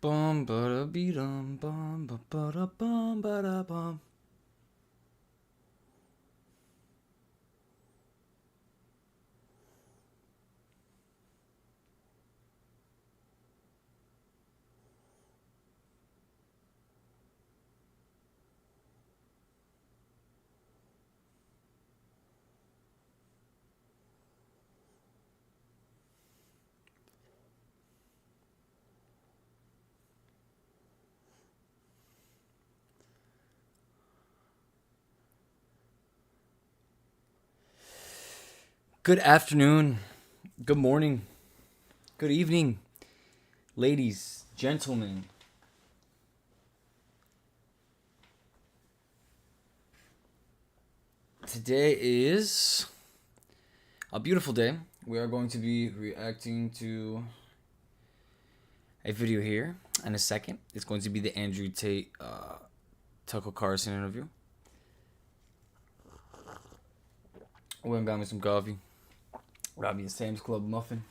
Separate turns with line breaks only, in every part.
Bum ba da be dum bum ba ba da bum ba da bum. Good afternoon, good morning, good evening, ladies, gentlemen. Today is a beautiful day. We are going to be reacting to a video here in a second. It's going to be the Andrew Tate, Tucker Carlson interview. Went and got me some coffee. Got me a Sam's Club muffin.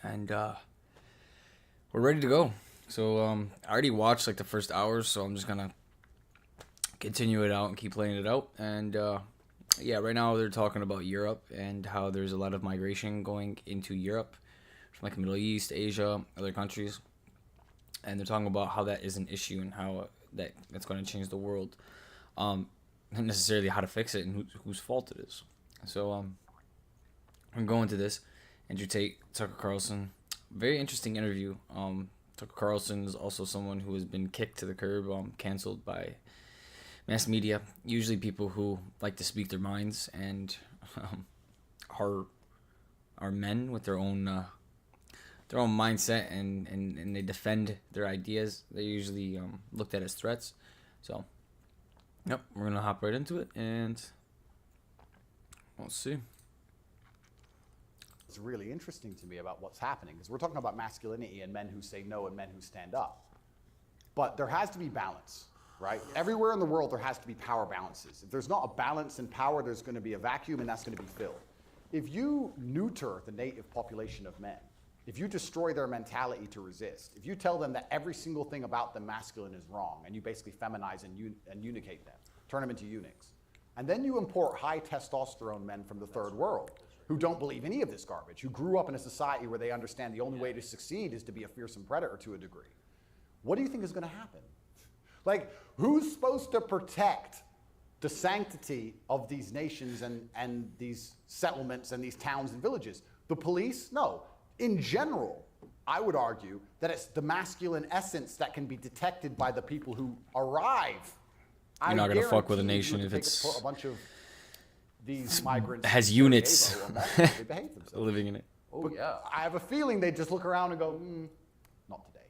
And we're ready to go. So I already watched like the first hour, so I'm just gonna continue it out and keep playing it out. And yeah, right now they're talking about Europe and how there's a lot of migration going into Europe from like the Middle East, Asia, other countries. And they're talking about how that is an issue and how that's going to change the world. Not necessarily how to fix it and whose fault it is. So I'm going to this. Andrew Tate, Tucker Carlson. Very interesting interview. Tucker Carlson is also someone who has been kicked to the curb, canceled by mass media. Usually people who like to speak their minds and are men with their own mindset and they defend their ideas. They usually looked at as threats. So, yep, we're gonna hop right into it and we'll see.
It's really interesting to me about what's happening because we're talking about masculinity and men who say no and men who stand up. But there has to be balance, right? Everywhere in the world, there has to be power balances. If there's not a balance in power, there's going to be a vacuum and that's going to be filled. If you neuter the native population of men, if you destroy their mentality to resist, if you tell them that every single thing about them masculine is wrong, and you basically feminize and unicate them, turn them into eunuchs, and then you import high testosterone men from the third world who don't believe any of this garbage, who grew up in a society where they understand the only way to succeed is to be a fearsome predator to a degree, what do you think is going to happen? Like, who's supposed to protect the sanctity of these nations and these settlements and these towns and villages? The police? No. In general, I would argue that it's the masculine essence that can be detected by the people who arrive.
You're not gonna fuck with a nation if
it's a bunch of these migrants
has units
they behave themselves.
living in it.
Oh yeah. I have a feeling they just look around and go, not today.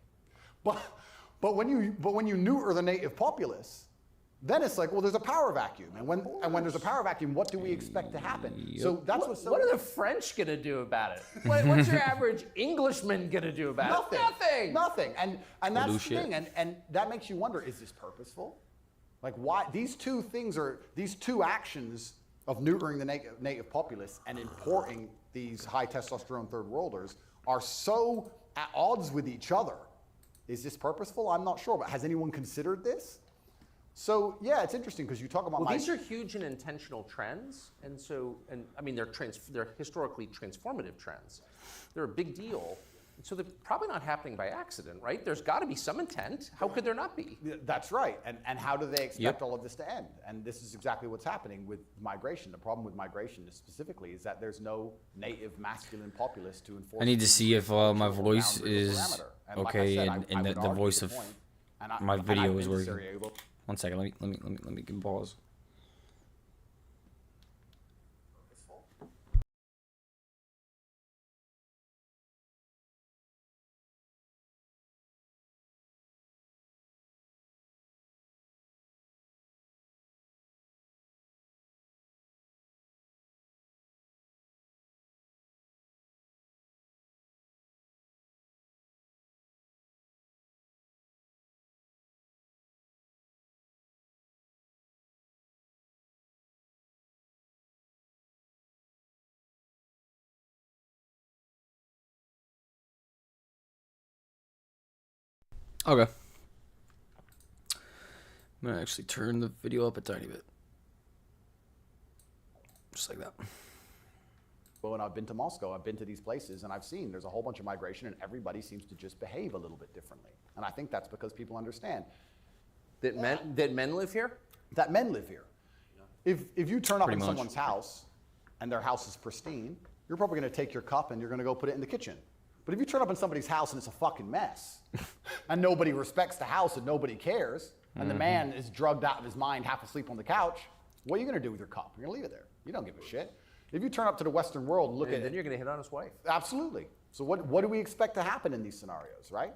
But when you neuter the native populace, then it's like, well, there's a power vacuum, and when there's a power vacuum, what do we expect to happen?
Yep.
So that's what's so.
What are the French gonna do about it? What's your average Englishman gonna do about it?
Nothing. And that's the thing. And that makes you wonder: is this purposeful? Like, why these two actions of neutering the native populace and importing these high testosterone third worlders are so at odds with each other? Is this purposeful? I'm not sure, but has anyone considered this? So yeah, it's interesting because you talk about.
Well, these are huge and intentional trends, and I mean they're historically transformative trends. They're a big deal, and so they're probably not happening by accident, right? There's got to be some intent. How could there not be?
That's right. And how do they expect all of this to end? And this is exactly what's happening with migration. The problem with migration specifically is that there's no native masculine populace to enforce.
I need to see if my voice is okay and the voice of my video is working. 1 second, let me give pause. Okay. I'm gonna actually turn the video up a tiny bit. Just like that.
Well, when I've been to Moscow, I've been to these places, and I've seen there's a whole bunch of migration, and everybody seems to just behave a little bit differently. And I think that's because people understand
That men live here?
that men live here. If you turn up
Pretty
in
much.
someone's house and their house is pristine, you're probably going to take your cup and you're going to go put it in the kitchen. But if you turn up in somebody's house and it's a fucking mess, and nobody respects the house and nobody cares, and the man is drugged out of his mind, half asleep on the couch, what are you going to do with your cup? You're going to leave it there. You don't give a shit. If you turn up to the Western world and look
And
at
then
it,
you're going to hit on his wife.
absolutely. So what do we expect to happen in these scenarios, right?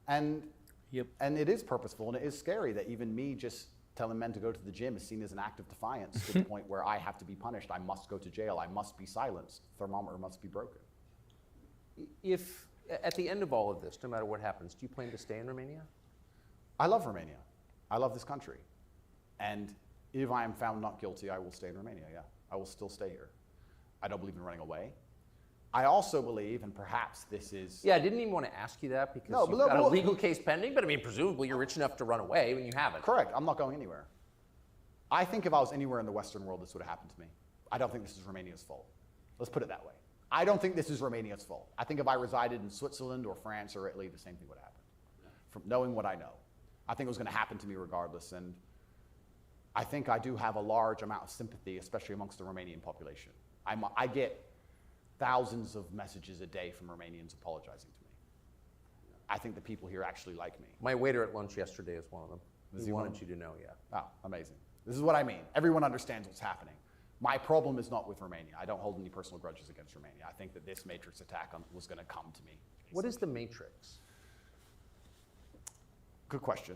And
Yep.
and it is purposeful, and it is scary that even me just telling men to go to the gym is seen as an act of defiance to the point where I have to be punished. I must go to jail. I must be silenced. Thermometer must be broken.
If, at the end of all of this, no matter what happens, do you plan to stay in Romania?
I love Romania. I love this country. And if I am found not guilty, I will stay in Romania, yeah. I will still stay here. I don't believe in running away. I also believe, and perhaps this is...
Yeah, I didn't even want to ask you that because
No,
you've
but
got a
look-
legal case pending, but I mean, presumably you're rich enough to run away when you haven't.
Correct. I'm not going anywhere. I think if I was anywhere in the Western world, this would have happened to me. I don't think this is Romania's fault. Let's put it that way. I don't think this is Romania's fault. I think if I resided in Switzerland or France or Italy, the same thing would happen. From knowing what I know, I think it was going to happen to me regardless. And I think I do have a large amount of sympathy, especially amongst the Romanian population. I get thousands of messages a day from Romanians apologizing to me. I think the people here actually like me.
My waiter at lunch yesterday is one of them.
Is
He
he one
wanted
of
you to know, yeah.
Oh, amazing. This is what I mean. Everyone understands what's happening. My problem is not with Romania. I don't hold any personal grudges against Romania. I think that this Matrix attack was going to come to me.
What is the Matrix?
Good question.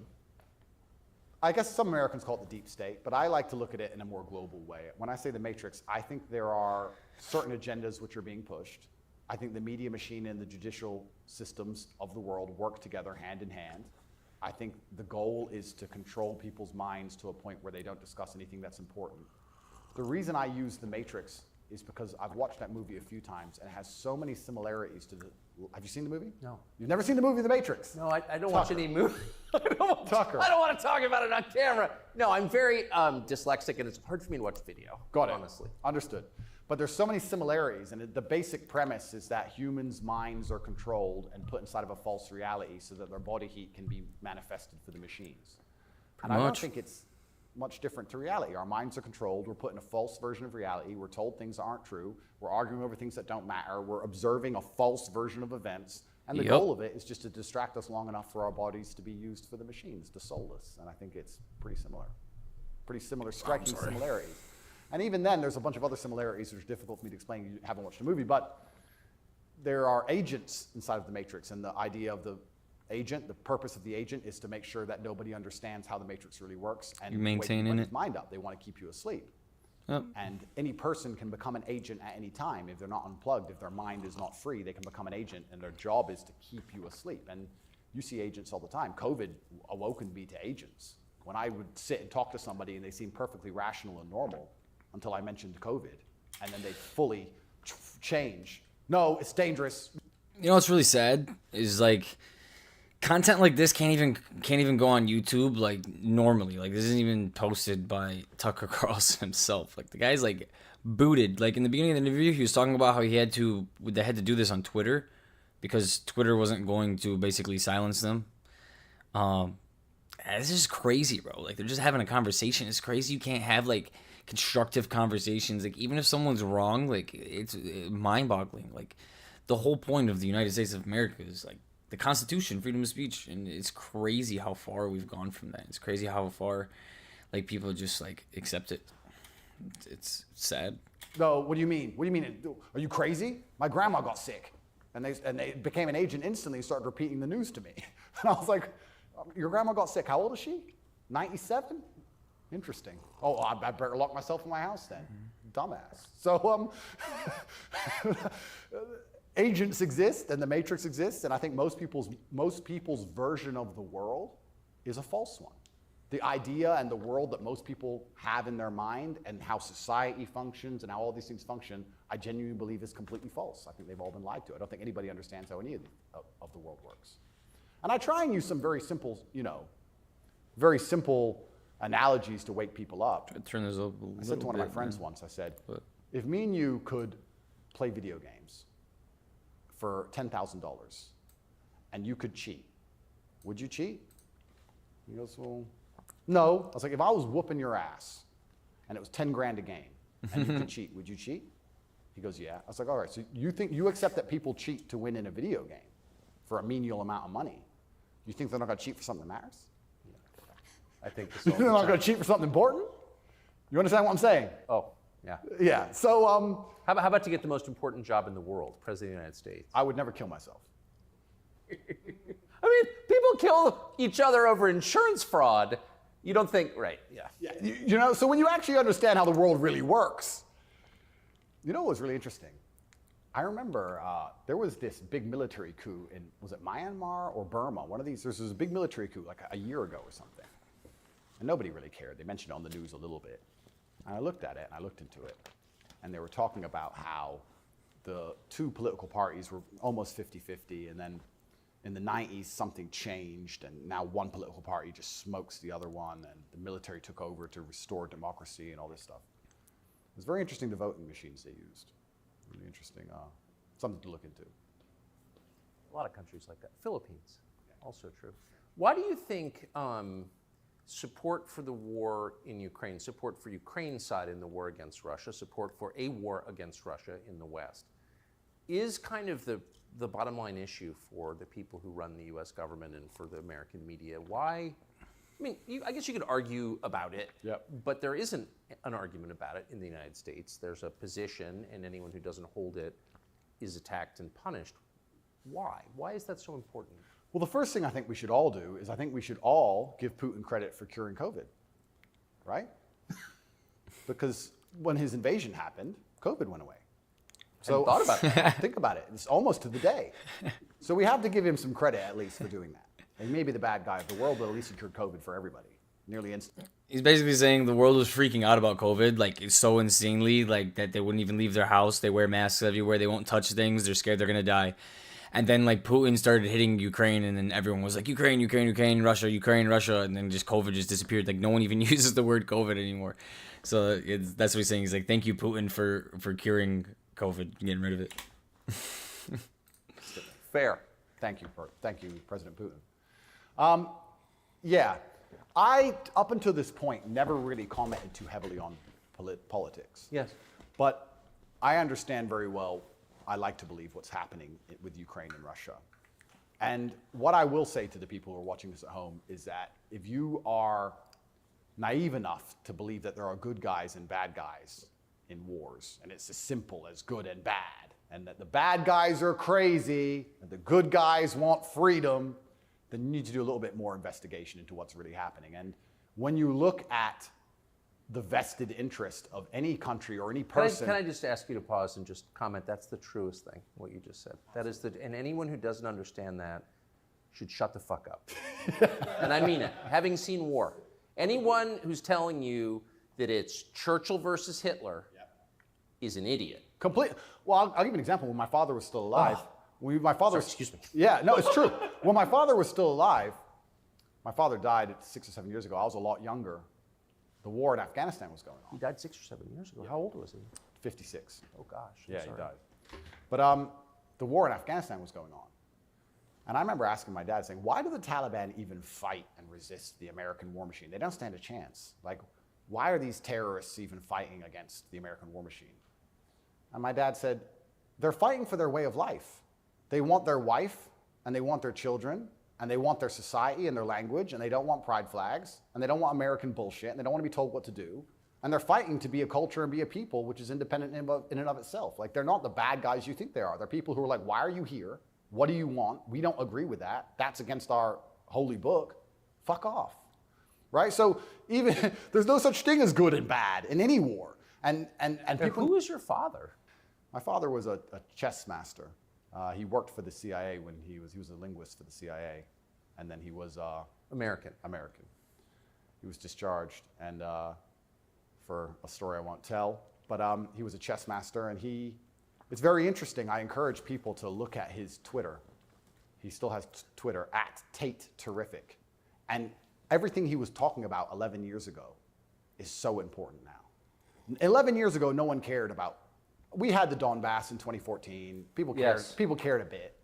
I guess some Americans call it the deep state, but I like to look at it in a more global way. When I say the Matrix, I think there are certain agendas which are being pushed. I think the media machine and the judicial systems of the world work together hand in hand. I think the goal is to control people's minds to a point where they don't discuss anything that's important. The reason I use the Matrix is because I've watched that movie a few times and it has so many similarities to the... Have you seen the movie?
No.
You've never seen the movie The Matrix?
No, I don't watch
Tucker.
any movie.
Tucker.
I don't want to talk about it on camera. No, I'm very dyslexic, and it's hard for me to watch video.
Got it.
Honestly.
Understood. But there's so many similarities, and the basic premise is that humans' minds are controlled and put inside of a false reality so that their body heat can be manifested for the machines. And I don't
much.
think it's much different to reality. Our minds are controlled. We're put in a false version of reality. We're told things that aren't true. We're arguing over things that don't matter. We're observing a false version of events. And the
Yep.
goal of it is just to distract us long enough for our bodies to be used for the machines, to soulless. And I think it's pretty similar. Pretty similar, striking similarities. And even then, there's a bunch of other similarities which are difficult for me to explain. You haven't watched the movie, but there are agents inside of the Matrix, and the idea of the agent, the purpose of the agent is to make sure that nobody understands how the Matrix really works and
You're
wake
maintaining
everybody's
it.
mind up. They want to keep you asleep.
Yep.
And any person can become an agent at any time. If they're not unplugged, if their mind is not free, they can become an agent, and their job is to keep you asleep. And you see agents all the time. COVID awoken me to agents. When I would sit and talk to somebody and they seemed perfectly rational and normal until I mentioned COVID, and then they fully change. No, it's dangerous.
You know what's really sad is like content like this can't even go on YouTube like normally. Like this isn't even posted by Tucker Carlson himself. Like the guy's like booted. Like in the beginning of the interview, he was talking about how they had to do this on Twitter because Twitter wasn't going to basically silence them. This is crazy, bro. Like they're just having a conversation. It's crazy. You can't have like constructive conversations. Like even if someone's wrong, like it's mind-boggling. Like the whole point of the United States of America is like the Constitution, freedom of speech, and it's crazy how far we've gone from that. It's crazy how far like people just like accept it. It's sad.
No, what do you mean? What do you mean? Are you crazy? My grandma got sick, and they became an agent instantly and started repeating the news to me. And I was like, your grandma got sick. How old is she? 97? Interesting. Oh, I better lock myself in my house then. Dumbass. So agents exist and the Matrix exists, and I think most people's version of the world is a false one. The idea and the world that most people have in their mind and how society functions and how all these things function, I genuinely believe is completely false. I think they've all been lied to. I don't think anybody understands how any of the world works. And I try and use some very simple, very simple analogies to wake people up.
Turn this up a little
I said to one of my
bit,
friends
man.
once, I said,
What?
if me and you could play video games for $10,000 and you could cheat, would you cheat? He goes, well, no. I was like, if I was whooping your ass and it was 10 grand a game and you could cheat, would you cheat? He goes, yeah. I was like, all right, so you accept that people cheat to win in a video game for a menial amount of money. You think they're not going to cheat for something that matters?
I think this
They're not going to cheat for something important? You understand what I'm saying?
Oh, yeah.
Yeah. So
How about to get the most important job in the world, President of the United States?
I would never kill myself.
I mean, people kill each other over insurance fraud. You don't think, right? Yeah.
Yeah. So when you actually understand how the world really works, you know what was really interesting? I remember there was this big military coup in, was it Myanmar or Burma? One of these, there was a big military coup like a year ago or something. And nobody really cared. They mentioned it on the news a little bit. And I looked at it and I looked into it. And they were talking about how the two political parties were almost 50-50. And then in the 90s, something changed. And now one political party just smokes the other one. And the military took over to restore democracy and all this stuff. It was very interesting, the voting machines they used. Really interesting, something to look into.
A lot of countries like that. Philippines, also true. Why do you think support for the war in Ukraine, support for Ukraine's side in the war against Russia, support for a war against Russia in the West, is kind of the bottom line issue for the people who run the U.S. government and for the American media? Why? I mean, I guess you could argue about it, but there isn't an argument about it in the United States. There's a position, and anyone who doesn't hold it is attacked and punished. Why? Why is that so important?
Well, the first thing I think we should all do is I think we should all give Putin credit for curing COVID, right? Because when his invasion happened, COVID went away. So
thought about that.
Think about it. It's almost to the day. So we have to give him some credit at least for doing that. He may be the bad guy of the world, but at least he cured COVID for everybody, nearly instantly.
He's basically saying the world was freaking out about COVID, like it's so insanely, like that they wouldn't even leave their house. They wear masks everywhere. They won't touch things. They're scared they're gonna die. And then like Putin started hitting Ukraine, and then everyone was like Ukraine, Ukraine, Ukraine, Russia, Ukraine, Russia, and then just COVID just disappeared. Like no one even uses the word COVID anymore. So that's what he's saying. He's like, thank you, Putin, for curing COVID, getting rid of it.
Fair. Thank you, President Putin. Yeah, I, up until this point, never really commented too heavily on politics.
Yes.
But I understand very well, I like to believe what's happening with Ukraine and Russia. And what I will say to the people who are watching this at home is that if you are naive enough to believe that there are good guys and bad guys in wars, and it's as simple as good and bad, and that the bad guys are crazy, and the good guys want freedom, then you need to do a little bit more investigation into what's really happening. And when you look at the vested interest of any country or any person...
Can I just ask you to pause and just comment? That's the truest thing, what you just said. That is and anyone who doesn't understand that should shut the fuck up. And I mean it, having seen war. Anyone who's telling you that it's Churchill versus Hitler is an idiot.
Well, I'll give you an example. When my father was still alive,
Excuse me.
Yeah, no, it's true. When my father was still alive, my father died 6 or 7 years ago. I was a lot younger. The war in Afghanistan was going
He
on.
died 6 or 7 years ago. How old was he?
56.
Oh gosh. I'm
Yeah,
sorry.
he died. But the war in Afghanistan was going on. And I remember asking my dad, saying, why do the Taliban even fight and resist the American war machine? They don't stand a chance. Like, why are these terrorists even fighting against the American war machine? And my dad said, they're fighting for their way of life. They want their wife, and they want their children, and they want their society and their language, and they don't want pride flags, and they don't want American bullshit, and they don't want to be told what to do. And they're fighting to be a culture and be a people which is independent in and of itself. Like, they're not the bad guys you think they are. They're people who are like, why are you here? What do you want? We don't agree with that. That's against our holy book. Fuck off. Right? So even there's no such thing as good and bad in any war. And people.
Who is your father?
My father was a chess master. He worked for the CIA when he was a linguist for the CIA, and then he was
American.
He was discharged, and for a story I won't tell, but he was a chess master, and it's very interesting. I encourage people to look at his Twitter, He still has Twitter at Tate Terrific. And everything he was talking about 11 years ago is so important now. 11 years ago, no one cared about. We had the Donbass in 2014. People cared.
Yes.
People cared a bit.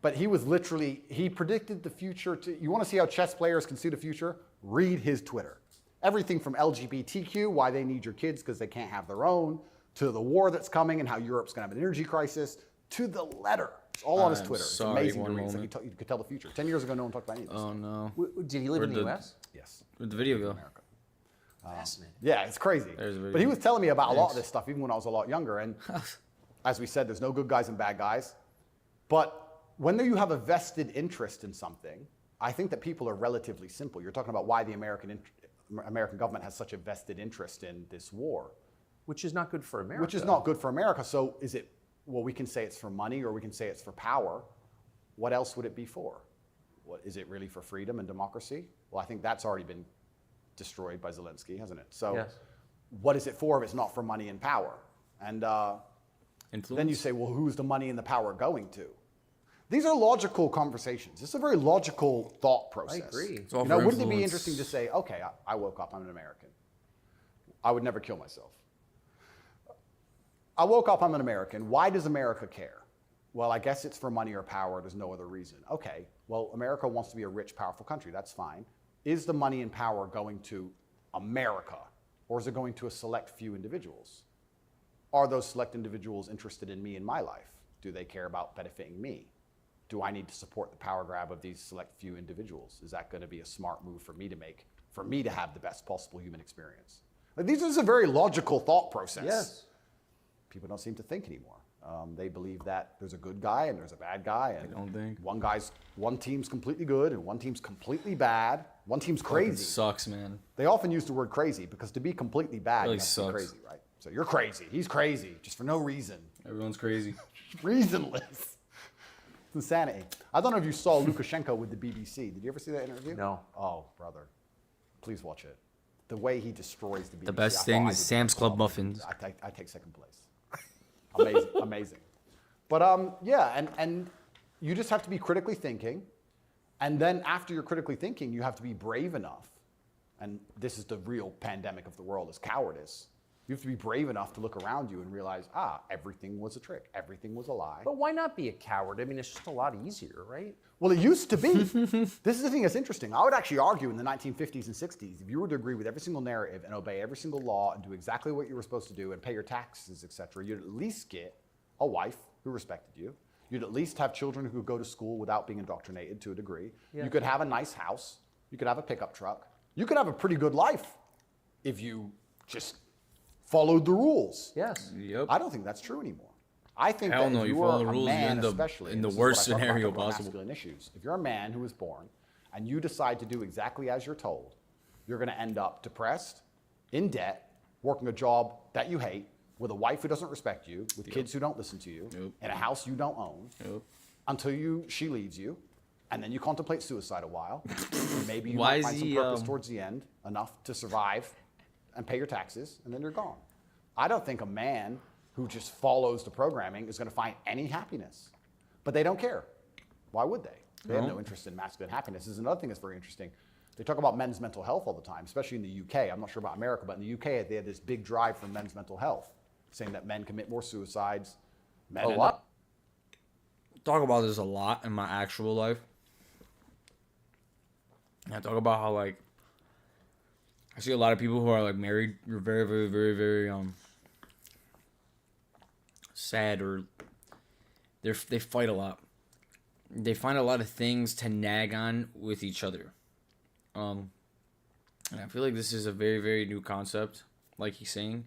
But he was literally, he predicted the future. You want to see how chess players can see the future? Read his Twitter. Everything from LGBTQ, why they need your kids because they can't have their own, to the war that's coming and how Europe's going to have an energy crisis, to the letter. It's all on his Twitter. It's amazing to read. It's like you could tell the future. 10 years ago, no one talked about any of this.
Oh no.
Did he live in the
the-
U.S.?
Yes.
Where'd the video go?
America.
Fascinating.
Yeah, it's crazy.
There's a video.
But he was telling me about a lot of this stuff even when I was a lot younger. And as we said, there's no good guys and bad guys. But when you have a vested interest in something, I think that people are relatively simple. You're talking about why the American government has such a vested interest in this war.
Which is not good for America.
Which is not good for America. So is it, well, we can say it's for money or we can say it's for power. What else would it be for? What, is it really for freedom and democracy? Well, I think that's already been destroyed by Zelensky, hasn't it? So
Yes.
what is it for if it's not for money and power? And
Influence?
then you say, well, who's the money and the power going to? These are logical conversations. It's a very logical thought process.
I agree.
It's all
You know,
for
wouldn't it be
influence.
interesting to say, okay, I woke up, I'm an American. I would never kill myself. I woke up, I'm an American. Why does America care? Well, I guess it's for money or power. There's no other reason. Okay, well, America wants to be a rich, powerful country. That's fine. Is the money and power going to America, or is it going to a select few individuals? Are those select individuals interested in me and my life? Do they care about benefiting me? Do I need to support the power grab of these select few individuals? Is that going to be a smart move for me to make, for me to have the best possible human experience? Like, this is a very logical thought process.
Yes.
People don't seem to think anymore. They believe that there's a good guy and there's a bad guy, and
They don't think.
one team's completely good and one team's completely bad. One team's
It
crazy.
sucks, man.
They often use the word crazy because to be completely bad,
Really
you have to be
sucks.
crazy, right? So you're crazy. He's crazy, just for no reason.
Everyone's crazy.
Reasonless. It's insanity. I don't know if you saw Lukashenko with the BBC. Did you ever see that interview?
No.
Oh, brother. Please watch it. The way he destroys the BBC.
The best
I
thing
thought I
is
did
Sam's
the
Club
best.
muffins.
I take second place. Amazing, amazing. But yeah, and you just have to be critically thinking. And then after you're critically thinking, you have to be brave enough. And this is the real pandemic of the world, is cowardice. You have to be brave enough to look around you and realize, everything was a trick. Everything was a lie.
But why not be a coward? I mean, it's just a lot easier, right?
Well, it used to be. This is the thing that's interesting. I would actually argue in the 1950s and 60s, if you were to agree with every single narrative and obey every single law and do exactly what you were supposed to do and pay your taxes, etc., you'd at least get a wife who respected you. You'd at least have children who could go to school without being indoctrinated to a degree.
Yeah.
You could have a nice house. You could have a pickup truck. You could have a pretty good life if you just followed the rules.
Yes.
Yep.
I don't think that's true anymore. I think
Hell
that
no,
if
you
you
follow
are
the
a
rules, you
man,
end up
especially
in the
this is
worst
what I talk
scenario
about
possible.
masculine issues. If you're a man who is born and you decide to do exactly as you're told, you're going to end up depressed, in debt, working a job that you hate, with a wife who doesn't respect you, with kids who don't listen to you,
Yep.
in a house you don't own,
Yep.
until she leaves you, and then you contemplate suicide a while. And maybe you
Why
might
is
find some
he,
purpose towards the end, enough to survive and pay your taxes, and then you're gone. I don't think a man who just follows the programming is going to find any happiness. But they don't care. Why would they? They have
No.
no interest in masculine happiness. This is another thing that's very interesting. They talk about men's mental health all the time, especially in the UK. I'm not sure about America, but in the UK, they have this big drive for men's mental health, saying that men commit more suicides. Men
A
end
lot?
up-
Talk about this a lot in my actual life. I talk about how, like, I see a lot of people who are, like, married. You're very, very, very, very sad, or they fight a lot. They find a lot of things to nag on with each other. And I feel like this is a very, very new concept. Like he's saying,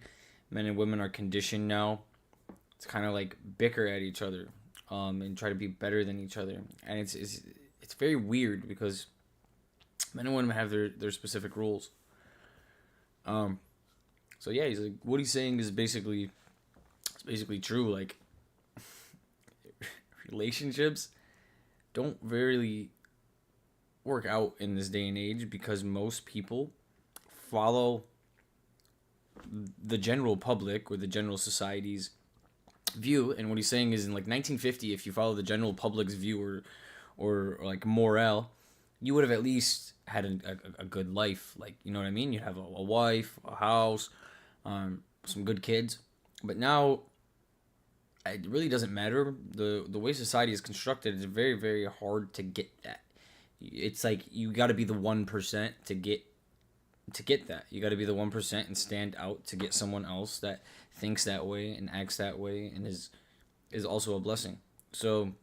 men and women are conditioned now to kind of like bicker at each other, and try to be better than each other. And it's very weird because men and women have their specific rules. So yeah, he's like, what he's saying is basically true. Like, relationships don't really work out in this day and age because most people follow the general public or the general society's view. And what he's saying is, in like 1950, if you follow the general public's view or like morale, you would have at least had a good life. Like, you know what I mean? You'd have a wife, a house, some good kids. But now, it really doesn't matter. The way society is constructed, it's very, very hard to get that. It's like you got to be the 1% to get that. You got to be the 1% and stand out to get someone else that thinks that way and acts that way and is also a blessing. So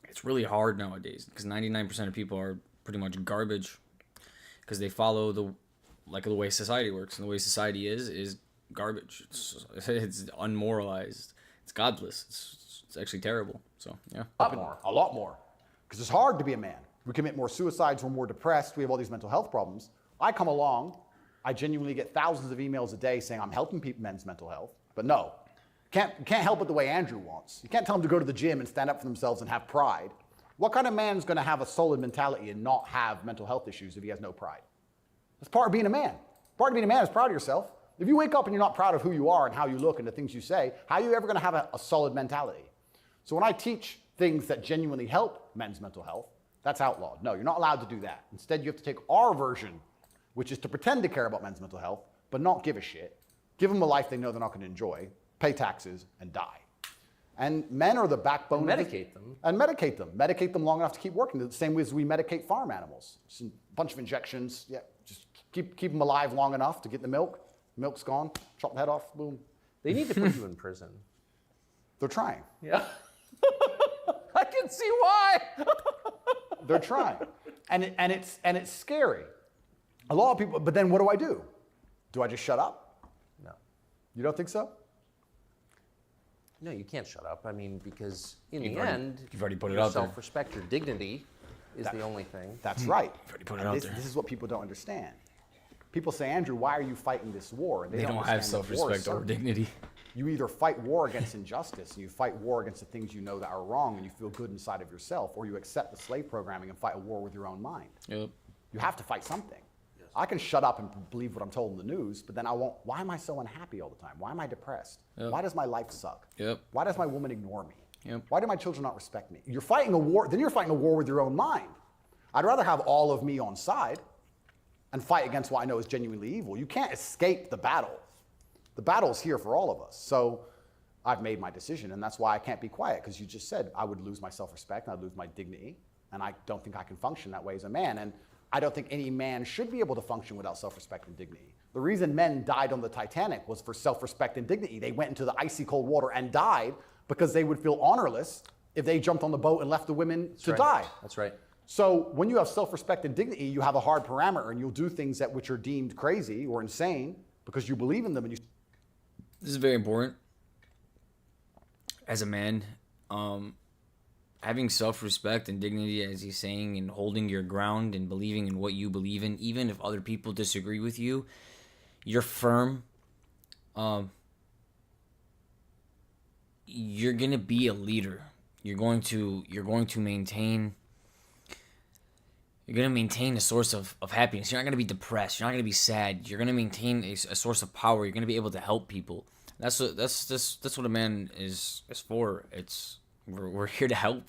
it's really hard nowadays because 99% of people are pretty much garbage because they follow the way society works, and the way society is garbage. It's unmoralized. It's godless. It's actually terrible. So yeah,
A lot more. Because it's hard to be a man. We commit more suicides. We're more depressed. We have all these mental health problems. I come along. I genuinely get thousands of emails a day saying I'm helping men's mental health. But no, can't help it the way Andrew wants. You can't tell them to go to the gym and stand up for themselves and have pride. What kind of man's going to have a solid mentality and not have mental health issues if he has no pride? That's part of being a man. Part of being a man is proud of yourself. If you wake up and you're not proud of who you are and how you look and the things you say, how are you ever going to have a solid mentality? So when I teach things that genuinely help men's mental health, that's outlawed. No, you're not allowed to do that. Instead, you have to take our version, which is to pretend to care about men's mental health, but not give a shit. Give them a life they know they're not going to enjoy, pay taxes, and die. And men are the backbone.
And medicate them.
And medicate them. Medicate them long enough to keep working. The same way as we medicate farm animals. Just a bunch of injections. Yeah, just keep them alive long enough to get the milk. Milk's gone. Chop the head off. Boom.
They need to put you in prison.
They're trying.
Yeah. I can see why.
They're trying. And it's scary. A lot of people, but then what do? Do I just shut up?
No.
You don't think so?
No, you can't shut up. I mean, because in the end,
you've already put it
your
out there.
Self-respect, your dignity is the only thing.
That's right.
You've already put it out there.
This is what people don't understand. People say, Andrew, why are you fighting this war? And
They don't have
understand that war is
self-respect or
certain.
dignity.
You either fight war against injustice and you fight war against the things you know that are wrong and you feel good inside of yourself, or you accept the slave programming and fight a war with your own mind.
Yep.
You have to fight something. Yes. I can shut up and believe what I'm told in the news, but then I won't. Why am I so unhappy all the time? Why am I depressed?
Yep.
Why does my life suck?
Yep.
Why does my woman ignore me?
Yep.
Why do my children not respect me? You're fighting a war, then you're fighting a war with your own mind. I'd rather have all of me on side and fight against what I know is genuinely evil. You can't escape the battle. The battle is here for all of us. So I've made my decision, and that's why I can't be quiet, because you just said I would lose my self-respect and I'd lose my dignity, and I don't think I can function that way as a man, and I don't think any man should be able to function without self-respect and dignity. The reason men died on the Titanic was for self-respect and dignity. They went into the icy cold water and died because they would feel honorless if they jumped on the boat and left the women to die.
That's right.
So when you have self-respect and dignity, you have a hard parameter, and you'll do things that which are deemed crazy or insane because you believe in them. And you.
This is very important. As a man, having self-respect and dignity, as he's saying, and holding your ground and believing in what you believe in, even if other people disagree with you, you're firm. You're gonna be a leader. You're going to maintain. You're going to maintain a source of happiness. You're not going to be depressed. You're not going to be sad. You're going to maintain a source of power. You're going to be able to help people. That's what a man is for. We're here to help.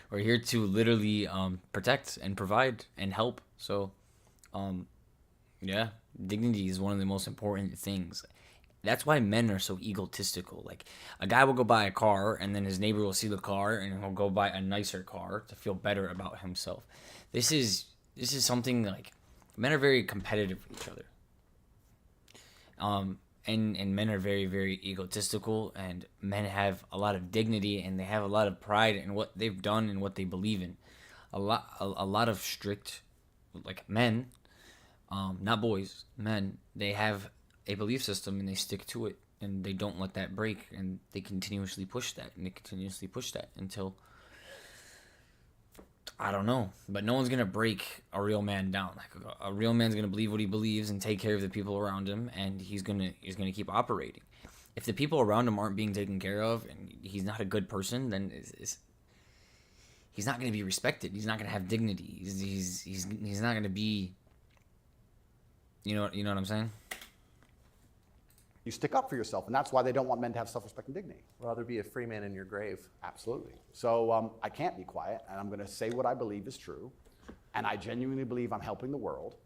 We're here to literally protect and provide and help. So, yeah, dignity is one of the most important things. That's why men are so egotistical. Like, a guy will go buy a car, and then his neighbor will see the car, and he'll go buy a nicer car to feel better about himself. This is something like, men are very competitive with each other. And men are very, very egotistical, and men have a lot of dignity, and they have a lot of pride in what they've done and what they believe in. A lot of strict, like, men, not boys, men, they have a belief system and they stick to it, and they don't let that break, and they continuously push that until, I don't know, but no one's gonna break a real man down. Like, a real man's gonna believe what he believes and take care of the people around him, and he's gonna keep operating. If the people around him aren't being taken care of, and he's not a good person, then he's not gonna be respected. He's not gonna have dignity. He's not gonna be. You know what I'm saying?
You stick up for yourself, and that's why they don't want men to have self-respect and dignity.
Rather be a free man in your grave.
Absolutely. So I can't be quiet, and I'm going to say what I believe is true, and I genuinely believe I'm helping the world.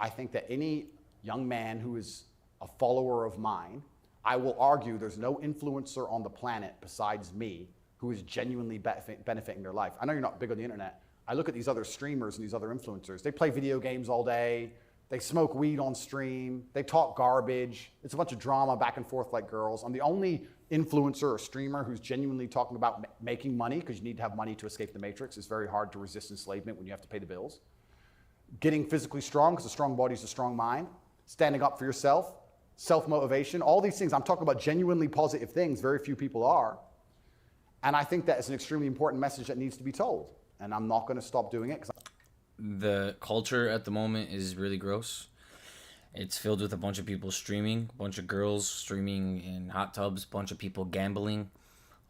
I think that any young man who is a follower of mine, I will argue there's no influencer on the planet besides me who is genuinely benefiting their life. I know you're not big on the internet. I look at these other streamers and these other influencers. They play video games all day. They smoke weed on stream. They talk garbage. It's a bunch of drama back and forth like girls. I'm the only influencer or streamer who's genuinely talking about making money, because you need to have money to escape the matrix. It's very hard to resist enslavement when you have to pay the bills. Getting physically strong, because a strong body is a strong mind. Standing up for yourself. Self-motivation. All these things. I'm talking about genuinely positive things. Very few people are. And I think that is an extremely important message that needs to be told. And I'm not going to stop doing it because
The culture at the moment is really gross. It's filled with a bunch of people streaming, a bunch of girls streaming in hot tubs, a bunch of people gambling,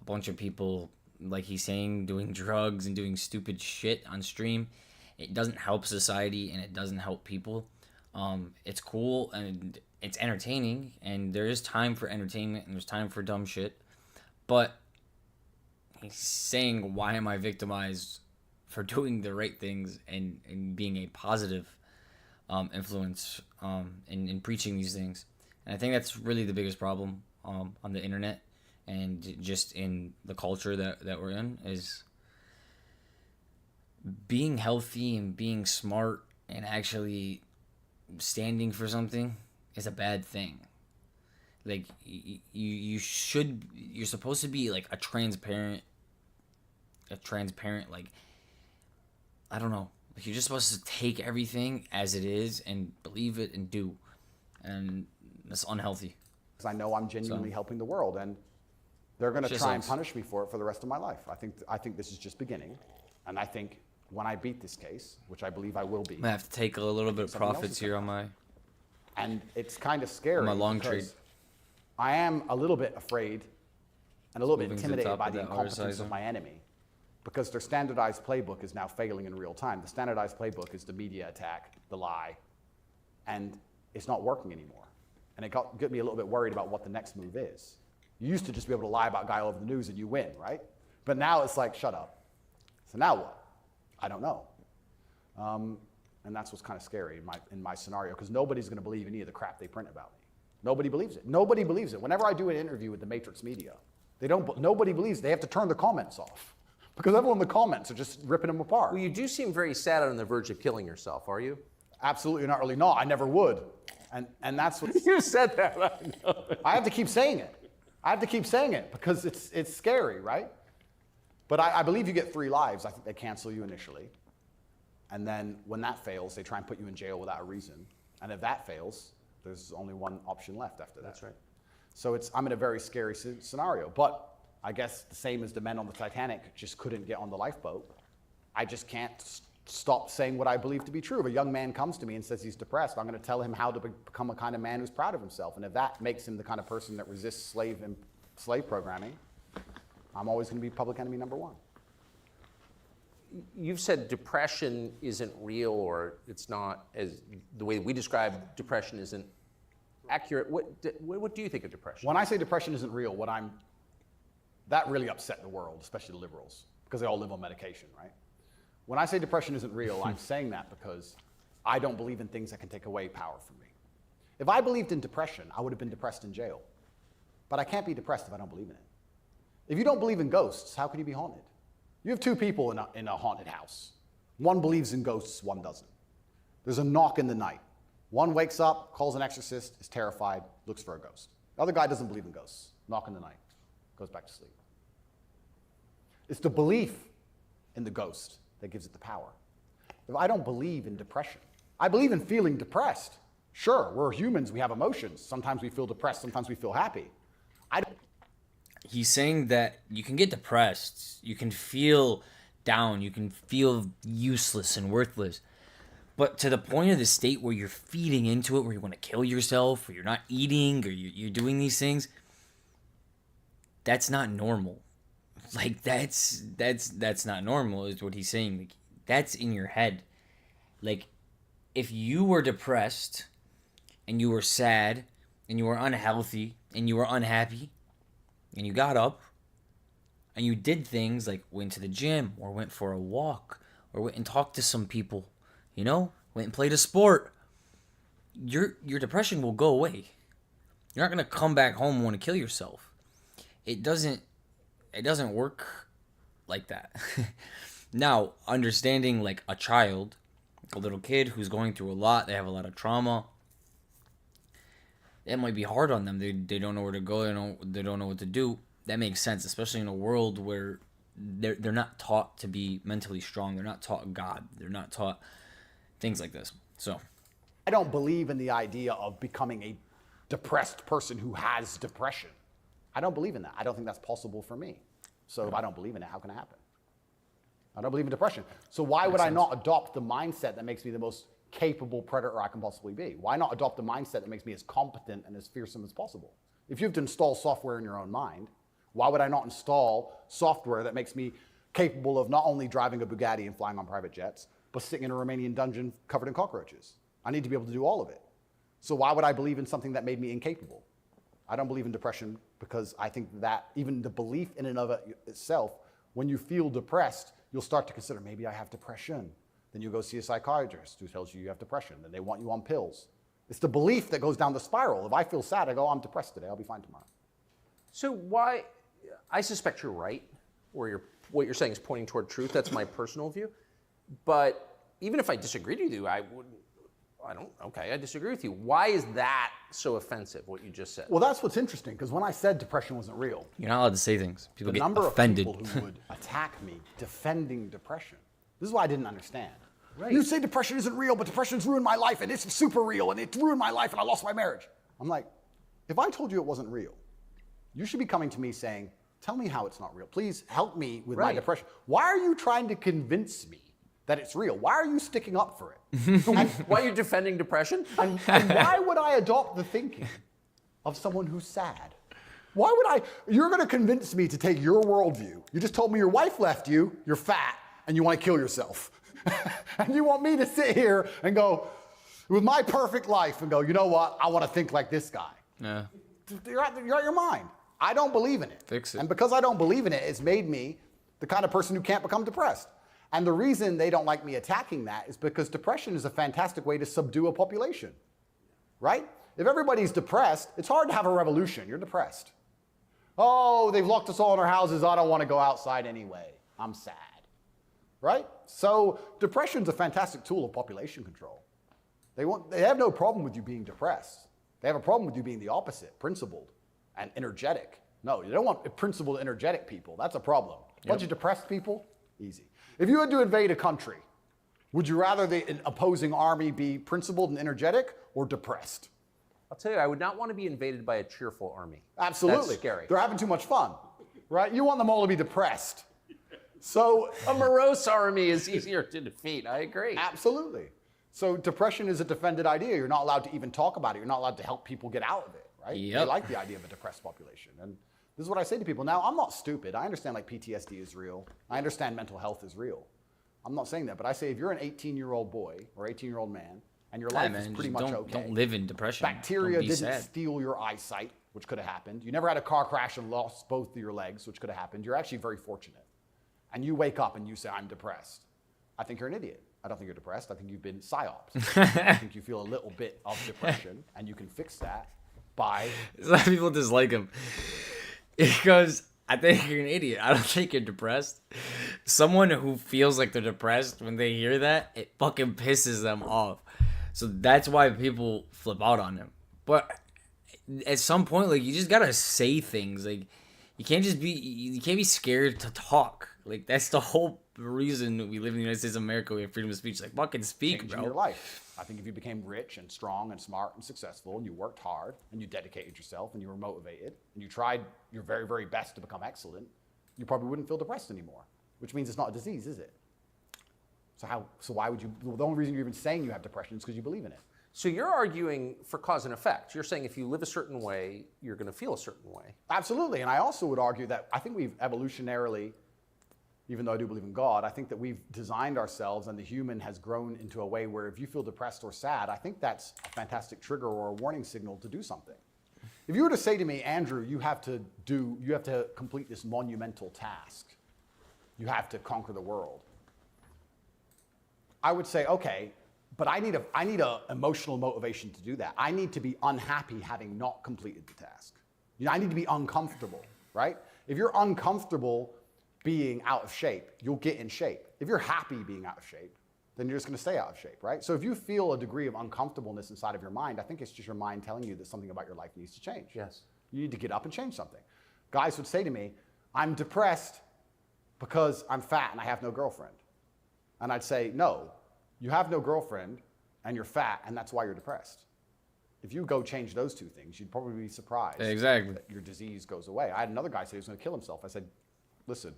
a bunch of people, like he's saying, doing drugs and doing stupid shit on stream. It doesn't help society and it doesn't help people. It's cool and it's entertaining, and there is time for entertainment and there's time for dumb shit. But he's saying, why am I victimized for doing the right things and being a positive influence in preaching these things. And I think that's really the biggest problem on the internet and just in the culture that we're in, is being healthy and being smart and actually standing for something is a bad thing. Like you're supposed to be like a transparent like, I don't know. Like, you're just supposed to take everything as it is and believe it and do. And that's unhealthy.
I know I'm genuinely helping the world, and they're going to try and punish me for it for the rest of my life. I think this is just beginning, and I think when I beat this case, which I believe I will be,
I have to take a little bit of profits here on my...
And it's kind of scary.
My long trade.
I am a little bit afraid and a little bit intimidated by the incompetence of my enemy, because their standardized playbook is now failing in real time. The standardized playbook is the media attack, the lie, and it's not working anymore. And it got me a little bit worried about what the next move is. You used to just be able to lie about a guy all over the news and you win, right? But now it's like, shut up. So now what? I don't know. And that's what's kind of scary in my scenario, because nobody's going to believe any of the crap they print about me. Nobody believes it. Nobody believes it. Whenever I do an interview with the Matrix media, nobody believes it. They have to turn the comments off, because everyone in the comments are just ripping them apart.
Well, you do seem very sad on the verge of killing yourself, are you?
Absolutely not, really not. I never would. And that's what
You said that, I know.
I have to keep saying it. I have to keep saying it because it's scary, right? But I believe you get 3 lives. I think they cancel you initially. And then when that fails, they try and put you in jail without a reason. And if that fails, there's only one option left after that.
That's right.
So I'm in a very scary scenario. But I guess the same as the men on the Titanic just couldn't get on the lifeboat. I just can't stop saying what I believe to be true. If a young man comes to me and says he's depressed, I'm going to tell him how to become a kind of man who's proud of himself. And if that makes him the kind of person that resists slave programming, I'm always going to be public enemy number 1.
You've said depression isn't real, or it's not, as the way we describe depression isn't accurate. What do you think of depression?
When I say depression isn't real, that really upset the world, especially the liberals, because they all live on medication, right? When I say depression isn't real, I'm saying that because I don't believe in things that can take away power from me. If I believed in depression, I would have been depressed in jail. But I can't be depressed if I don't believe in it. If you don't believe in ghosts, how can you be haunted? You have 2 people in a haunted house. One believes in ghosts, one doesn't. There's a knock in the night. One wakes up, calls an exorcist, is terrified, looks for a ghost. The other guy doesn't believe in ghosts. Knock in the night, goes back to sleep. It's the belief in the ghost that gives it the power. If I don't believe in depression, I believe in feeling depressed. Sure, we're humans, we have emotions. Sometimes we feel depressed, sometimes we feel happy.
He's saying that you can get depressed, you can feel down, you can feel useless and worthless. But to the point of the state where you're feeding into it, where you want to kill yourself, or you're not eating, or you're doing these things, that's not normal. Like, that's not normal, is what he's saying. Like, that's in your head. Like, if you were depressed and you were sad and you were unhealthy and you were unhappy and you got up and you did things like went to the gym or went for a walk or went and talked to some people, went and played a sport, your depression will go away. You're not going to come back home and want to kill yourself. It doesn't work like that. Now, understanding like a child, a little kid who's going through a lot, they have a lot of trauma, it might be hard on them. They don't know where to go. They don't know what to do. That makes sense, especially in a world where they're not taught to be mentally strong. They're not taught God. They're not taught things like this. So
I don't believe in the idea of becoming a depressed person who has depression. I don't believe in that. I don't think that's possible for me. So if I don't believe in it, how can it happen? I don't believe in depression. So why would I not adopt the mindset that makes me the most capable predator I can possibly be? Why not adopt the mindset that makes me as competent and as fearsome as possible? If you have to install software in your own mind, why would I not install software that makes me capable of not only driving a Bugatti and flying on private jets, but sitting in a Romanian dungeon covered in cockroaches? I need to be able to do all of it. So why would I believe in something that made me incapable? I don't believe in depression because I think that even the belief in and of itself, when you feel depressed, you'll start to consider, maybe I have depression. Then you go see a psychiatrist who tells you have depression. Then they want you on pills. It's the belief that goes down the spiral. If I feel sad, I go, I'm depressed today. I'll be fine tomorrow.
So why? I suspect you're right, or what you're saying is pointing toward truth. That's my personal view. But even if I disagreed with you, I disagree with you. Why is that so offensive, what you just said?
Well, that's what's interesting, because when I said depression wasn't real,
you're not allowed to say things. People
the
get
number
offended.
of people who would attack me defending depression. This is what I didn't understand.
Right.
You say depression isn't real, but depression's ruined my life, and it's super real, and it's ruined my life, and I lost my marriage. I'm like, if I told you it wasn't real, you should be coming to me saying, tell me how it's not real. Please help me with my depression. Why are you trying to convince me that it's real? Why are you sticking up for it?
And why are you defending depression?
And why would I adopt the thinking of someone who's sad? Why would you're going to convince me to take your worldview. You just told me your wife left you, you're fat, and you want to kill yourself. And you want me to sit here and go, with my perfect life, and go, you know what, I want to think like this guy.
Yeah.
You're out of your mind. I don't believe in it.
Fix it.
And because I don't believe in it, it's made me the kind of person who can't become depressed. And the reason they don't like me attacking that is because depression is a fantastic way to subdue a population, right? If everybody's depressed, it's hard to have a revolution. You're depressed. Oh, they've locked us all in our houses. I don't want to go outside anyway. I'm sad, right? So depression's a fantastic tool of population control. They have no problem with you being depressed. They have a problem with you being the opposite, principled and energetic. No, you don't want principled, energetic people. That's a problem. A bunch of depressed people, easy. If you had to invade a country, would you rather the opposing army be principled and energetic or depressed?
I'll tell you, I would not want to be invaded by a cheerful army.
Absolutely.
That's scary.
They're having too much fun, right? You want them all to be depressed. So
a morose army is easier to defeat. I agree.
Absolutely. So depression is a defended idea. You're not allowed to even talk about it. You're not allowed to help people get out of it, right?
Yep.
They like the idea of a depressed population. And this is what I say to people. Now, I'm not stupid. I understand like PTSD is real. I understand mental health is real. I'm not saying that, but I say if you're an 18-year-old boy or 18-year-old man and your life is pretty much okay.
Don't live in depression.
Bacteria
Don't be
didn't
sad.
steal your eyesight, which could have happened. You never had a car crash and lost both of your legs, which could have happened. You're actually very fortunate. And you wake up and you say, I'm depressed. I think you're an idiot. I don't think you're depressed. I think you've been psyoped. I think you feel a little bit of depression, and you can fix that by...
Some people dislike him. Because I think you're an idiot. I don't think you're depressed. Someone who feels like they're depressed, when they hear that, it fucking pisses them off. So that's why people flip out on him. But at some point, like, you just gotta say things. Like, you can't be scared to talk. Like, that's the whole reason we live in the United States of America. We have freedom of speech. Like, fucking speak,
Changing
bro.
your life. I think if you became rich and strong and smart and successful and you worked hard and you dedicated yourself and you were motivated and you tried your very, very best to become excellent, you probably wouldn't feel depressed anymore, which means it's not a disease, is it? So why would you, the only reason you're even saying you have depression is because you believe in it.
So you're arguing for cause and effect. You're saying if you live a certain way, you're going to feel a certain way.
Absolutely. And I also would argue that I think we've evolutionarily, even though I do believe in God, I think that we've designed ourselves and the human has grown into a way where if you feel depressed or sad, I think that's a fantastic trigger or a warning signal to do something. If you were to say to me, Andrew, you have to complete this monumental task. You have to conquer the world. I would say, okay, but I need a emotional motivation to do that. I need to be unhappy having not completed the task. I need to be uncomfortable, right? If you're uncomfortable being out of shape, you'll get in shape. If you're happy being out of shape, then you're just going to stay out of shape, right? So if you feel a degree of uncomfortableness inside of your mind, I think it's just your mind telling you that something about your life needs to change.
Yes.
You need to get up and change something. Guys would say to me, I'm depressed because I'm fat and I have no girlfriend. And I'd say, no, you have no girlfriend and you're fat and that's why you're depressed. If you go change those two things, you'd probably be surprised that your disease goes away. I had another guy say he was going to kill himself. I said, listen,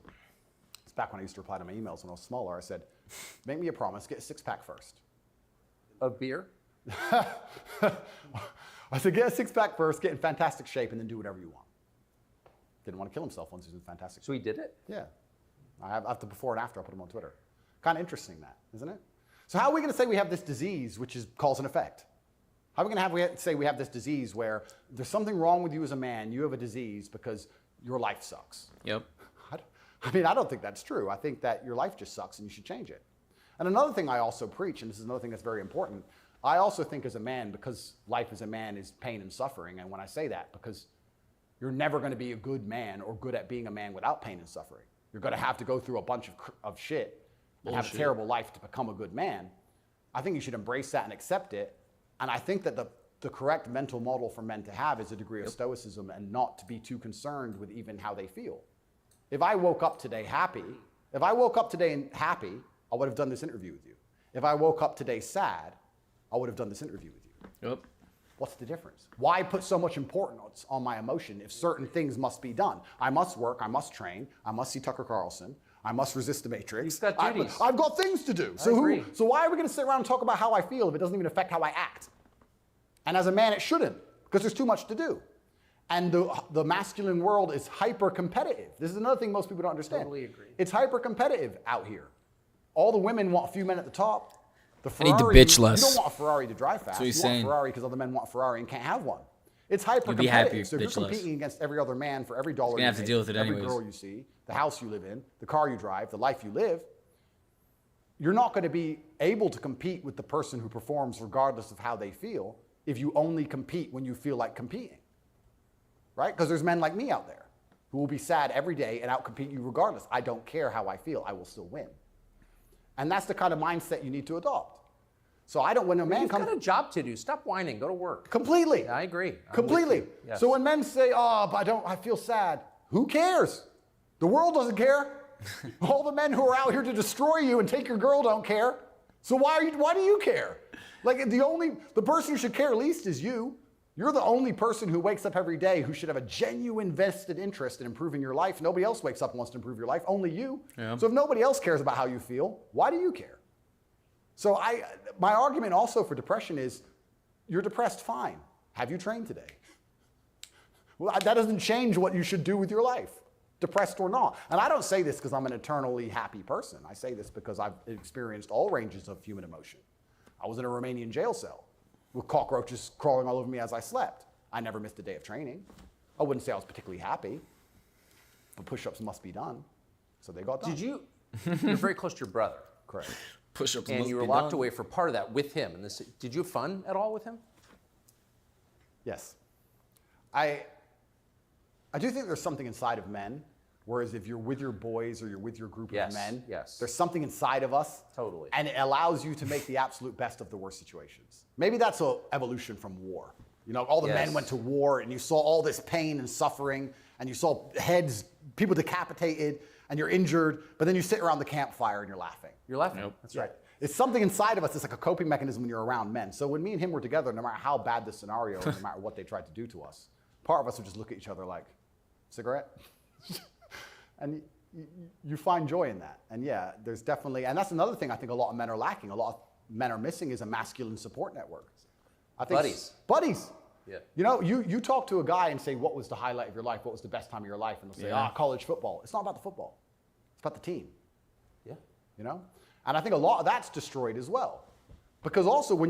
it's back when I used to reply to my emails when I was smaller. I said, make me a promise, get a six-pack first.
Of beer?
I said, get a six-pack first, get in fantastic shape, and then do whatever you want. Didn't want to kill himself once he was in fantastic shape.
So he did it?
Yeah. I have the before and after. I put him on Twitter. Kind of interesting that, isn't it? So how are we going to say we have this disease, which is cause and effect? How are we going to say we have this disease where there's something wrong with you as a man, you have a disease because your life sucks?
Yep.
I mean, I don't think that's true. I think that your life just sucks and you should change it. And another thing I also preach, and this is another thing that's very important, I also think as a man, because life as a man is pain and suffering, and when I say that, because you're never going to be a good man or good at being a man without pain and suffering. You're going to have to go through a bunch of shit and have a terrible life to become a good man. I think you should embrace that and accept it. And I think that the correct mental model for men to have is a degree of stoicism and not to be too concerned with even how they feel. If I woke up today happy, I would have done this interview with you. If I woke up today sad, I would have done this interview with you.
Yep.
What's the difference? Why put so much importance on my emotion if certain things must be done? I must work, I must train, I must see Tucker Carlson, I must resist the Matrix.
You've got duties.
I've got things to do. So why are we going to sit around and talk about how I feel if it doesn't even affect how I act? And as a man, it shouldn't, because there's too much to do. And the masculine world is hyper-competitive. This is another thing most people don't understand.
Totally agree.
It's hyper-competitive out here. All the women want a few men at the top. The
I need to
Ferrari,
bitch less.
You don't want a Ferrari to drive fast.
what he's
You
saying.
want a Ferrari because other men want a Ferrari and can't have one. It's
be
hyper-competitive.
happy,
So if you're
bitch less.
competing against every other man for every dollar
gonna
you
have to
make,
deal with it
every
anyways.
girl you see, the house you live in, the car you drive, the life you live, you're not going to be able to compete with the person who performs regardless of how they feel if you only compete when you feel like competing. Right? Because there's men like me out there who will be sad every day and outcompete you regardless. I don't care how I feel. I will still win. And that's the kind of mindset you need to adopt. So I don't, when a man
You've
comes...
got a job to do. Stop whining. Go to work.
Completely.
Yeah, I agree. I'm
Completely.
with you. Yes.
So when men say, oh, but I feel sad. Who cares? The world doesn't care. All the men who are out here to destroy you and take your girl don't care. So why do you care? Like the person who should care least is you. You're the only person who wakes up every day who should have a genuine vested interest in improving your life. Nobody else wakes up and wants to improve your life, only you.
Yeah.
So if nobody else cares about how you feel, why do you care? So my argument also for depression is, you're depressed, fine. Have you trained today? Well, that doesn't change what you should do with your life, depressed or not. And I don't say this because I'm an eternally happy person. I say this because I've experienced all ranges of human emotion. I was in a Romanian jail cell with cockroaches crawling all over me as I slept. I never missed a day of training. I wouldn't say I was particularly happy, but push-ups must be done. So they got done.
You're very close to your brother.
Correct.
Push-ups.
And you were locked away for part of that with him. And did you have fun at all with him?
Yes. I do think there's something inside of men, whereas if you're with your boys or you're with your group of men, there's something inside of us.
Totally.
And it allows you to make the absolute best of the worst situations. Maybe that's an evolution from war. You know, all the men went to war and you saw all this pain and suffering and you saw heads, people decapitated and you're injured, but then you sit around the campfire and you're laughing.
You're laughing.
Nope.
That's right.
It's something inside of us. It's like a coping mechanism when you're around men. So when me and him were together, no matter how bad the scenario, no matter what they tried to do to us, part of us would just look at each other like, cigarette? And you find joy in that. And yeah, there's definitely, and that's another thing I think a lot of men are lacking. A lot of men are missing is a masculine support network. I think Buddies.
Yeah.
You know, you talk to a guy and say, what was the highlight of your life? What was the best time of your life? And they'll say, college football. It's not about the football. It's about the team.
Yeah.
You know? And I think a lot of that's destroyed as well. Because also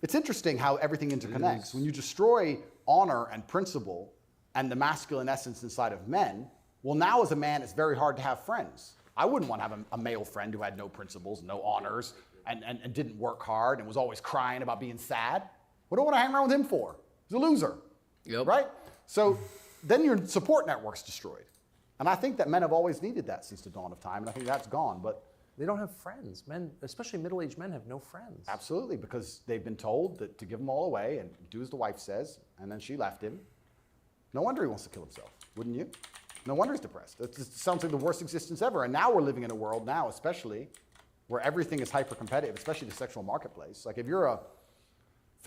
it's interesting how everything interconnects. When you destroy honor and principle and the masculine essence inside of men, well, now as a man, it's very hard to have friends. I wouldn't want to have a male friend who had no principles, no honors, and didn't work hard and was always crying about being sad. What do I want to hang around with him for? He's a loser, right? So then your support network's destroyed. And I think that men have always needed that since the dawn of time, and I think that's gone. But
they don't have friends. Men, especially middle-aged men, have no friends.
Absolutely, because they've been told that to give them all away and do as the wife says, and then she left him. No wonder he wants to kill himself, wouldn't you? No wonder he's depressed. It sounds like the worst existence ever. And now we're living in a world now, especially, where everything is hyper-competitive, especially the sexual marketplace. Like if you're a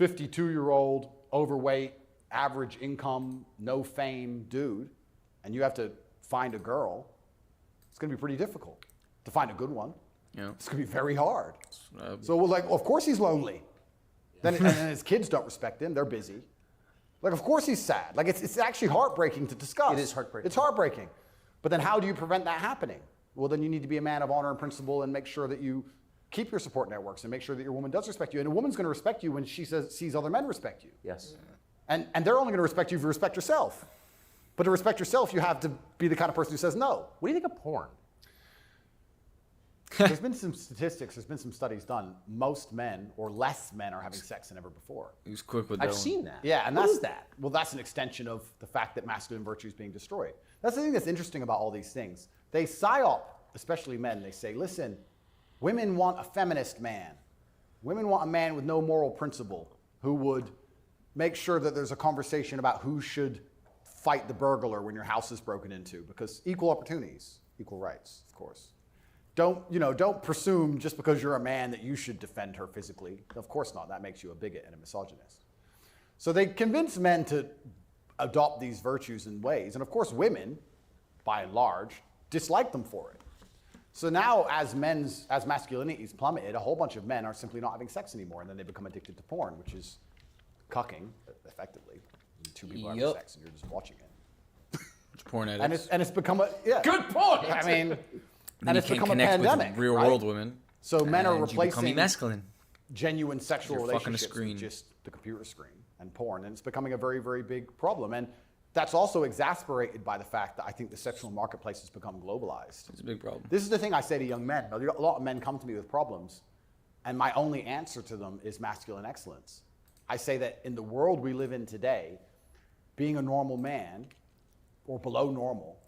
52-year-old, overweight, average income, no fame dude, and you have to find a girl, it's going to be pretty difficult to find a good one.
Yeah.
It's going to be very hard. So we're like, of course he's lonely. And his kids don't respect him. They're busy. Like, of course he's sad. Like, it's actually heartbreaking to discuss.
It is heartbreaking.
It's heartbreaking. But then how do you prevent that happening? Well, then you need to be a man of honor and principle and make sure that you keep your support networks and make sure that your woman does respect you. And a woman's going to respect you when she sees other men respect you.
Yes.
And they're only going to respect you if you respect yourself. But to respect yourself, you have to be the kind of person who says no.
What do you think of porn?
There's been some statistics, there's been some studies done. Most men, or less men, are having sex than ever before.
He was quick with that.
I've seen that.
Yeah, and
what
that's
is that?
Well, that's an extension of the fact that masculine virtue is being destroyed. That's the thing that's interesting about all these things. They psyop, especially men, they say, listen, women want a feminist man. Women want a man with no moral principle who would make sure that there's a conversation about who should fight the burglar when your house is broken into, because equal opportunities, equal rights, of course. Don't presume just because you're a man that you should defend her physically. Of course not. That makes you a bigot and a misogynist. So they convince men to adopt these virtues in ways. And of course, women, by and large, dislike them for it. So now as masculinity's plummeted, a whole bunch of men are simply not having sex anymore, and then they become addicted to porn, which is cucking, effectively. Two people having sex and you're just watching it.
It's porn addicts.
And it's become
Good point.
I mean,
and
it's
you can't
become a
connect
pandemic,
with real
right?
world women.
So men are
and you
replacing
become masculine.
genuine sexual
You're fucking a
relationships
screen.
with just the computer screen and porn, and it's becoming a very, very big problem. And that's also exasperated by the fact that I think the sexual marketplace has become globalized.
It's a big problem.
This is the thing I say to young men. A lot of men come to me with problems, and my only answer to them is masculine excellence. I say that in the world we live in today, being a normal man or below normal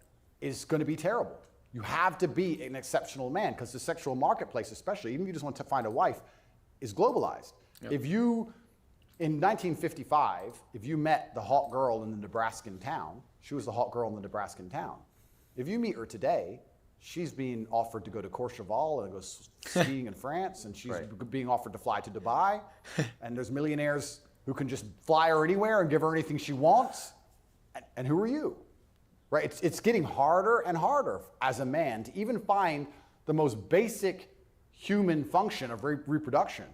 is going to be terrible. You have to be an exceptional man because the sexual marketplace, especially, even if you just want to find a wife, is globalized.
Yep.
If you, in 1955, if you met the hot girl in the Nebraskan town, she was the hot girl in the Nebraskan town. If you meet her today, she's being offered to go to Courchevel and go skiing in France, and she's being offered to fly to Dubai, and there's millionaires who can just fly her anywhere and give her anything she wants. And who are you? Right? It's getting harder and harder as a man to even find the most basic human function of reproduction.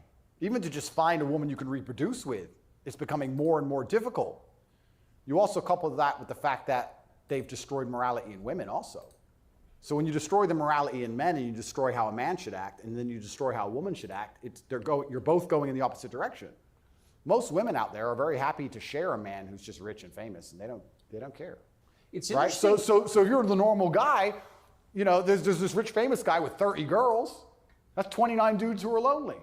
Even to just find a woman you can reproduce with, it's becoming more and more difficult. You also couple that with the fact that they've destroyed morality in women also. So when you destroy the morality in men and you destroy how a man should act, and then you destroy how a woman should act, you're both going in the opposite direction. Most women out there are very happy to share a man who's just rich and famous, and they don't care.
It's
right?
interesting.
So if you're the normal guy, there's this rich famous guy with 30 girls. That's 29 dudes who are lonely,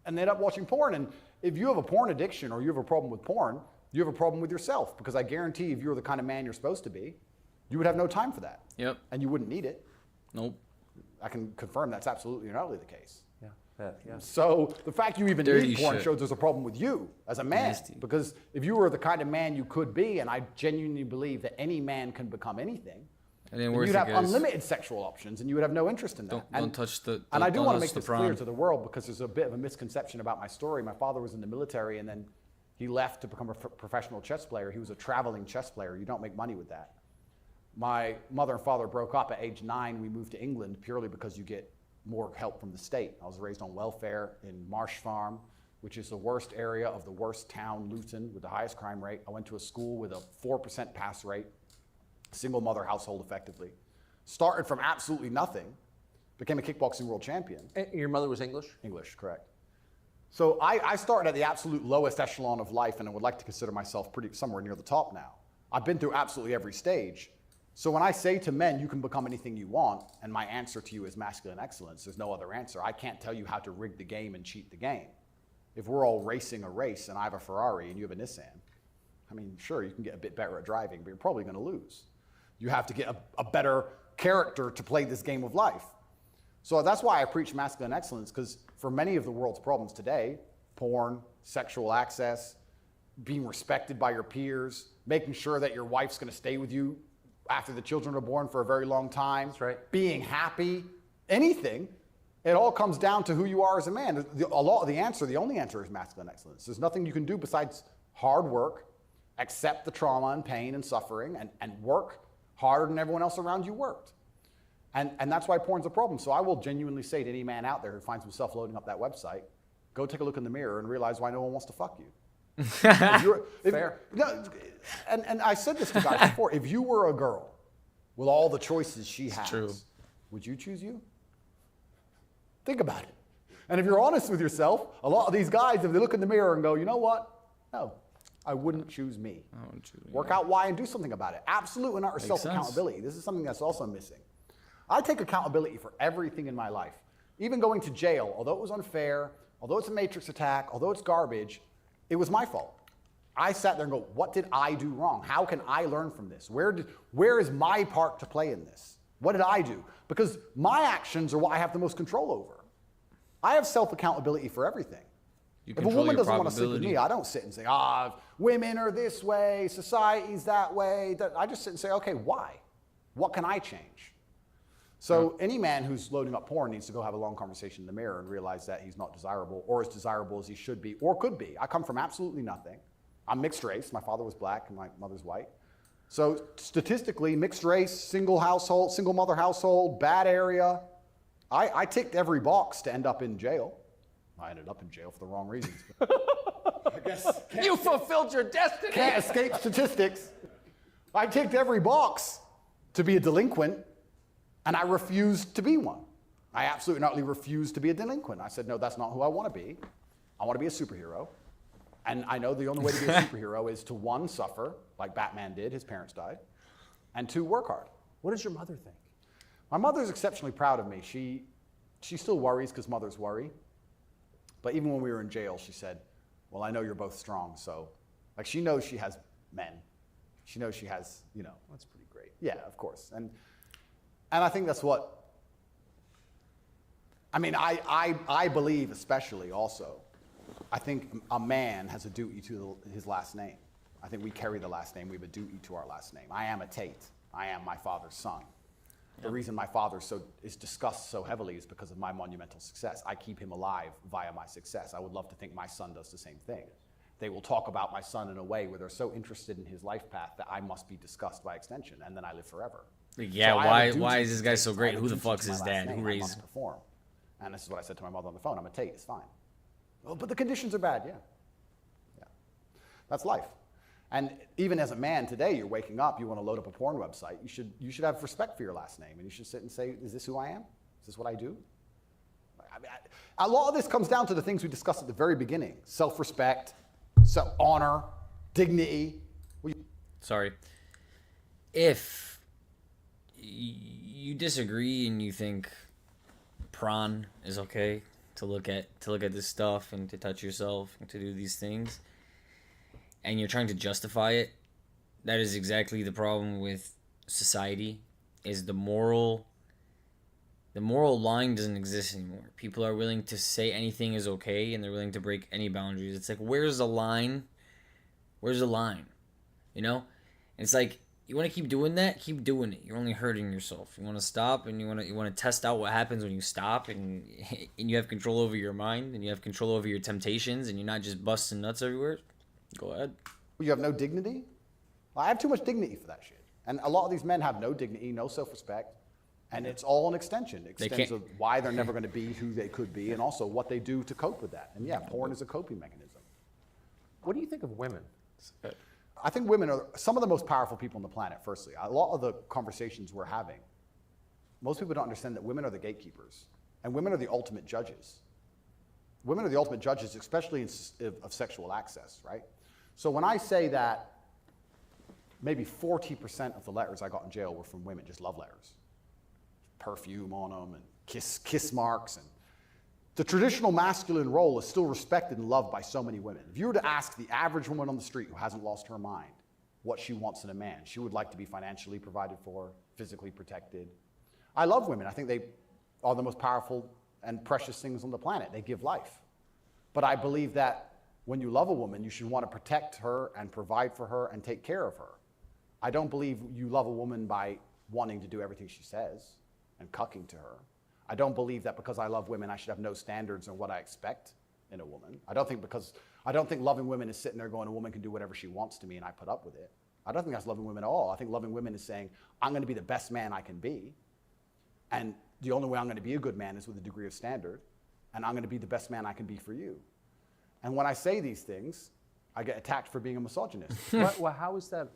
and they end up watching porn. And if you have a porn addiction or you have a problem with porn, you have a problem with yourself, because I guarantee if you're the kind of man you're supposed to be, you would have no time for that.
Yep.
And you wouldn't need it.
Nope.
I can confirm that's absolutely and utterly the case.
Yeah.
So the fact you even
Dirty
need porn
shit.
shows there's a problem with you as a man.
Nasty.
Because if you were the kind of man you could be, and I genuinely believe that any man can become anything,
And then
then
worse
you'd
it
have
goes.
unlimited sexual options, and you would have no interest in that.
Don't touch the.
And I do
don't
want to
touch
make
the
this clear
prawn.
to the world, because there's a bit of a misconception about my story. My father was in the military, and then he left to become a professional chess player. He was a traveling chess player. You don't make money with that. My mother and father broke up at age 9. We moved to England purely because you get more help from the state. I was raised on welfare in Marsh Farm, which is the worst area of the worst town, Luton, with the highest crime rate. I went to a school with a 4% pass rate, single mother household effectively. Started from absolutely nothing, became a kickboxing world champion.
And your mother was English?
English, correct. So I started at the absolute lowest echelon of life, and I would like to consider myself somewhere near the top now. I've been through absolutely every stage. So when I say to men, you can become anything you want, and my answer to you is masculine excellence, there's no other answer. I can't tell you how to rig the game and cheat the game. If we're all racing a race and I have a Ferrari and you have a Nissan, I mean, sure, you can get a bit better at driving, but you're probably going to lose. You have to get a better character to play this game of life. So that's why I preach masculine excellence, because for many of the world's problems today, porn, sexual access, being respected by your peers, making sure that your wife's going to stay with you after the children are born for a very long time,
That's right.
being happy, anything, it all comes down to who you are as a man. The only answer is masculine excellence. There's nothing you can do besides hard work, accept the trauma and pain and suffering, and work harder than everyone else around you worked. And that's why porn's a problem. So I will genuinely say to any man out there who finds himself loading up that website, go take a look in the mirror and realize why no one wants to fuck you.
Fair.
And I said this to guys before. If you were a girl with all the choices she has,
true.
would you choose you? Think about it. And if you're honest with yourself, a lot of these guys, if they look in the mirror and go, you know what? No, I wouldn't choose me.
I wouldn't choose me.
Work out why and do something about it. Absolute and utter self-accountability. This is something that's also missing. I take accountability for everything in my life. Even going to jail, although it was unfair, although it's a matrix attack, although it's garbage, it was my fault. I sat there and go, what did I do wrong? How can I learn from this? Where is my part to play in this? What did I do? Because my actions are what I have the most control over. I have self-accountability for everything. If a woman doesn't want to sleep with me, I don't sit and say, women are this way, society's that way. I just sit and say, okay, why? What can I change? So any man who's loading up porn needs to go have a long conversation in the mirror and realize that he's not desirable or as desirable as he should be or could be. I come from absolutely nothing. I'm mixed race. My father was black and my mother's white. So statistically, mixed race, single household, single mother household, bad area. I ticked every box to end up in jail. I ended up in jail for the wrong reasons. I guess
You fulfilled your destiny.
can't escape statistics. I ticked every box to be a delinquent, and I refused to be one. I absolutely not only refused to be a delinquent. I said, no, that's not who I want to be. I want to be a superhero. And I know the only way to be a superhero is to, one, suffer, like Batman did, his parents died, and two, work hard.
What does your mother think?
My mother's exceptionally proud of me. She still worries because mothers worry. But even when we were in jail, she said, well, I know you're both strong, so, like, she knows she has men. She knows she has,
That's pretty great.
Yeah, of course. And I think that's what, I believe especially also, I think a man has a duty to his last name. I think we carry the last name. We have a duty to our last name. I am a Tate. I am my father's son. The reason my father is discussed so heavily is because of my monumental success. I keep him alive via my success. I would love to think my son does the same thing. They will talk about my son in a way where they're so interested in his life path that I must be discussed by extension, and then I live forever.
Yeah,
So
why is this guy so great?
I have a
Who the
duty
fuck's
to my
his
last
dad?
name.
Who
I
raised
must
him?
perform. And this is what I said to my mother on the phone. I'm a Tate. It's fine. Well, but the conditions are bad. Yeah. That's life. And even as a man today, you're waking up, you want to load up a porn website. You should have respect for your last name, and you should sit and say, is this who I am? Is this what I do? A lot of this comes down to the things we discussed at the very beginning: self-respect, honor, dignity.
Sorry. If you disagree and you think prawn is okay to look at this stuff and to touch yourself and to do these things, and you're trying to justify it, that is exactly the problem with society. Is the moral line doesn't exist anymore. People are willing to say anything is okay, and they're willing to break any boundaries. It's like, where's the line? Where's the line? And it's like, you want to keep doing that? Keep doing it. You're only hurting yourself. You want to stop, and you want to test out what happens when you stop, and you have control over your mind, and you have control over your temptations, and you're not just busting nuts everywhere. Go ahead.
You have no dignity? Well, I have too much dignity for that shit. And a lot of these men have no dignity, no self-respect, and it's all an extension. Extends of why they're never going to be who they could be, and also what they do to cope with that. And yeah, porn is a coping mechanism.
What do you think of women?
I think women are some of the most powerful people on the planet, firstly. A lot of the conversations we're having, most people don't understand that women are the gatekeepers, and women are the ultimate judges. women are the ultimate judges, especially of sexual access, right? So when I say that maybe 40% of the letters I got in jail were from women, just love letters, perfume on them and kiss marks, and the traditional masculine role is still respected and loved by so many women. If you were to ask the average woman on the street who hasn't lost her mind what she wants in a man, she would like to be financially provided for, physically protected. I love women. I think they are the most powerful and precious things on the planet. They give life. But I believe that when you love a woman, you should want to protect her and provide for her and take care of her. I don't believe you love a woman by wanting to do everything she says and cucking to her. I don't believe that because I love women, I should have no standards on what I expect in a woman. I don't think loving women is sitting there going, a woman can do whatever she wants to me and I put up with it. I don't think that's loving women at all. I think loving women is saying, I'm going to be the best man I can be. And the only way I'm going to be a good man is with a degree of standard. And I'm going to be the best man I can be for you. And when I say these things, I get attacked for being a misogynist.
Well, how is that?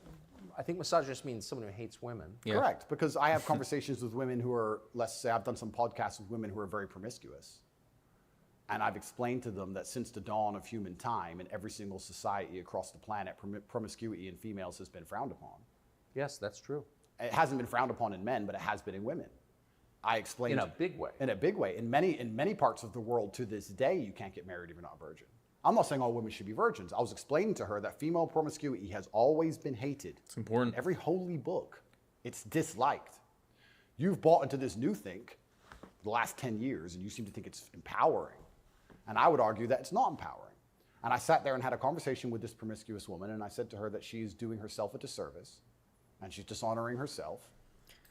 I think misogynist means someone who hates women.
Yeah.
Correct, because I have conversations with women who are, let's say I've done some podcasts with women who are very promiscuous. And I've explained to them that since the dawn of human time, in every single society across the planet, promiscuity in females has been frowned upon.
Yes, that's true.
It hasn't been frowned upon in men, but it has been in women. I explained
In a big way.
In a big way. In many parts of the world to this day, you can't get married if you're not a virgin. I'm not saying all women should be virgins. I was explaining to her that female promiscuity has always been hated.
It's important.
In every holy book, it's disliked. You've bought into this new thing the last 10 years, and you seem to think it's empowering. And I would argue that it's not empowering. And I sat there and had a conversation with this promiscuous woman, and I said to her that she's doing herself a disservice, and she's dishonoring herself,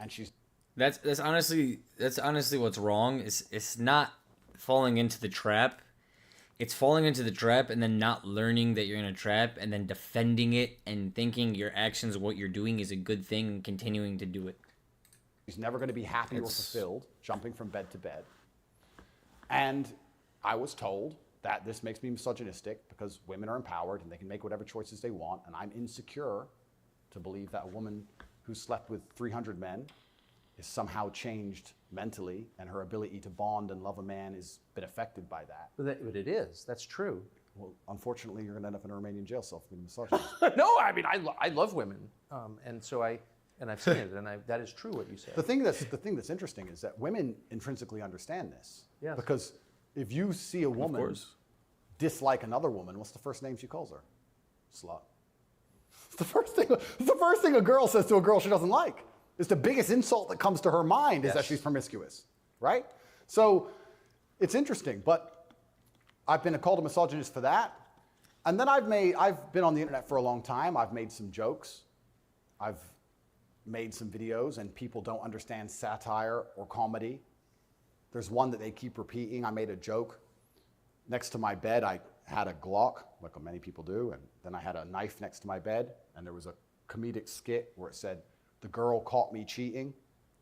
and she's...
That's honestly what's wrong. It's not falling into the trap. It's falling into the trap and then not learning that you're in a trap and then defending it and thinking your actions, what you're doing is a good thing and continuing to do it.
She's never going to be happy or fulfilled, jumping from bed to bed. And I was told that this makes me misogynistic because women are empowered and they can make whatever choices they want, and I'm insecure to believe that a woman who slept with 300 men is somehow changed mentally, and her ability to bond and love a man has been affected by that.
But it is. That's true.
Well, unfortunately, you're going to end up in a Romanian jail cell for being a misogynist.
No, I mean, I love women. And so I've seen it, and that is true what you said.
The thing that's interesting is that women intrinsically understand this.
Yes.
Because if you see a woman dislike another woman, what's the first name she calls her? Slut. It's the first thing a girl says to a girl she doesn't like. It's the biggest insult that comes to her mind is that she's promiscuous, right? So it's interesting, but I've been called a misogynist for that. And then I've been on the internet for a long time. I've made some jokes. I've made some videos, and people don't understand satire or comedy. There's one that they keep repeating. I made a joke. Next to my bed, I had a Glock, like many people do, and then I had a knife next to my bed, and there was a comedic skit where it said, the girl caught me cheating,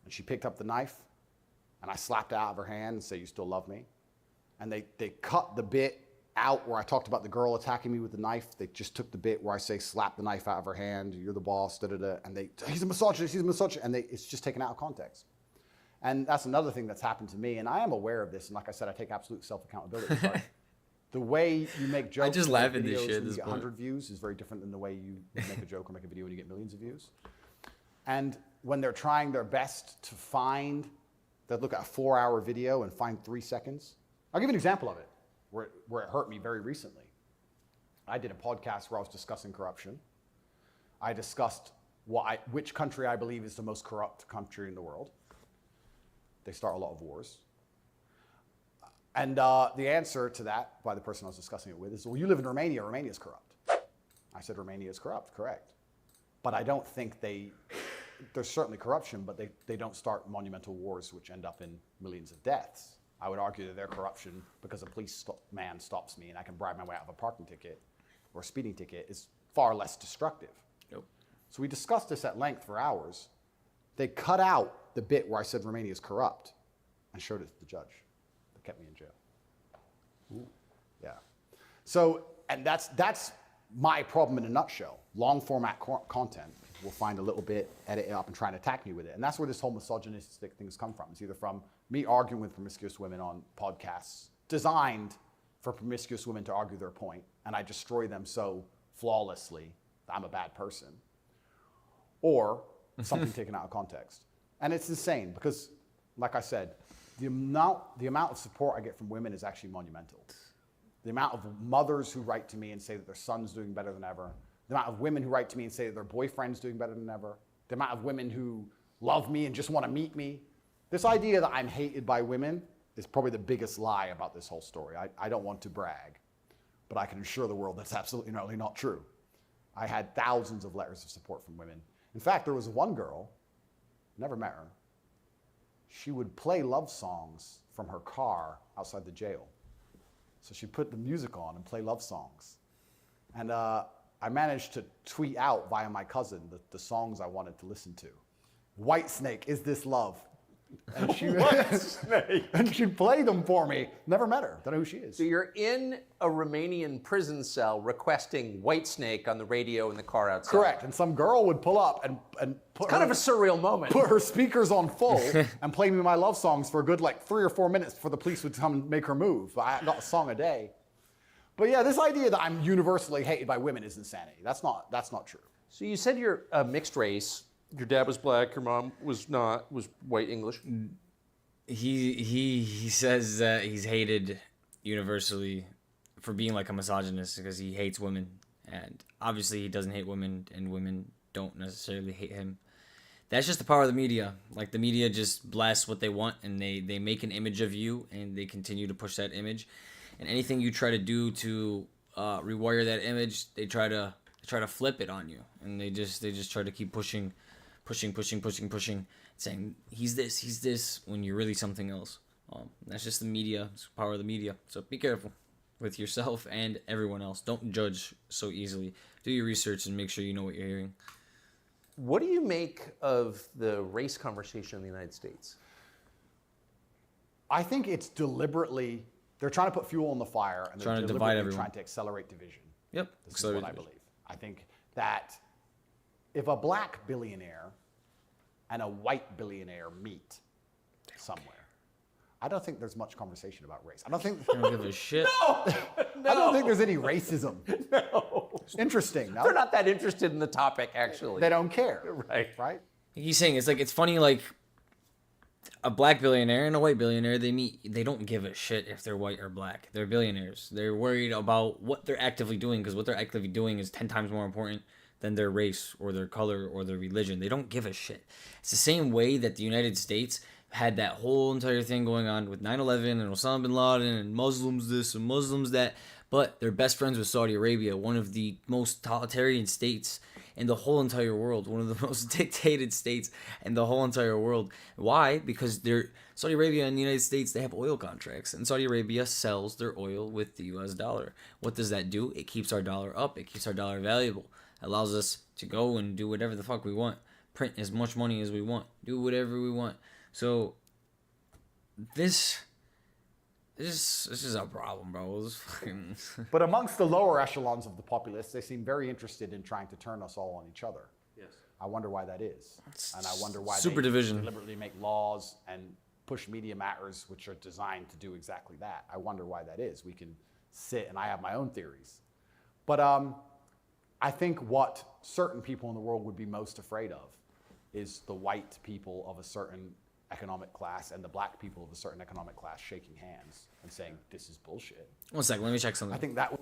and she picked up the knife, and I slapped it out of her hand and said, you still love me? And they cut the bit out where I talked about the girl attacking me with the knife. They just took the bit where I say, slap the knife out of her hand, you're the boss, da-da-da, and he's a misogynist, and it's just taken out of context. And that's another thing that's happened to me, and I am aware of this, and like I said, I take absolute self-accountability. But the way you make jokes,
I just laugh at this shit.
When you get 100 views is very different than the way you make a joke or make a video when you get millions of views. And when they're trying their best to find, they'll look at a 4-hour video and find 3 seconds. I'll give you an example of it, where it hurt me very recently. I did a podcast where I was discussing corruption. I discussed which country I believe is the most corrupt country in the world. They start a lot of wars. And the answer to that, by the person I was discussing it with, is, well, you live in Romania, Romania is corrupt. I said, Romania is corrupt, correct. But I don't think there's certainly corruption, but they don't start monumental wars which end up in millions of deaths. I would argue that their corruption, because a policeman stops me and I can bribe my way out of a parking ticket or a speeding ticket, is far less destructive.
Nope.
So we discussed this at length for hours. They cut out the bit where I said Romania is corrupt and showed it to the judge. That kept me in jail. Ooh. Yeah. So, and that's my problem in a nutshell. Long format content will find a little bit, edit it up, and try and attack me with it. And that's where this whole misogynistic things come from. It's either from me arguing with promiscuous women on podcasts designed for promiscuous women to argue their point, and I destroy them so flawlessly that I'm a bad person, or something taken out of context. And it's insane because, like I said, the amount of support I get from women is actually monumental. The amount of mothers who write to me and say that their son's doing better than ever, the amount of women who write to me and say that their boyfriend's doing better than ever, the amount of women who love me and just want to meet me. This idea that I'm hated by women is probably the biggest lie about this whole story. I don't want to brag, but I can assure the world that's absolutely not true. I had thousands of letters of support from women. In fact, there was one girl, never met her, she would play love songs from her car outside the jail. So she'd put the music on and play love songs. And I managed to tweet out via my cousin the songs I wanted to listen to. Whitesnake, Is This Love? And she and she'd play them for me. Never met her. Don't know who she is.
So you're in a Romanian prison cell requesting Whitesnake on the radio in the car outside.
Correct. And some girl would pull up and put
kind of a surreal moment.
Put her speakers on full and play me my love songs for a good 3 or 4 minutes before the police would come and make her move. I got a song a day. But yeah, this idea that I'm universally hated by women is insanity. That's not true.
So you said you're a mixed race. Your dad was black. Your mom was not. Was white English.
He says that he's hated universally for being like a misogynist because he hates women, and obviously he doesn't hate women, and women don't necessarily hate him. That's just the power of the media. Like, the media just blasts what they want, and they make an image of you, and they continue to push that image. And anything you try to do to rewire that image, they try to flip it on you, and they just try to keep pushing, saying he's this when you're really something else. That's just the media. It's the power of the media. So be careful with yourself and everyone else. Don't judge so easily. Do your research and make sure you know what you're hearing.
What do you make of the race conversation in the United States?
I think it's deliberately, they're trying to put fuel on the fire, and they're
Trying to divide
deliberately
everyone.
trying to accelerate division.
Yep.
This is what I
Accelerate
believe. I think that if a black billionaire and a white billionaire meet somewhere, I don't think there's much conversation about race. I don't think
I don't give a shit.
I don't think there's any racism.
No.
Interesting. No?
They're not that interested in the topic, actually.
They don't care.
Right.
He's saying it's funny, like a black billionaire and a white billionaire, they meet, they don't give a shit if they're white or black. They're billionaires. They're worried about what they're actively doing, because what they're actively doing is 10 times more important than their race or their color or their religion. They don't give a shit. It's the same way that the United States had that whole entire thing going on with 9/11 and Osama bin Laden and Muslims this and Muslims that, but they're best friends with Saudi Arabia, one of the most totalitarian states in the whole entire world, one of the most dictated states in the whole entire world. Why? Because Saudi Arabia and the United States, they have oil contracts, and Saudi Arabia sells their oil with the US dollar. What does that do? It keeps our dollar up. It keeps our dollar valuable. It allows us to go and do whatever the fuck we want. Print as much money as we want. Do whatever we want. So this is a problem, bro. This fucking
But amongst the lower echelons of the populace, they seem very interested in trying to turn us all on each other.
Yes.
I wonder why that is. And I wonder why
super
they
division.
deliberately make laws and push media matters which are designed to do exactly that. I wonder why that is. We can sit, and I have my own theories. But I think what certain people in the world would be most afraid of is the white people of a certain economic class and the black people of a certain economic class shaking hands and saying, this is bullshit.
1 second, let me check something.
I think that would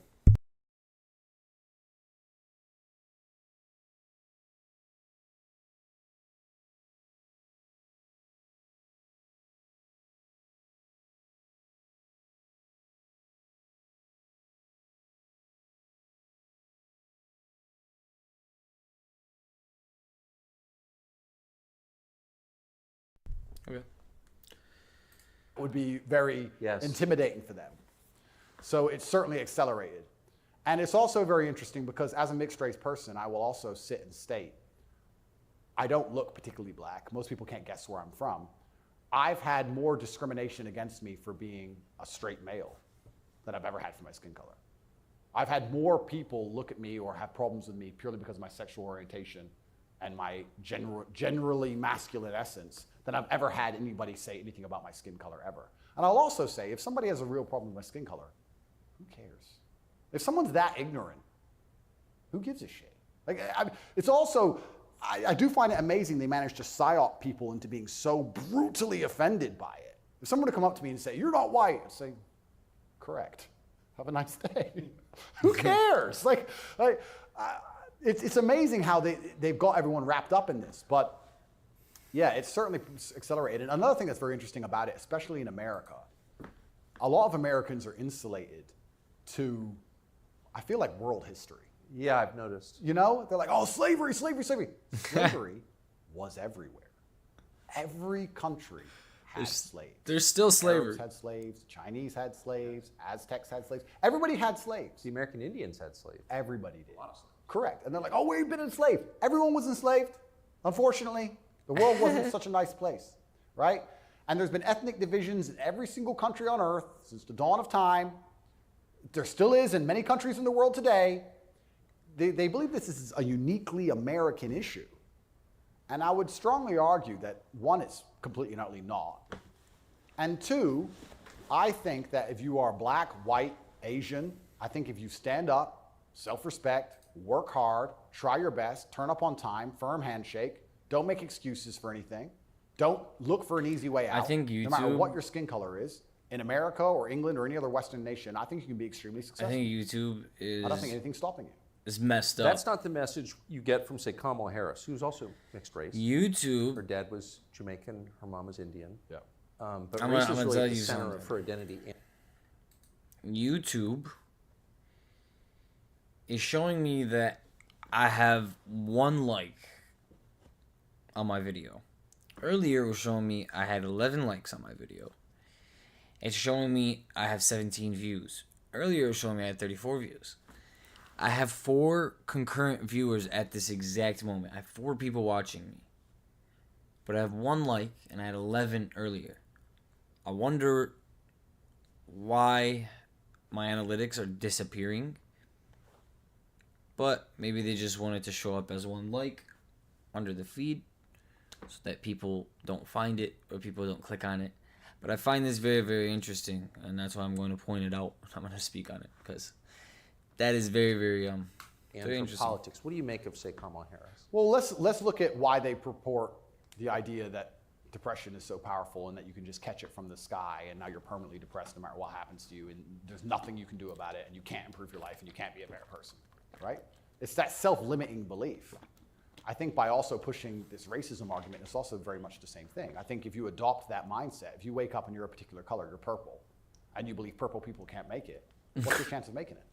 Okay.
would be very
Yes.
intimidating for them. So it's certainly accelerated. And it's also very interesting because as a mixed race person, I will also sit and state, I don't look particularly black. Most people can't guess where I'm from. I've had more discrimination against me for being a straight male than I've ever had for my skin color. I've had more people look at me or have problems with me purely because of my sexual orientation and my generally masculine essence than I've ever had anybody say anything about my skin color ever. And I'll also say, if somebody has a real problem with my skin color, who cares? If someone's that ignorant, who gives a shit? Like, it's also, I do find it amazing they managed to psyop people into being so brutally offended by it. If someone were to come up to me and say, you're not white, I'd say, correct. Have a nice day. Who cares? It's amazing how they've got everyone wrapped up in this. But yeah, it's certainly accelerated. Another thing that's very interesting about it, especially in America, a lot of Americans are insulated to, I feel like, world history.
Yeah, I've noticed.
You know, they're like, oh, slavery, slavery, slavery. Slavery was everywhere. Every country had slaves.
There's still slavery.
Arabs had slaves. Chinese had slaves. Aztecs had slaves. Everybody had slaves.
The American Indians had slaves.
Everybody did. Correct. And they're like, oh, we've been enslaved. Everyone was enslaved. Unfortunately, the world wasn't such a nice place, right? And there's been ethnic divisions in every single country on earth since the dawn of time. There still is in many countries in the world today. They believe this is a uniquely American issue. And I would strongly argue that, one, it's completely and utterly not. And two, I think that if you are black, white, Asian, I think if you stand up, self-respect, work hard, try your best, turn up on time, firm handshake, don't make excuses for anything, don't look for an easy way out.
I think
no matter what your skin color is, in America or England or any other Western nation, I think you can be extremely successful.
I think YouTube is...
I don't think anything's stopping you.
Is messed up.
That's not the message you get from, say, Kamala Harris, who's also mixed race.
YouTube...
Her dad was Jamaican, her mom was Indian.
Yeah.
But
I'm
race
gonna
is really
tell
at the
you
center
something.
of her identity.
YouTube is showing me that I have 1 like on my video. Earlier it was showing me I had 11 likes on my video. It's showing me I have 17 views. Earlier it was showing me I had 34 views. I have 4 concurrent viewers at this exact moment. I have 4 people watching me. But I have 1 like and I had 11 earlier. I wonder why my analytics are disappearing. But maybe they just wanted to show up as 1 like under the feed so that people don't find it or people don't click on it. But I find this very, very interesting, and that's why I'm going to point it out. I'm going to speak on it because that is very, very
And
very
for
interesting.
politics, what do you make of, say, Kamala Harris?
Well, let's look at why they purport the idea that depression is so powerful and that you can just catch it from the sky and now you're permanently depressed no matter what happens to you and there's nothing you can do about it and you can't improve your life and you can't be a better person, right? It's that self-limiting belief. I think by also pushing this racism argument, it's also very much the same thing. I think if you adopt that mindset, if you wake up and you're a particular color, you're purple, and you believe purple people can't make it, what's your chance of making it?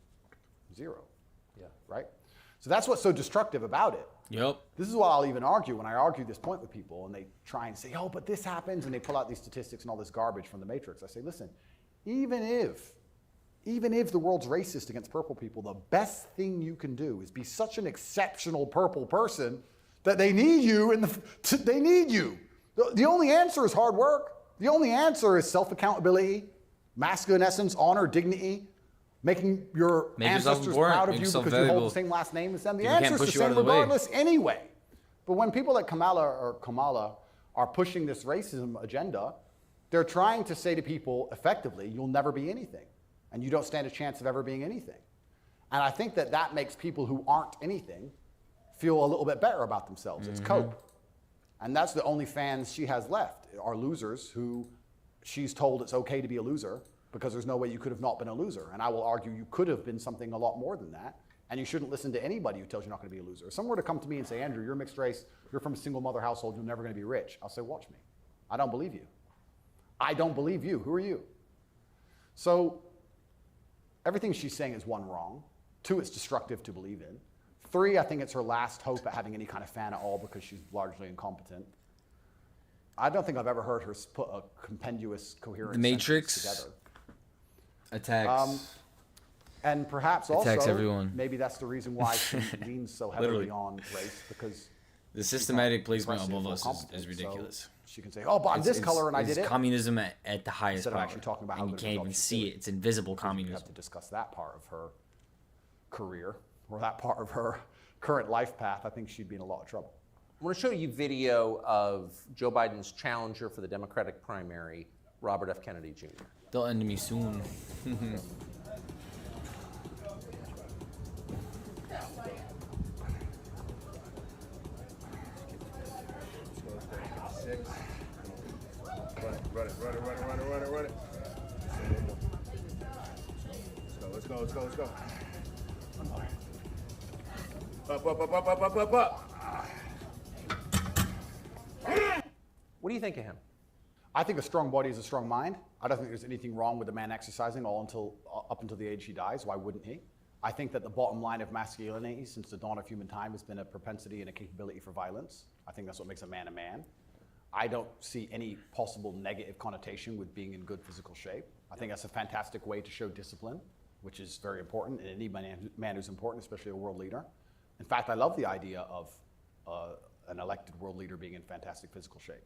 0.
Yeah.
Right? So that's what's so destructive about it.
Yep.
This is what I'll even argue when I argue this point with people and they try and say, oh, but this happens, and they pull out these statistics and all this garbage from the Matrix. I say, listen, even if the world's racist against purple people, the best thing you can do is be such an exceptional purple person that they need you they need you. The only answer is hard work. The only answer is self-accountability, masculine essence, honor, dignity, making your ancestors proud of you because you hold the same last name as them. The answer is the same regardless anyway. But when people like Kamala are pushing this racism agenda, they're trying to say to people effectively, you'll never be anything. And you don't stand a chance of ever being anything. And I think that makes people who aren't anything feel a little bit better about themselves. It's cope. And that's the only fans she has left, are losers who she's told it's okay to be a loser because there's no way you could have not been a loser. And I will argue you could have been something a lot more than that. And you shouldn't listen to anybody who tells you you're not going to be a loser. If someone were to come to me and say, Andrew, you're mixed race, you're from a single mother household, you're never going to be rich. I'll say, watch me. I don't believe you. I don't believe you. Who are you? So everything she's saying is 1, wrong. 2, it's destructive to believe in. 3, I think it's her last hope at having any kind of fan at all because she's largely incompetent. I don't think I've ever heard her put a compendious, coherent
The Matrix
sentence together.
attacks.
And perhaps
Attacks
also,
everyone.
maybe that's the reason why she leans so heavily
Literally.
on race because
The systematic placement
progressive
above
or
us
competent.
is ridiculous.
So she can say, oh, but I'm this color and I did
It's
it.
communism at the highest
Instead of
power.
actually talking about how
and you
good
can't even
results she's
see
doing.
it. It's invisible
You
communism.
have to discuss that part of her career or that part of her current life path. I think she'd be in a lot of trouble.
I want to show you video of Joe Biden's challenger for the Democratic primary, Robert F. Kennedy Jr.
They'll end me soon.
Six. Run it. Let's go. Up.
What do you think of him?
I think a strong body is a strong mind. I don't think there's anything wrong with a man exercising up until the age he dies. Why wouldn't he? I think that the bottom line of masculinity since the dawn of human time has been a propensity and a capability for violence. I think that's what makes a man a man. I don't see any possible negative connotation with being in good physical shape. I think that's a fantastic way to show discipline, which is very important in any man who's important, especially a world leader. In fact, I love the idea of an elected world leader being in fantastic physical shape.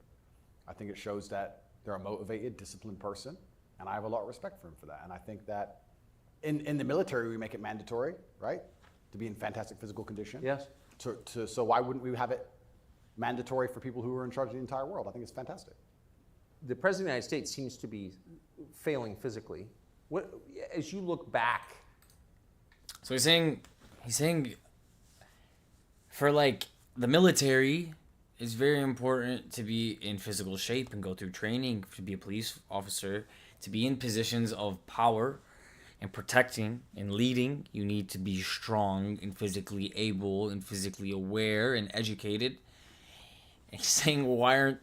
I think it shows that they're a motivated, disciplined person, and I have a lot of respect for him for that. And I think that in the military, we make it mandatory, right, to be in fantastic physical condition.
Yes.
So why wouldn't we have it mandatory for people who are in charge of the entire world? I think it's fantastic.
The President of the United States seems to be failing physically. What, as you look back?
So he's saying for like the military, it's very important to be in physical shape and go through training to be a police officer, to be in positions of power and protecting and leading. You need to be strong and physically able and physically aware and educated. And he's saying, why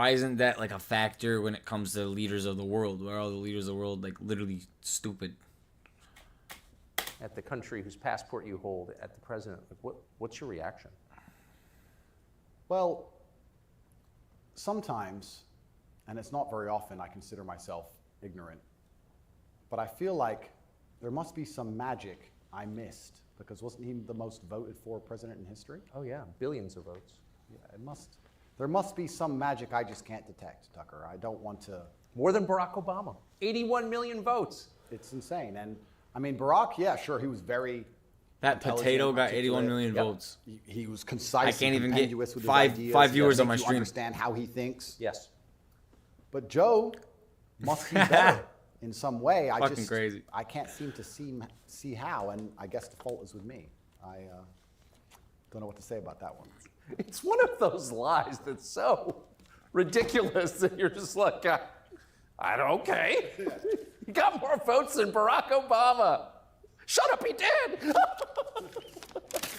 isn't that like a factor when it comes to leaders of the world? Why are all the leaders of the world like literally stupid?
At the country whose passport you hold, at the president, like what's your reaction?
Well, sometimes, and it's not very often, I consider myself ignorant, but I feel like there must be some magic I missed, because wasn't he the most voted for president in history?
Oh yeah, billions of votes.
Yeah, there must be some magic I just can't detect, Tucker. I don't want to.
More than Barack Obama. 81 million votes.
It's insane. And I mean, Barack, yeah, sure, he was very
That potato got 81 million
Yep.
votes.
He was concise.
I can't even get
with his
five
ideas.
viewers
He
on my
makes you
stream.
Understand how he thinks.
Yes.
But Joe must be better in some way.
Fucking crazy.
I can't seem to see how, and I guess the fault is with me. I don't know what to say about that one.
It's one of those lies that's so ridiculous that you're just like, I don't, okay. He got more votes than Barack Obama. Shut up, he did.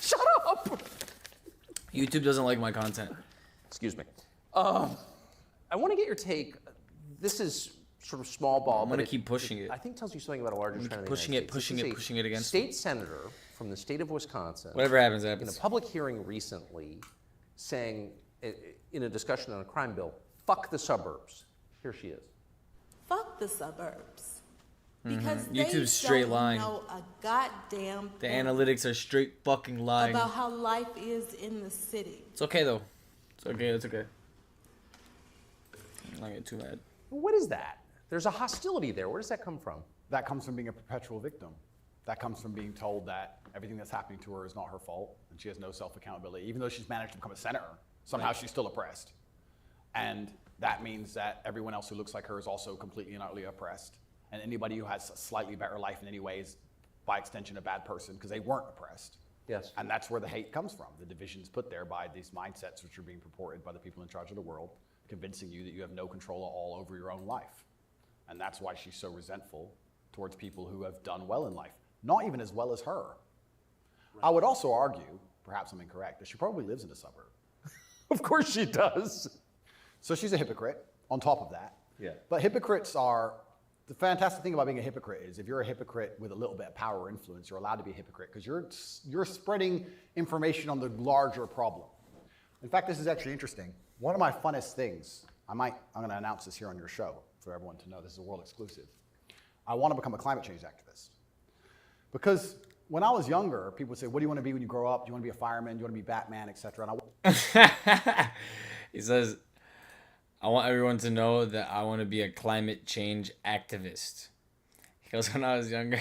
Shut up.
YouTube doesn't like my content.
Excuse me. I want to get your take. This is sort of small ball.
I'm gonna
but
keep pushing it.
I think tells you something about a larger trend. in the
pushing
United
it,
States.
pushing
This
it,
is a
pushing it against
state senator from the state of Wisconsin.
Whatever happens,
In a
happens.
public hearing recently, saying in a discussion on a crime bill, "Fuck the suburbs." Here she is.
Fuck the suburbs. Because
YouTube's
they
straight
don't
line.
know a goddamn
The
thing
analytics are straight fucking lying.
about how life is in the city.
It's okay though. It's okay. It's okay. I'm not getting too mad.
What is that? There's a hostility there. Where does that come from?
That comes from being a perpetual victim. That comes from being told that everything that's happening to her is not her fault, and she has no self-accountability. Even though she's managed to become a senator, somehow she's still oppressed. And that means that everyone else who looks like her is also completely and utterly oppressed. And anybody who has a slightly better life in any way is, by extension, a bad person because they weren't oppressed.
Yes.
And that's where the hate comes from. The division's put there by these mindsets which are being purported by the people in charge of the world, convincing you that you have no control at all over your own life. And that's why she's so resentful towards people who have done well in life, not even as well as her. Right. I would also argue, perhaps I'm incorrect, that she probably lives in a suburb.
Of course she does.
So she's a hypocrite on top of that.
Yeah.
But hypocrites are, the fantastic thing about being a hypocrite is if you're a hypocrite with a little bit of power or influence, you're allowed to be a hypocrite because you're spreading information on the larger problem. In fact, this is actually interesting. One of my funnest things, I'm going to announce this here on your show for everyone to know, this is a world exclusive. I want to become a climate change activist. Because when I was younger, people would say, what do you want to be when you grow up? Do you want to be a fireman? Do you want to be Batman, etc.?
He says, I want everyone to know that I want to be a climate change activist. He goes, when I was younger,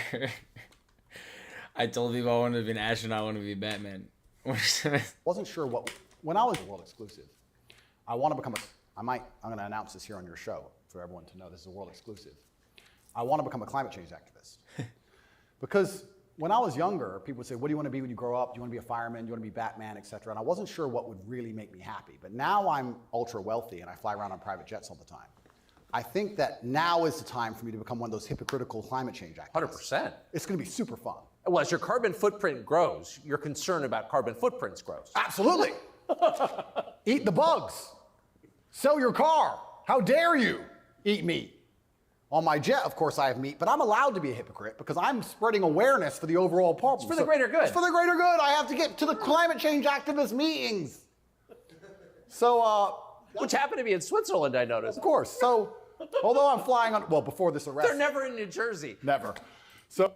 I told people I wanted to be an astronaut, I want to be Batman.
Wasn't sure what, when I was world exclusive, I want to become I'm going to announce this here on your show for everyone to know, this is a world exclusive. I want to become a climate change activist. Because when I was younger, people would say, what do you want to be when you grow up? Do you want to be a fireman? Do you want to be Batman, et cetera? And I wasn't sure what would really make me happy. But now I'm ultra wealthy and I fly around on private jets all the time. I think that now is the time for me to become one of those hypocritical climate change activists.
100%.
It's going to be super fun.
Well, as your carbon footprint grows, your concern about carbon footprints grows.
Absolutely. Eat the bugs. Sell your car. How dare you eat meat? On my jet, of course, I have meat, but I'm allowed to be a hypocrite because I'm spreading awareness for the overall problem.
It's for the greater good.
It's for the greater good. I have to get to the climate change activist meetings. So,
Which happened to be in Switzerland, I noticed.
of course. So, although I'm flying on, well, before this arrest.
They're never in New Jersey.
Never. So,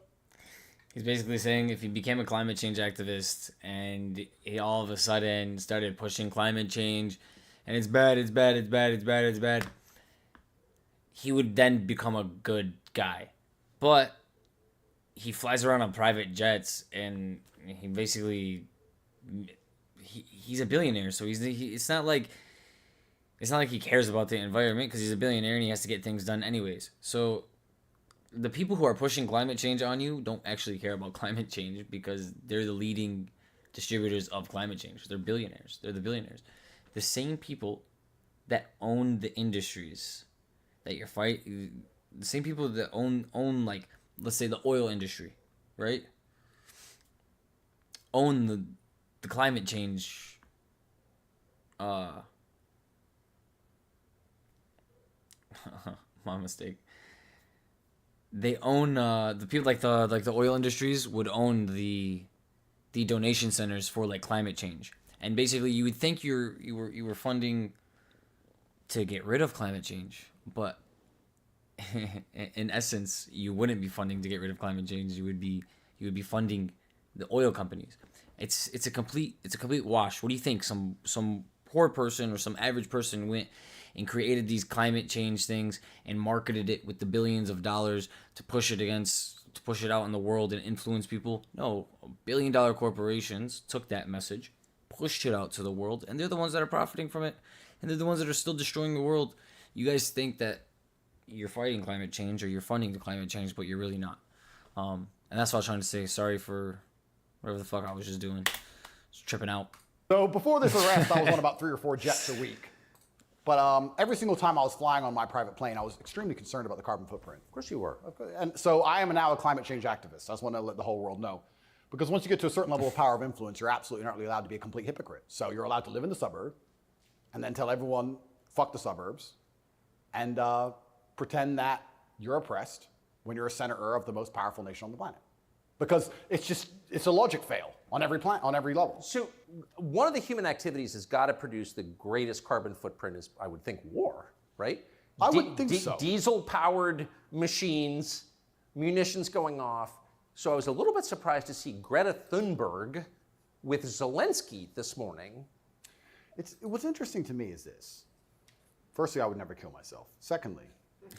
He's basically saying if he became a climate change activist and he all of a sudden started pushing climate change and it's bad, it's bad, it's bad, it's bad, it's bad, he would then become a good guy. But he flies around on private jets and he basically he's a billionaire, so it's not like he cares about the environment because he's a billionaire and he has to get things done anyways. So the people who are pushing climate change on you don't actually care about climate change because they're the leading distributors of climate change. They're billionaires. They're the billionaires. The same people that own the industries that you're fighting, the same people that own like, let's say the oil industry, right? Own the climate change my mistake. They own the people like the oil industries would own the donation centers for like climate change, and basically you would think you were funding to get rid of climate change, but in essence you wouldn't be funding to get rid of climate change. You would be funding the oil companies. It's a complete wash. What do you think? Some poor person or some average person went and created these climate change things and marketed it with the billions of dollars to push it out in the world and influence people? No, billion-dollar corporations took that message, pushed it out to the world, and they're the ones that are profiting from it, and they're the ones that are still destroying the world. You guys think that you're fighting climate change or you're funding the climate change, but you're really not. And that's what I was trying to say. Sorry for whatever the fuck I was just doing. Just tripping out.
So before this arrest, I was on about 3 or 4 jets a week. But every single time I was flying on my private plane, I was extremely concerned about the carbon footprint.
Of course you were.
And so I am now a climate change activist. I just want to let the whole world know. Because once you get to a certain level of power of influence, you're absolutely not really allowed to be a complete hypocrite. So you're allowed to live in the suburb and then tell everyone, fuck the suburbs, and pretend that you're oppressed when you're a senator of the most powerful nation on the planet. Because it's a logic fail on every level.
So one of the human activities has got to produce the greatest carbon footprint is, I would think, war, right?
I would think so.
Diesel-powered machines, munitions going off. So I was a little bit surprised to see Greta Thunberg with Zelensky this morning.
What's interesting to me is this. Firstly, I would never kill myself. Secondly,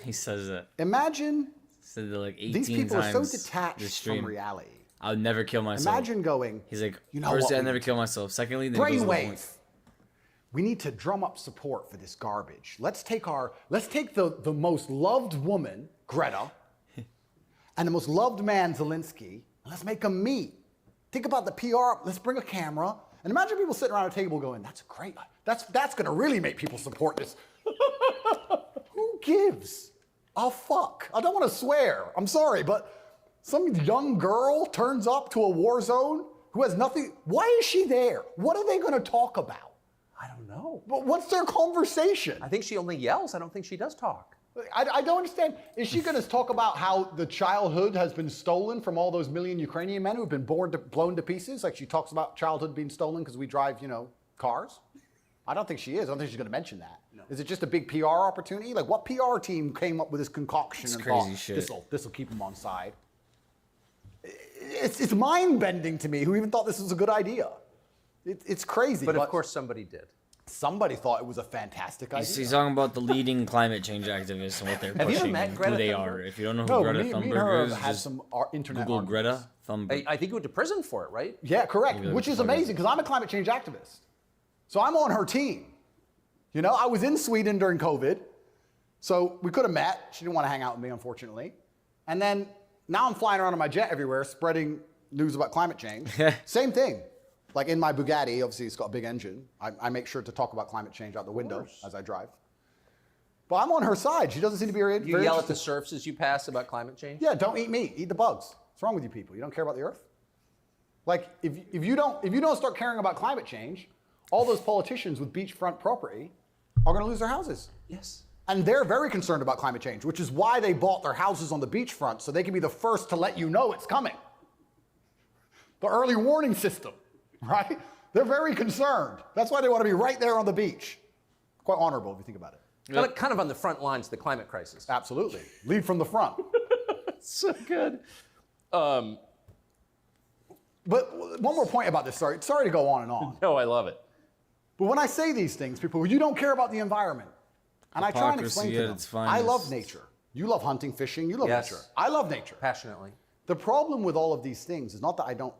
He says that.
Imagine
Said that like 18
these people are so
times
detached
this stream.
from reality.
I would never kill myself.
Imagine going,
He's like,
you know
firstly,
what
I'd
we
never kill myself. Secondly, then he goes to the
brainwave.
point.
We need to drum up support for this garbage. Let's take the most loved woman, Greta, and the most loved man, Zelensky, and let's make them meet. Think about the PR. Let's bring a camera. And imagine people sitting around a table going, that's great. That's going to really make people support this. Who gives a fuck? I don't want to swear. I'm sorry, but some young girl turns up to a war zone who has nothing. Why is she there? What are they going to talk about?
I don't know.
But what's their conversation?
I think she only yells. I don't think she does talk.
I don't understand. Is she going to talk about how the childhood has been stolen from all those million Ukrainian men who've been blown to pieces? Like she talks about childhood being stolen because we drive, cars? I don't think she is. I don't think she's going to mention that. No. Is it just a big PR opportunity? Like what PR team came up with this concoction
It's
and
crazy
thought,
shit.
This'll keep them on side? It's mind-bending to me who even thought this was a good idea. It's crazy.
But of course somebody did.
Somebody thought it was a fantastic idea.
He's talking about the leading climate change activists and what they're
Have you ever
pushing
met
and
Greta
who they
Thunberg?
are. If you don't know who
No,
Greta
me and her
Thunberg
have
is,
had
just
some internet
Google
arguments.
Greta Thunberg.
I think he went to prison for it, right?
Yeah, correct.
Maybe
Which is
they're
amazing because I'm a climate change activist. So I'm on her team. I was in Sweden during COVID. So we could have met. She didn't want to hang out with me, unfortunately. And then now I'm flying around on my jet everywhere, spreading news about climate change, same thing. Like in my Bugatti, obviously it's got a big engine. I make sure to talk about climate change out the window as I drive. But I'm on her side. She doesn't seem to be very
You yell at the serfs as you pass about climate change?
Yeah, don't eat meat. Eat the bugs. What's wrong with you people? You don't care about the earth? Like, if you don't start caring about climate change, all those politicians with beachfront property are going to lose their houses.
Yes.
And they're very concerned about climate change, which is why they bought their houses on the beachfront, so they can be the first to let you know it's coming. The early warning system, right? They're very concerned. That's why they want to be right there on the beach. Quite honorable if you think about it.
Kind of on the front lines of the climate crisis.
Absolutely. Lead from the front.
So good.
But one more point about this. Sorry to go on and on.
No, I love it.
But when I say these things, people, you don't care about the environment. And I try and explain to them,
its
I
finest.
love nature. You love hunting, fishing, you love
Yes.
nature. I love nature.
Passionately.
The problem with all of these things is not that I don't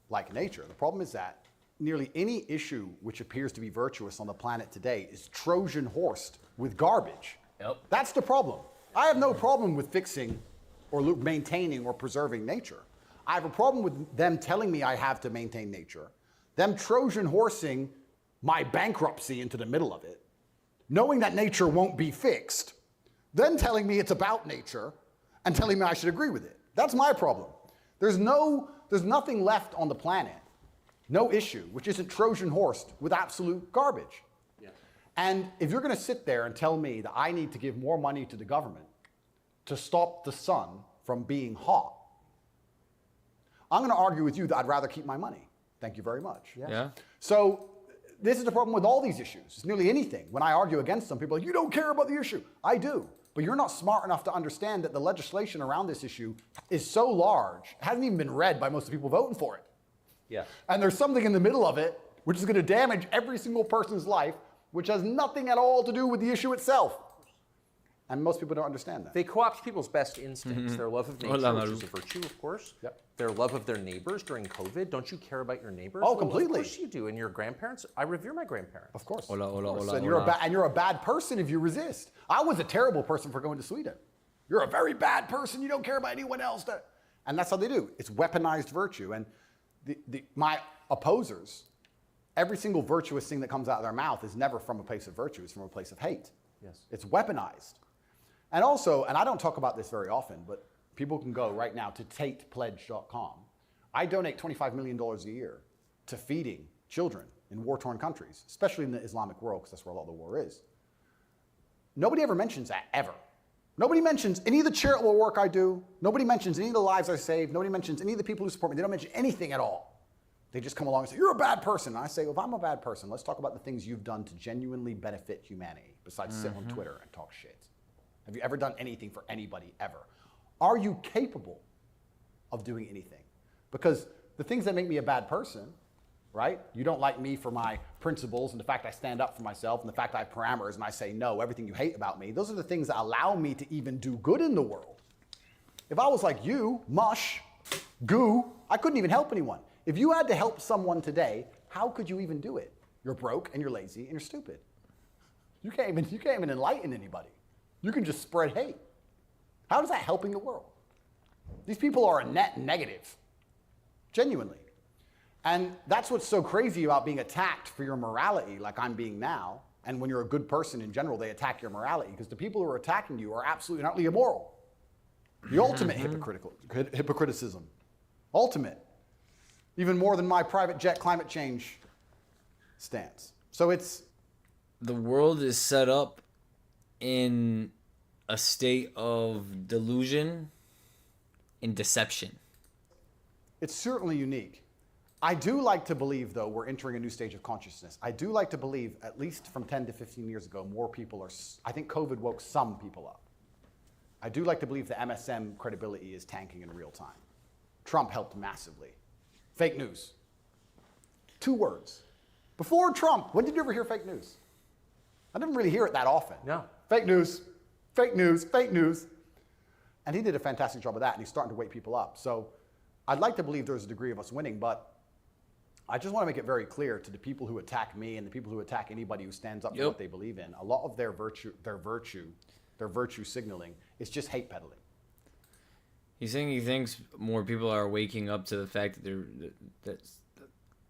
like nature. The problem is that nearly any issue which appears to be virtuous on the planet today is Trojan horsed with garbage.
Yep.
That's the problem. I have no problem with fixing or maintaining or preserving nature. I have a problem with them telling me I have to maintain nature, them Trojan horsing my bankruptcy into the middle of it, knowing that nature won't be fixed, then telling me it's about nature and telling me I should agree with it. That's my problem. There's nothing left on the planet, no issue, which isn't Trojan horsed with absolute garbage.
Yeah.
And if you're going to sit there and tell me that I need to give more money to the government to stop the sun from being hot, I'm going to argue with you that I'd rather keep my money. Thank you very much.
Yeah.
So this is the problem with all these issues. It's nearly anything. When I argue against them, people are like, you don't care about the issue. I do. But you're not smart enough to understand that the legislation around this issue is so large, it hasn't even been read by most of the people voting for it.
Yeah.
And there's something in the middle of it which is going to damage every single person's life, which has nothing at all to do with the issue itself. And most people don't understand that.
They co-opt people's best instincts, their love of nature,
Hola,
which
Maru.
is a virtue, of course.
Yep.
Their love of their neighbors during COVID. Don't you care about your neighbors?
Oh,
Well,
completely.
Of course you do. And your grandparents? I revere my grandparents.
Of course.
Hola, hola,
Of course.
hola,
And
hola.
you're a bad person if you resist. I was a terrible person for going to Sweden. You're a very bad person. You don't care about anyone else. And that's how they do. It's weaponized virtue. And my opposers, every single virtuous thing that comes out of their mouth is never from a place of virtue. It's from a place of hate.
Yes.
It's weaponized. And also, and I don't talk about this very often, but people can go right now to tatepledge.com. I donate $25 million a year to feeding children in war-torn countries, especially in the Islamic world, because that's where a lot of the war is. Nobody ever mentions that, ever. Nobody mentions any of the charitable work I do. Nobody mentions any of the lives I save. Nobody mentions any of the people who support me. They don't mention anything at all. They just come along and say, you're a bad person. And I say, well, if I'm a bad person, let's talk about the things you've done to genuinely benefit humanity, besides sit on Twitter and talk shit. Have you ever done anything for anybody, ever? Are you capable of doing anything? Because the things that make me a bad person, right? You don't like me for my principles and the fact I stand up for myself and the fact I have parameters and I say no, everything you hate about me. Those are the things that allow me to even do good in the world. If I was like you, mush, goo, I couldn't even help anyone. If you had to help someone today, how could you even do it? You're broke and you're lazy and you're stupid. You can't even enlighten anybody. You can just spread hate. How is that helping the world? These people are a net negative, genuinely. And that's what's so crazy about being attacked for your morality, like I'm being now. And when you're a good person in general, they attack your morality, because the people who are attacking you are absolutely and utterly immoral. The ultimate hypocriticism. Ultimate. Even more than my private jet climate change stance. So it's...
The world is set up in a state of delusion and deception.
It's certainly unique. I do like to believe, though, we're entering a new stage of consciousness. I do like to believe, at least from 10 to 15 years ago, more people are... I think COVID woke some people up. I do like to believe the MSM credibility is tanking in real time. Trump helped massively. Fake news. 2 words. Before Trump, when did you ever hear fake news? I didn't really hear it that often.
No.
Fake news, fake news, fake news. And he did a fantastic job of that, and he's starting to wake people up. So I'd like to believe there's a degree of us winning, but I just want to make it very clear to the people who attack me and the people who attack anybody who stands up for what they believe in, a lot of their virtue signaling is just hate peddling.
He's saying he thinks more people are waking up to the fact that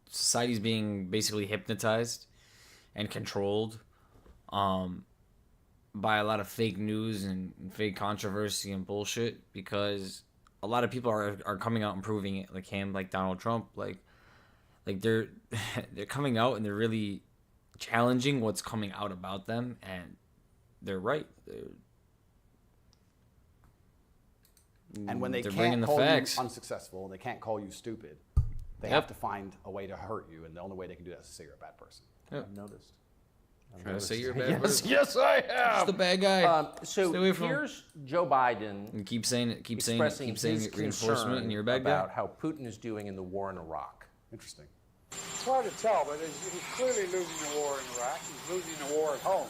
society's being basically hypnotized and controlled by a lot of fake news and fake controversy and bullshit, because a lot of people are coming out and proving it, like him, like Donald Trump, like they're they're coming out and they're really challenging what's coming out about them, and they're right.
And when they
They're
can't
bringing the
call
facts.
you unsuccessful and they can't call you stupid, they
Yep.
have to find a way to hurt you, and the only way they can do that is to say you're a bad person.
I've noticed.
Try to say you're a bad
Yes,
person.
yes, I
Just
have.
the bad guy.
So
Stay away from him.
here's Joe Biden
And keep saying it. Keep saying it.
expressing
Keep saying
his
it. Reinforcement,
concern
and you're a bad
about
guy.
how Putin is doing in the war in Iraq.
Interesting.
It's hard to tell, but he's clearly losing the war in Iraq. He's losing the war at home.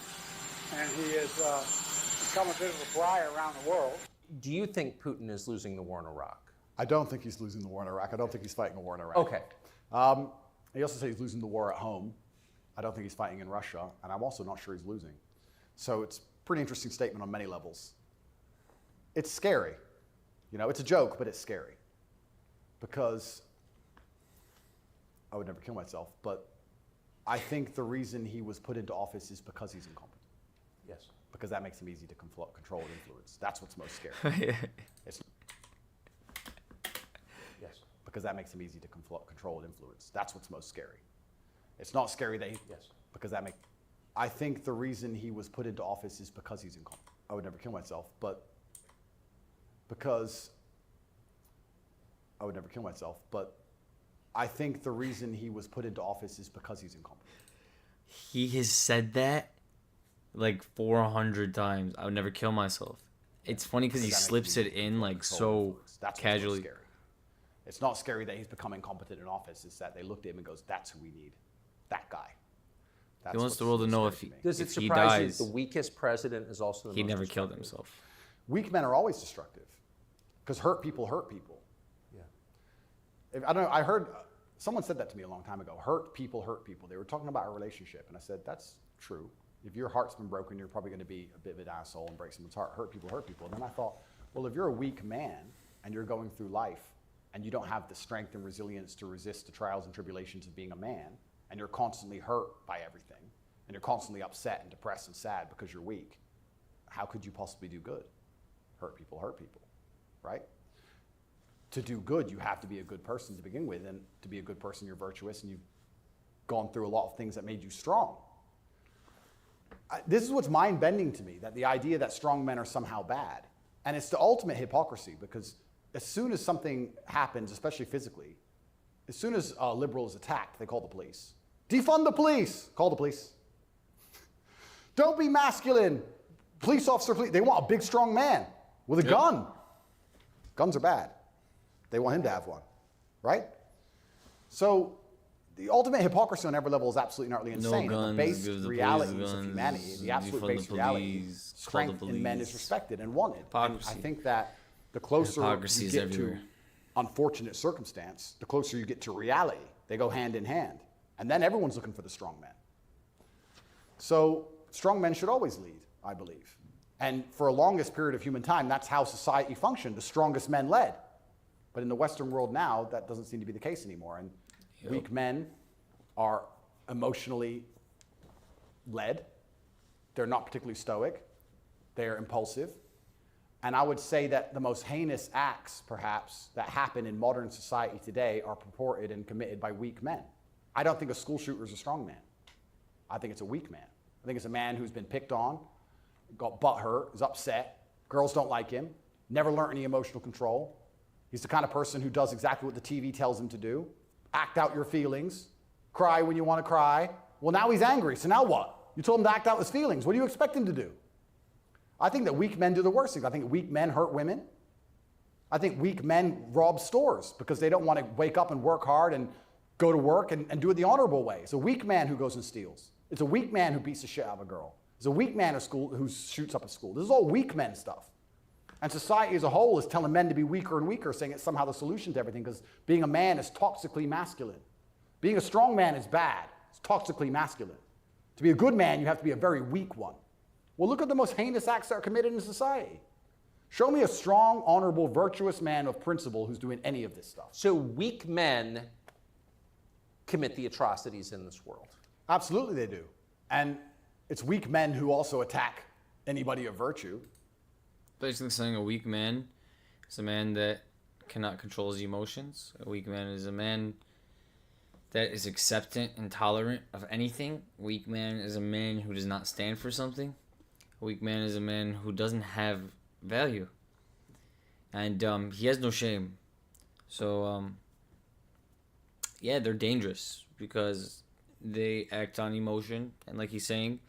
And he has become a bit of a pariah around the world.
Do you think Putin is losing the war in Iraq?
I don't think he's losing the war in Iraq. I don't think he's fighting a war in Iraq.
Okay.
He also said he's losing the war at home. I don't think he's fighting in Russia, and I'm also not sure he's losing. So it's a pretty interesting statement on many levels. It's scary. You know, it's a joke, but it's scary. Because I would never kill myself, but I think the reason he was put into office is because he's incompetent.
Yes.
Because that makes him easy to control and influence. That's what's most scary. It's
Yes.
because that makes him easy to control and influence. That's what's most scary. It's not scary that he,
Yes.
because that make. I think the reason he was put into office is because he's incompetent. I would never kill myself, but because I would never kill myself, but I think the reason he was put into office is because he's incompetent.
He has said that like 400 times. I would never kill myself. It's funny because he
That makes
slips
him
it
easy to
in like
control and
so
influence. That's what's most
casually.
scary. It's not scary that he's become incompetent in office. It's that they looked at him and goes, "That's who we need. That guy." That's
He wants
what's
the world to know
scary
if he,
to me.
Does it
if he
surprise
dies,
you the weakest president is also the
he
most
never killed
destructive?
himself.
Weak men are always destructive because hurt people hurt people.
Yeah.
I don't know. I heard someone said that to me a long time ago. Hurt people hurt people. They were talking about a relationship, and I said that's true. If your heart's been broken, you're probably going to be a bit of an asshole and break someone's heart. Hurt people hurt people. And then I thought, well, if you're a weak man and you're going through life and you don't have the strength and resilience to resist the trials and tribulations of being a man, and you're constantly hurt by everything, and you're constantly upset and depressed and sad because you're weak, how could you possibly do good? Hurt people, right? To do good, you have to be a good person to begin with, and to be a good person, you're virtuous, and you've gone through a lot of things that made you strong. This is what's mind-bending to me, that the idea that strong men are somehow bad. And it's the ultimate hypocrisy, because as soon as something happens, especially physically, as soon as a liberal is attacked, they call the police. Defund the police! Call the police. Don't be masculine. Police officer, they want a big, strong man with a gun. Guns are bad. They want him to have one, right? So the ultimate hypocrisy on every level is absolutely and utterly insane.
guns,
And the base
give the
realities
police
of
guns,
humanity, the absolute
defund
base
the
reality,
police, call
strength
the
in men is
police.
respected and wanted. And
Hypocrisy.
I think that the closer
Hypocrisy
you
is
get
everywhere.
to unfortunate circumstance, the closer you get to reality. They go hand in hand. And then everyone's looking for the strong man. So strong men should always lead, I believe. And for a longest period of human time, that's how society functioned. The strongest men led. But in the Western world now, that doesn't seem to be the case anymore. And weak men are emotionally led. They're not particularly stoic. They're impulsive. And I would say that the most heinous acts, perhaps, that happen in modern society today are purported and committed by weak men. I don't think a school shooter is a strong man. I think it's a weak man. I think it's a man who's been picked on, got butt hurt, is upset, girls don't like him, never learned any emotional control. He's the kind of person who does exactly what the TV tells him to do. Act out your feelings, cry when you want to cry. Well, now he's angry, so now what? You told him to act out his feelings. What do you expect him to do? I think that weak men do the worst things. I think weak men hurt women. I think weak men rob stores because they don't want to wake up and work hard and go to work and do it the honorable way. It's a weak man who goes and steals. It's a weak man who beats the shit out of a girl. It's a weak man at school who shoots up a school. This is all weak men stuff. And society as a whole is telling men to be weaker and weaker, saying it's somehow the solution to everything because being a man is toxically masculine. Being a strong man is bad. It's toxically masculine. To be a good man, you have to be a very weak one. Well, look at the most heinous acts that are committed in society. Show me a strong, honorable, virtuous man of principle who's doing any of this stuff.
So weak men commit the atrocities in this world.
Absolutely they do. And it's weak men who also attack anybody of virtue.
Basically saying a weak man is a man that cannot control his emotions. A weak man is a man that is acceptant and tolerant of anything. A weak man is a man who does not stand for something. A weak man is a man who doesn't have value. And he has no shame. So, yeah, they're dangerous because they act on emotion. And like he's saying,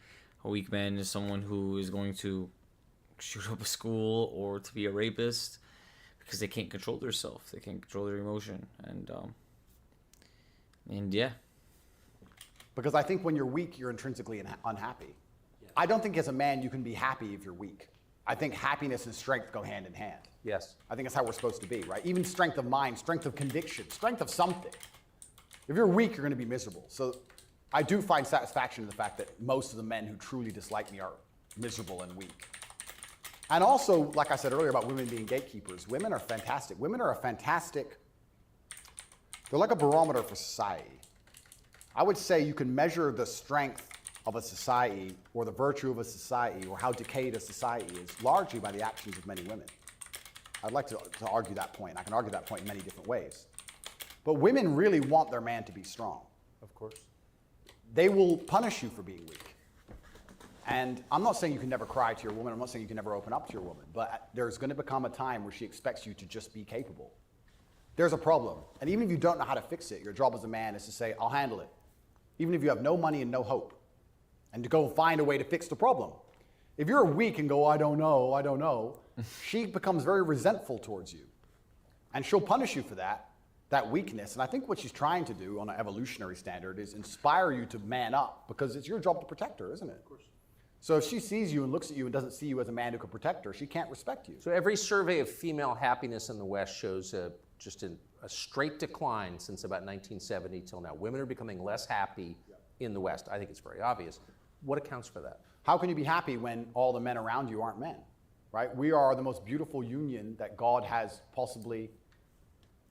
a weak man is someone who is going to shoot up a school or to be a rapist because they can't control themselves. They can't control their emotion. And yeah.
Because I think when you're weak, you're intrinsically unhappy. I don't think as a man you can be happy if you're weak. I think happiness and strength go hand in hand.
Yes.
I think that's how we're supposed to be, right? Even strength of mind, strength of conviction, strength of something. If you're weak, you're going to be miserable. So I do find satisfaction in the fact that most of the men who truly dislike me are miserable and weak. And also, like I said earlier about women being gatekeepers, women are fantastic. Women are they're like a barometer for society. I would say you can measure the strength of a society or the virtue of a society or how decayed a society is largely by the actions of many women. I'd like to argue that point. I can argue that point in many different ways. But women really want their man to be strong.
Of course.
They will punish you for being weak. And I'm not saying you can never cry to your woman. I'm not saying you can never open up to your woman. But there's going to become a time where she expects you to just be capable. There's a problem. And even if you don't know how to fix it, your job as a man is to say, I'll handle it. Even if you have no money and no hope. And to go find a way to fix the problem. If you're weak and go, I don't know, she becomes very resentful towards you. And she'll punish you for that weakness. And I think what she's trying to do on an evolutionary standard is inspire you to man up, because it's your job to protect her, isn't it? Of course. So if she sees you and looks at you and doesn't see you as a man who can protect her, she can't respect you.
So every survey of female happiness in the West shows just a straight decline since about 1970 till now. Women are becoming less happy in the West. I think it's very obvious. What accounts for that?
How can you be happy when all the men around you aren't men, right? We are the most beautiful union that God has possibly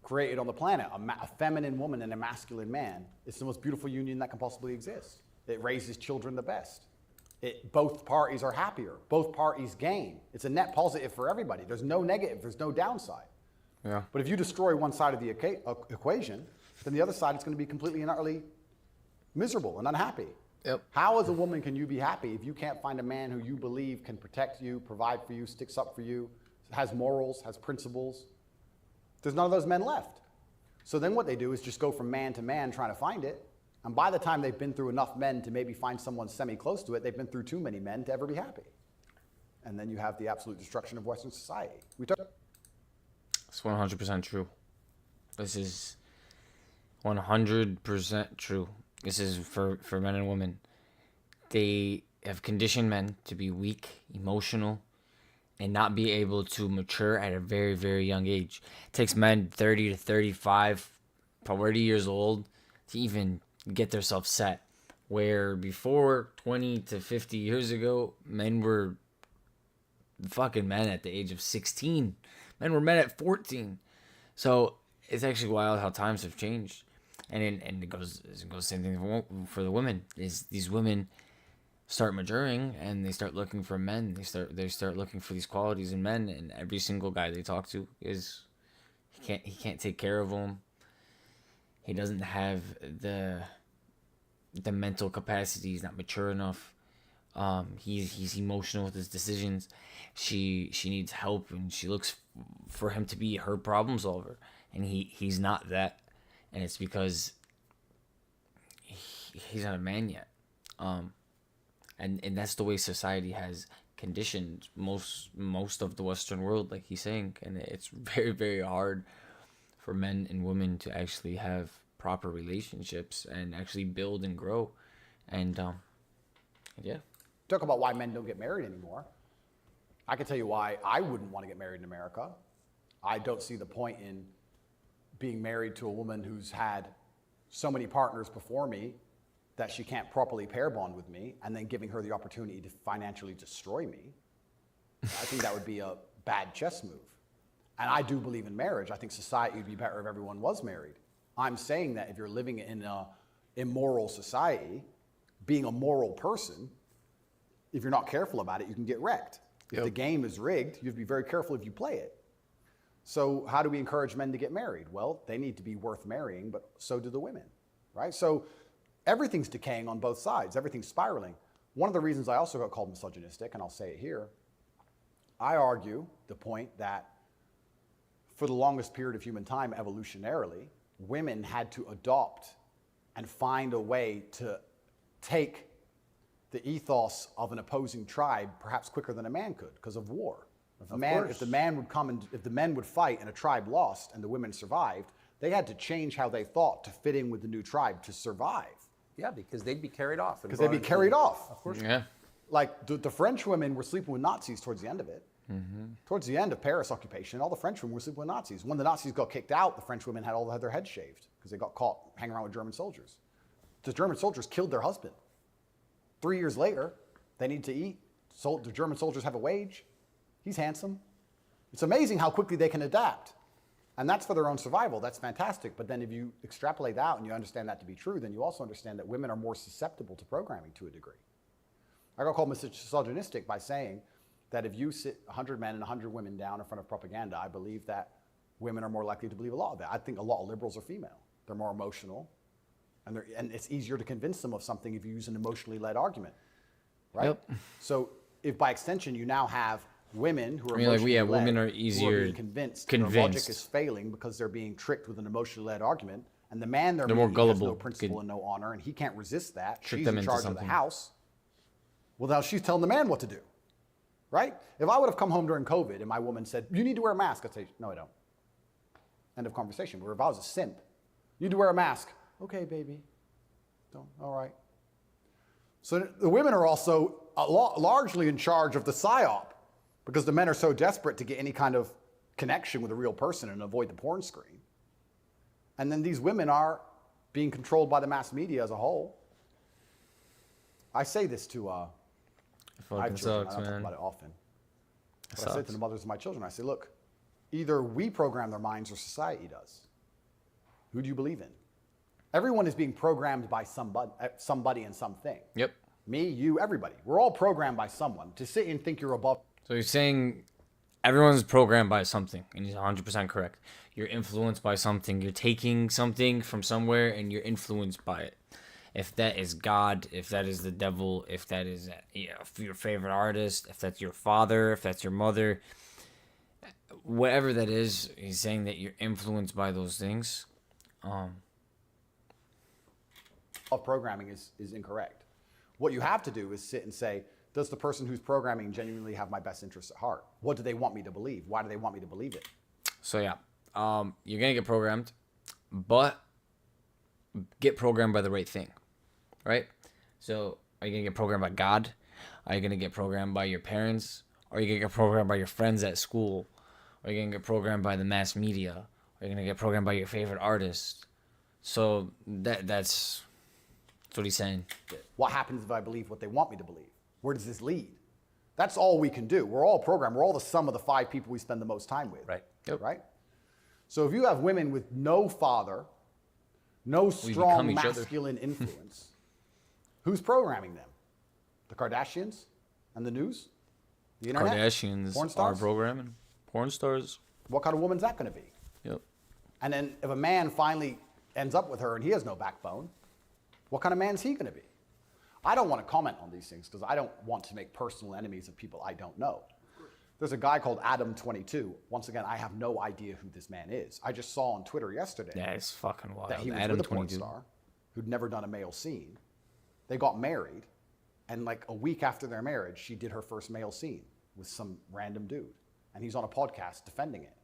created on the planet. A feminine woman and a masculine man. It's the most beautiful union that can possibly exist. It raises children the best. Both parties are happier. Both parties gain. It's a net positive for everybody. There's no negative. There's no downside.
Yeah.
But if you destroy one side of the equation, then the other side is going to be completely and utterly miserable and unhappy.
Yep.
How as a woman can you be happy if you can't find a man who you believe can protect you, provide for you, sticks up for you, has morals, has principles? There's none of those men left. So then what they do is just go from man to man trying to find it. And by the time they've been through enough men to maybe find someone semi-close to it, they've been through too many men to ever be happy. And then you have the absolute destruction of Western society.
It's 100% true. This is 100% true. This is for men and women. They have conditioned men to be weak, emotional, and not be able to mature at a very, very young age. It takes men 30 to 35, 40 years old to even get themselves set. Where before 20 to 50 years ago, men were fucking men at the age of 16. Men were men at 14. So it's actually wild how times have changed. And it goes same thing for the women. Is these women start maturing and they start looking for men. They start looking for these qualities in men, and every single guy they talk to is he can't take care of them. He doesn't have the mental capacity. He's not mature enough. He's emotional with his decisions. She needs help, and she looks for him to be her problem solver, and he's not that. And it's because he's not a man yet. And that's the way society has conditioned most of the Western world, like he's saying. And it's very, very hard for men and women to actually have proper relationships and actually build and grow. And yeah.
Talk about why men don't get married anymore. I can tell you why I wouldn't want to get married in America. I don't see the point in being married to a woman who's had so many partners before me that she can't properly pair bond with me, and then giving her the opportunity to financially destroy me. I think that would be bad chess move. And I do believe in marriage. I think society would be better if everyone was married. I'm saying that if you're living in an immoral society, being a moral person, if you're not careful about it, you can get wrecked. If the game is rigged, you have to be very careful if you play it. So how do we encourage men to get married? Well, they need to be worth marrying, but so do the women, right? So everything's decaying on both sides. Everything's spiraling. One of the reasons I also got called misogynistic, and I'll say it here, I argue the point that for the longest period of human time, evolutionarily, women had to adopt and find a way to take the ethos of an opposing tribe perhaps quicker than a man could because of war. If the man would come and if the men would fight and a tribe lost and the women survived, they had to change how they thought to fit in with the new tribe to survive.
Yeah, because they'd be carried off.
Because they'd be carried off.
Of course.
Yeah.
Like the French women were sleeping with Nazis towards the end of it. Towards the end of Paris occupation, all the French women were sleeping with Nazis. When the Nazis got kicked out, the French women had their heads shaved because they got caught hanging around with German soldiers. The German soldiers killed their husband. 3 years later, they need to eat. So the German soldiers have a wage. He's handsome. It's amazing how quickly they can adapt. And that's for their own survival. That's fantastic. But then if you extrapolate that out and you understand that to be true, then you also understand that women are more susceptible to programming to a degree. I got called misogynistic by saying that if you sit 100 men and 100 women down in front of propaganda, I believe that women are more likely to believe a lot of that. I think a lot of liberals are female. They're more emotional. And it's easier to convince them of something if you use an emotionally led argument, right?
Yep.
So if by extension you now have women who are
I mean, like,
emotionally
yeah,
led,
women are
who
easier
being convinced. Their logic is failing because they're being tricked with an emotionally led argument, and the man they're
more
meeting
gullible.
has no principle and no honor, and he can't resist that.
Trick
She's
them
in
into
charge of
something.
the house. Well, now she's telling the man what to do, right? If I would have come home during COVID and my woman said, "You need to wear a mask," I'd say, "No, I don't." End of conversation. Where if I was a simp, "You need to wear a mask." "Okay, baby." "Don't." "All right." So the women are also largely in charge of the psyop because the men are so desperate to get any kind of connection with a real person and avoid the porn screen. And then these women are being controlled by the mass media as a whole. I say this to I
fucking
have children.
sucks,
I don't talk
man.
about it often. But I
Sucks.
say to the mothers of my children, I say, look, either we program their minds or society does. Who do you believe in? Everyone is being programmed by somebody and something.
Yep.
Me, you, everybody. We're all programmed by someone to sit and think you're above.
So you're saying everyone's programmed by something, and he's 100% correct. You're influenced by something. You're taking something from somewhere, and you're influenced by it. If that is God, if that is the devil, if that is your favorite artist, if that's your father, if that's your mother, whatever that is, he's saying that you're influenced by those things.
Of programming is incorrect. What you have to do is sit and say, does the person who's programming genuinely have my best interests at heart? What do they want me to believe? Why do they want me to believe it?
So yeah, you're gonna get programmed, but get programmed by the right thing, right? So are you gonna get programmed by God? Are you gonna get programmed by your parents? Are you gonna get programmed by your friends at school? Are you gonna get programmed by the mass media? Are you gonna get programmed by your favorite artist? So that's what he's saying.
What happens if I believe what they want me to believe? Where does this lead? That's all we can do. We're all programmed. We're all the sum of the 5 people we spend the most time with.
Right.
Yep.
Right? So if you have women with no father, no strong
become each other.
masculine influence, who's programming them? The Kardashians and the news? The internet?
Kardashians
Porn
are
stars?
programming. Porn stars.
What kind of woman's that going to be?
Yep.
And then if a man finally ends up with her and he has no backbone, what kind of man is he going to be? I don't want to comment on these things because I don't want to make personal enemies of people I don't know. There's a guy called Adam22. Once again, I have no idea who this man is. I just saw on Twitter yesterday
Yeah, it's fucking wild.
that he was
Adam
with a porn
22.
star who'd never done a male scene. They got married, and like a week after their marriage, she did her first male scene with some random dude. And he's on a podcast defending it.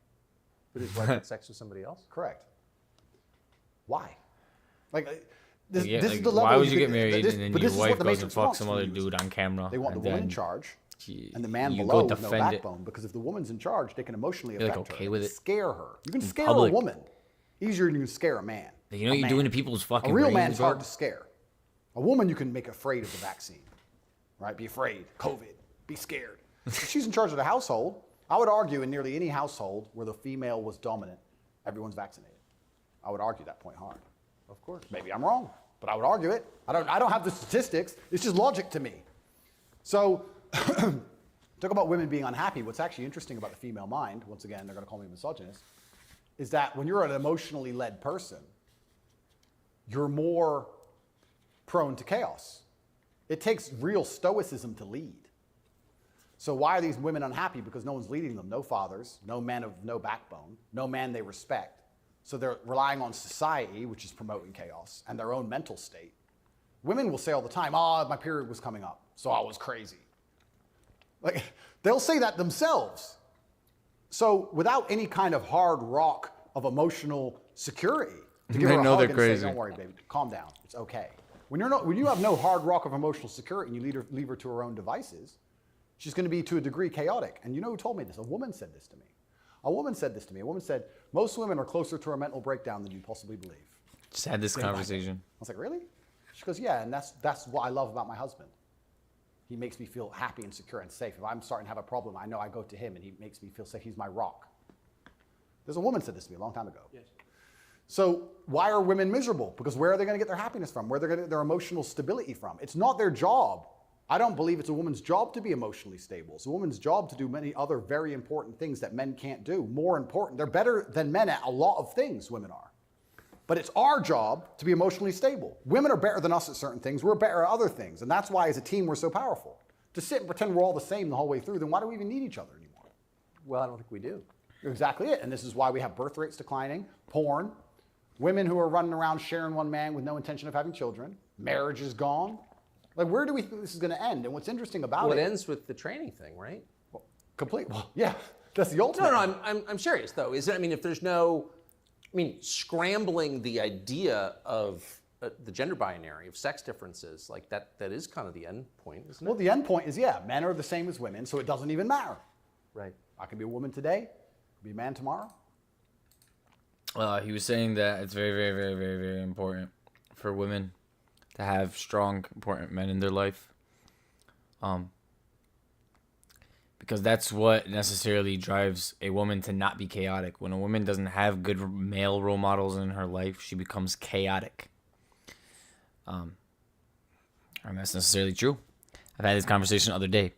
But his wife had sex with somebody else?
Correct. Why? Like, this
Yeah,
is
like,
the level.
why would you
could-
get married
this-
and then
but
your
this is what
wife
the
goes and
Matrix
fucks
wants
some
from
other
you.
dude on camera?
They want the
and
woman in
then
charge
she-
and the man
you
below
go
with no
defend it.
backbone. Because if the woman's in charge, they can emotionally
You're, like,
affect
okay
her,
with
and
it?
scare her. You can
In
scare
public.
a woman easier than you can scare a man.
You know
A
what you're
man.
doing to people's fucking
A real
brains,
man's
bro?
hard to scare. A woman you can make afraid of the vaccine, right? Be afraid. COVID. Be scared. If she's in charge of the household, I would argue in nearly any household where the female was dominant, everyone's vaccinated. I would argue that point hard.
Of course.
Maybe I'm wrong, but I would argue it. I don't have the statistics. It's just logic to me. So talk about women being unhappy. What's actually interesting about the female mind, once again, they're going to call me misogynist, is that when you're an emotionally led person, you're more prone to chaos. It takes real stoicism to lead. So why are these women unhappy? Because no one's leading them. No fathers, no men of no backbone, no man they respect. So they're relying on society, which is promoting chaos, and their own mental state. Women will say all the time, my period was coming up, so I was crazy. Like, they'll say that themselves. So without any kind of hard rock of emotional security, to give her a hug and say, don't worry, baby, calm down, it's okay. When you have no hard rock of emotional security and you leave her to her own devices, she's going to be, to a degree, chaotic. And you know who told me this? A woman said this to me. A woman said, most women are closer to a mental breakdown than you possibly believe.
Just had this conversation.
I was like, really? She goes, yeah, and that's what I love about my husband. He makes me feel happy and secure and safe. If I'm starting to have a problem, I know I go to him and he makes me feel safe. He's my rock. There's a woman said this to me a long time ago.
Yes.
So why are women miserable? Because where are they going to get their happiness from? Where are they going to get their emotional stability from? It's not their job. I don't believe it's a woman's job to be emotionally stable. It's a woman's job to do many other very important things that men can't do. More important. They're better than men at a lot of things, women are. But it's our job to be emotionally stable. Women are better than us at certain things. We're better at other things. And that's why as a team we're so powerful. To sit and pretend we're all the same the whole way through, then why do we even need each other anymore?
Well, I don't think we do.
Exactly it. And this is why we have birth rates declining, porn, women who are running around sharing one man with no intention of having children, marriage is gone. Like, where do we think this is going to end? And what's interesting about
Well, it ends with the training thing, right?
Well, yeah, that's the ultimate.
No, I'm serious though. Is it? I mean, if there's no, scrambling the idea of the gender binary of sex differences, like that is kind of the end point, isn't it?
Well, the end point is, yeah, men are the same as women, so it doesn't even matter.
Right.
I can be a woman today, be a man tomorrow.
He was saying that it's very, very, very, very, very important for women to have strong, important men in their life. Because that's what necessarily drives a woman to not be chaotic. When a woman doesn't have good male role models in her life, she becomes chaotic. And that's necessarily true. I've had this conversation the other day.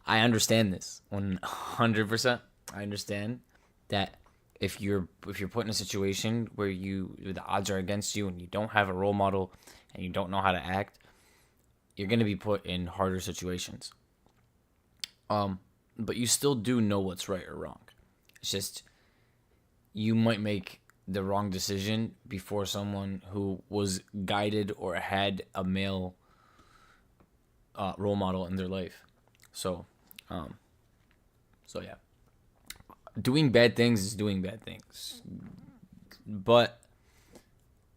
I understand this 100%. I understand that if you're put in a situation where the odds are against you and you don't have a role model and you don't know how to act, you're going to be put in harder situations. But you still do know what's right or wrong. It's just you might make the wrong decision before someone who was guided or had a male role model in their life. So yeah. Doing bad things is doing bad things. But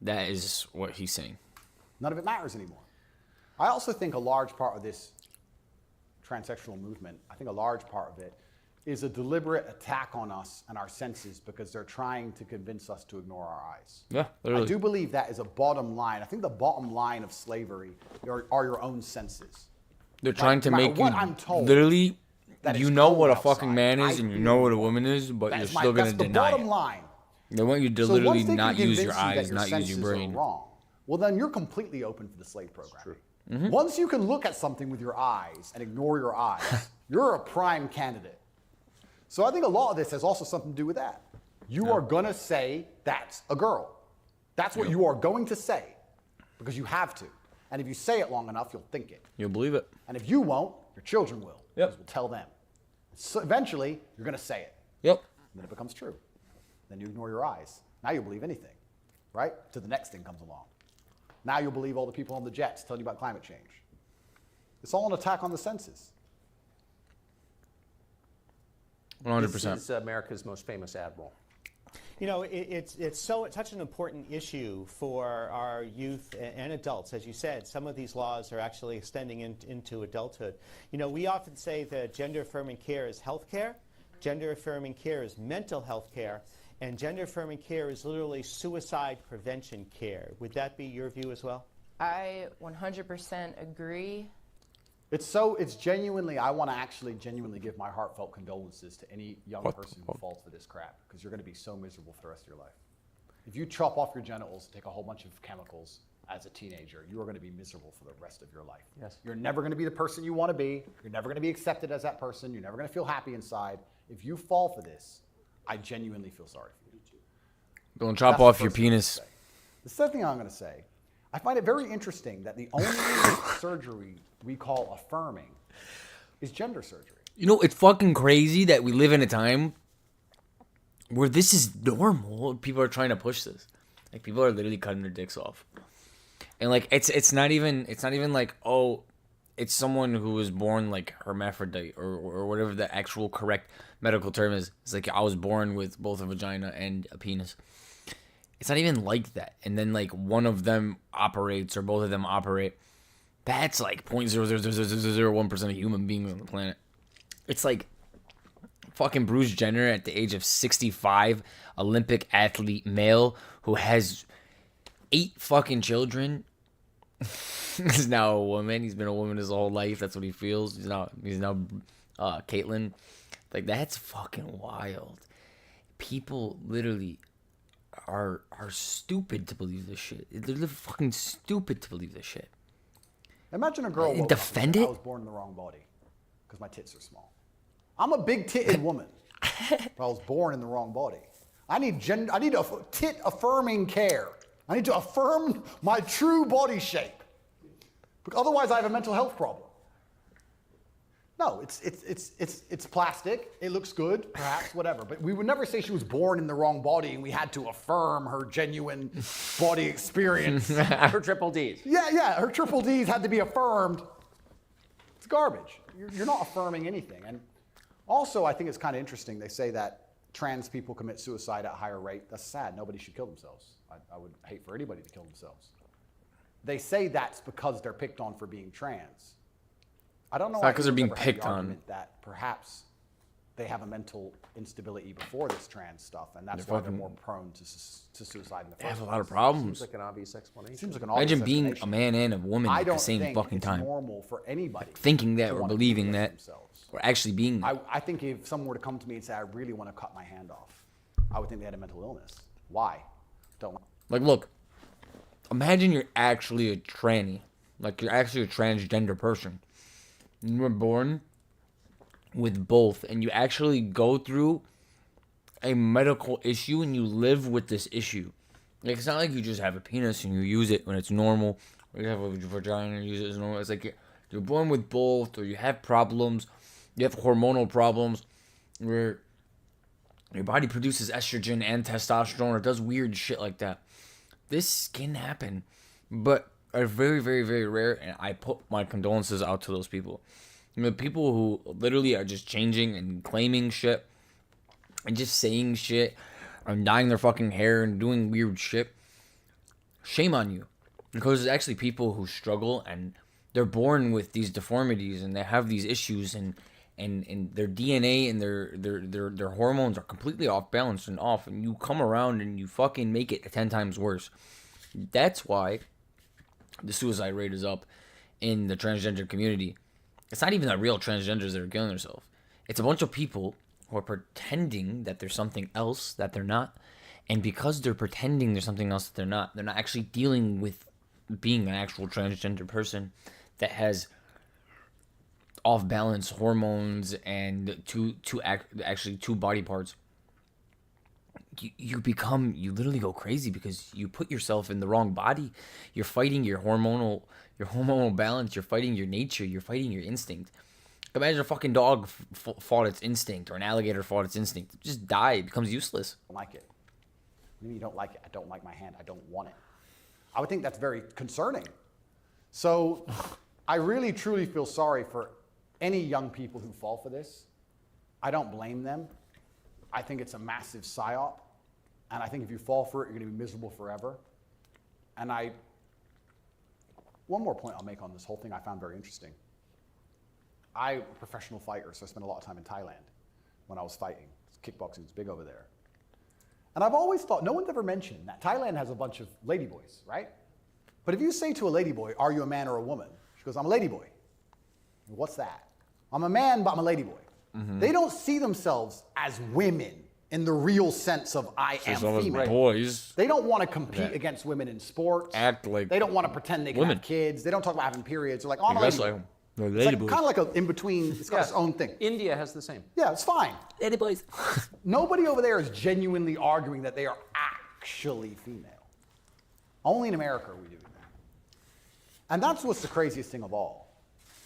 that is what he's saying.
None of it matters anymore. I also think a large part of this transsexual movement, I think a large part of it is a deliberate attack on us and our senses because they're trying to convince us to ignore our eyes.
Yeah, literally.
I do believe that is a bottom line. I think the bottom line of slavery are your own senses.
They're trying to
no matter
make
what
you
I'm told,
literally,
that
you
it's
know
cold
what a
outside.
fucking man is and you know what a woman is, but you're still going to deny
That's the bottom
it.
line.
They want you to
So
literally
once they
not
can
use your
convince you that
eyes, not use your
senses are
brain.
wrong, well, then you're completely open for the slave program.
True.
Mm-hmm.
Once you can look at something with your eyes and ignore your eyes, you're a prime candidate. So I think a lot of this has also something to do with that. You are going to say that's a girl. That's what you are going to say because you have to. And if you say it long enough, you'll think it.
You'll believe it.
And if you won't, your children will.
Yep.
Because we'll tell them. So eventually, you're going to say it.
Yep.
And then it becomes true. Then you ignore your eyes. Now you'll believe anything, right? Till the next thing comes along. Now you'll believe all the people on the jets telling you about climate change. It's all an attack on the senses.
100%.
This is America's most famous admiral.
You know, it's such an important issue for our youth and adults. As you said, some of these laws are actually extending into adulthood. You know, we often say that gender-affirming care is health care, gender-affirming care is mental health care, and gender-affirming care is literally suicide prevention care. Would that be your view as well?
I 100% agree.
It's genuinely, I want to actually genuinely give my heartfelt condolences to any young person who falls for this crap, because you're going to be so miserable for the rest of your life. If you chop off your genitals, take a whole bunch of chemicals as a teenager, you are going to be miserable for the rest of your life.
Yes.
You're never going to be the person you want to be. You're never going to be accepted as that person. You're never going to feel happy inside. If you fall for this, I genuinely feel sorry for you.
Don't chop
That's the
off your
first thing I'm gonna
penis.
say. The second thing I'm going to say, I find it very interesting that the only surgery we call affirming is gender surgery.
You know, it's fucking crazy that we live in a time where this is normal. People are trying to push this. Like, people are literally cutting their dicks off. And like it's not even like, oh, it's someone who was born like hermaphrodite or whatever the actual correct medical term is. It's like, I was born with both a vagina and a penis. It's not even like that. And then like one of them operates or both of them operate. That's like 0.00001% of human beings on the planet. It's like fucking Bruce Jenner at the age of 65, Olympic athlete male who has 8 fucking children. He's now a woman. He's been a woman his whole life. That's what he feels. He's now Caitlyn. Like, that's fucking wild. People literally are stupid to believe this shit. They're fucking stupid to believe this shit.
Imagine a girl woke
defend
up and said,
it?
I was born in the wrong body because my tits are small. I'm a big-titted woman, but I was born in the wrong body. I need tit-affirming care. I need to affirm my true body shape. Because otherwise, I have a mental health problem. No, it's plastic. It looks good, perhaps, whatever. But we would never say she was born in the wrong body and we had to affirm her genuine body experience.
Her triple Ds.
Yeah, her triple Ds had to be affirmed. It's garbage. You're not affirming anything. And also, I think it's kind of interesting. They say that trans people commit suicide at a higher rate. That's sad. Nobody should kill themselves. I would hate for anybody to kill themselves. They say that's because they're picked on for being trans. I don't know.
It's not
why
'cause they're being
anyone's ever had the
picked on.
argument that perhaps they have a mental instability before this trans stuff, and that's why they're more prone to suicide in the first
They have a
place.
lot of problems.
Seems like an obvious explanation.
Seems like an
Imagine
obvious
being a
explanation.
man and a woman
I
at
don't
the same
think
fucking
it's
time.
normal for anybody
Thinking that
to
or
wanna
believing
kill
that
themselves.
or actually being that.
I think if someone were to come to me and say, I really want to cut my hand off, I would think they had a mental illness. Why? Don't.
Like, look, imagine you're actually a tranny. Like, you're actually a transgender person. You were born with both, and you actually go through a medical issue and you live with this issue. Like, it's not like you just have a penis and you use it when it's normal, or you have a vagina and you use it as normal. It's like you're born with both, or you have problems, you have hormonal problems where your body produces estrogen and testosterone, or does weird shit like that. This can happen, but are very, very, very rare, and I put my condolences out to those people. You know, people who literally are just changing and claiming shit and just saying shit and dyeing their fucking hair and doing weird shit. Shame on you. Because there's actually people who struggle and they're born with these deformities and they have these issues and their DNA and their hormones are completely off balance and off, and you come around and you fucking make it 10 times worse. That's why the suicide rate is up in the transgender community. It's not even the real transgenders that are killing themselves. It's a bunch of people who are pretending that there's something else that they're not. And because they're pretending there's something else that they're not actually dealing with being an actual transgender person that has off-balance hormones and two body parts. You literally go crazy because you put yourself in the wrong body. You're fighting your hormonal balance. You're fighting your nature. You're fighting your instinct. Imagine a fucking dog fought its instinct, or an alligator fought its instinct. It just die. It becomes useless.
I don't like it. Maybe you don't like it. I don't like my hand. I don't want it. I would think that's very concerning. So I really, truly feel sorry for any young people who fall for this. I don't blame them. I think it's a massive psyop. And I think if you fall for it, you're going to be miserable forever. And one more point I'll make on this whole thing I found very interesting. I'm a professional fighter, so I spent a lot of time in Thailand when I was fighting. Kickboxing is big over there. And I've always thought, no one's ever mentioned that Thailand has a bunch of ladyboys, right? But if you say to a ladyboy, are you a man or a woman? She goes, I'm a ladyboy. What's that? I'm a man, but I'm a ladyboy. They don't see themselves as women in the real sense of I am female.
Boys.
They don't want to compete against women in sports.
Act like
they don't want to pretend they can
women.
have kids. They don't talk about having periods. They're like, oh, I'm a
That's
ladyboy.
like no,
It's like,
ladyboys.
kind of like an in-between. It's got its own thing.
India has the same.
Yeah, it's fine.
Ladyboys.
Nobody over there is genuinely arguing that they are actually female. Only in America are we doing that. And that's what's the craziest thing of all.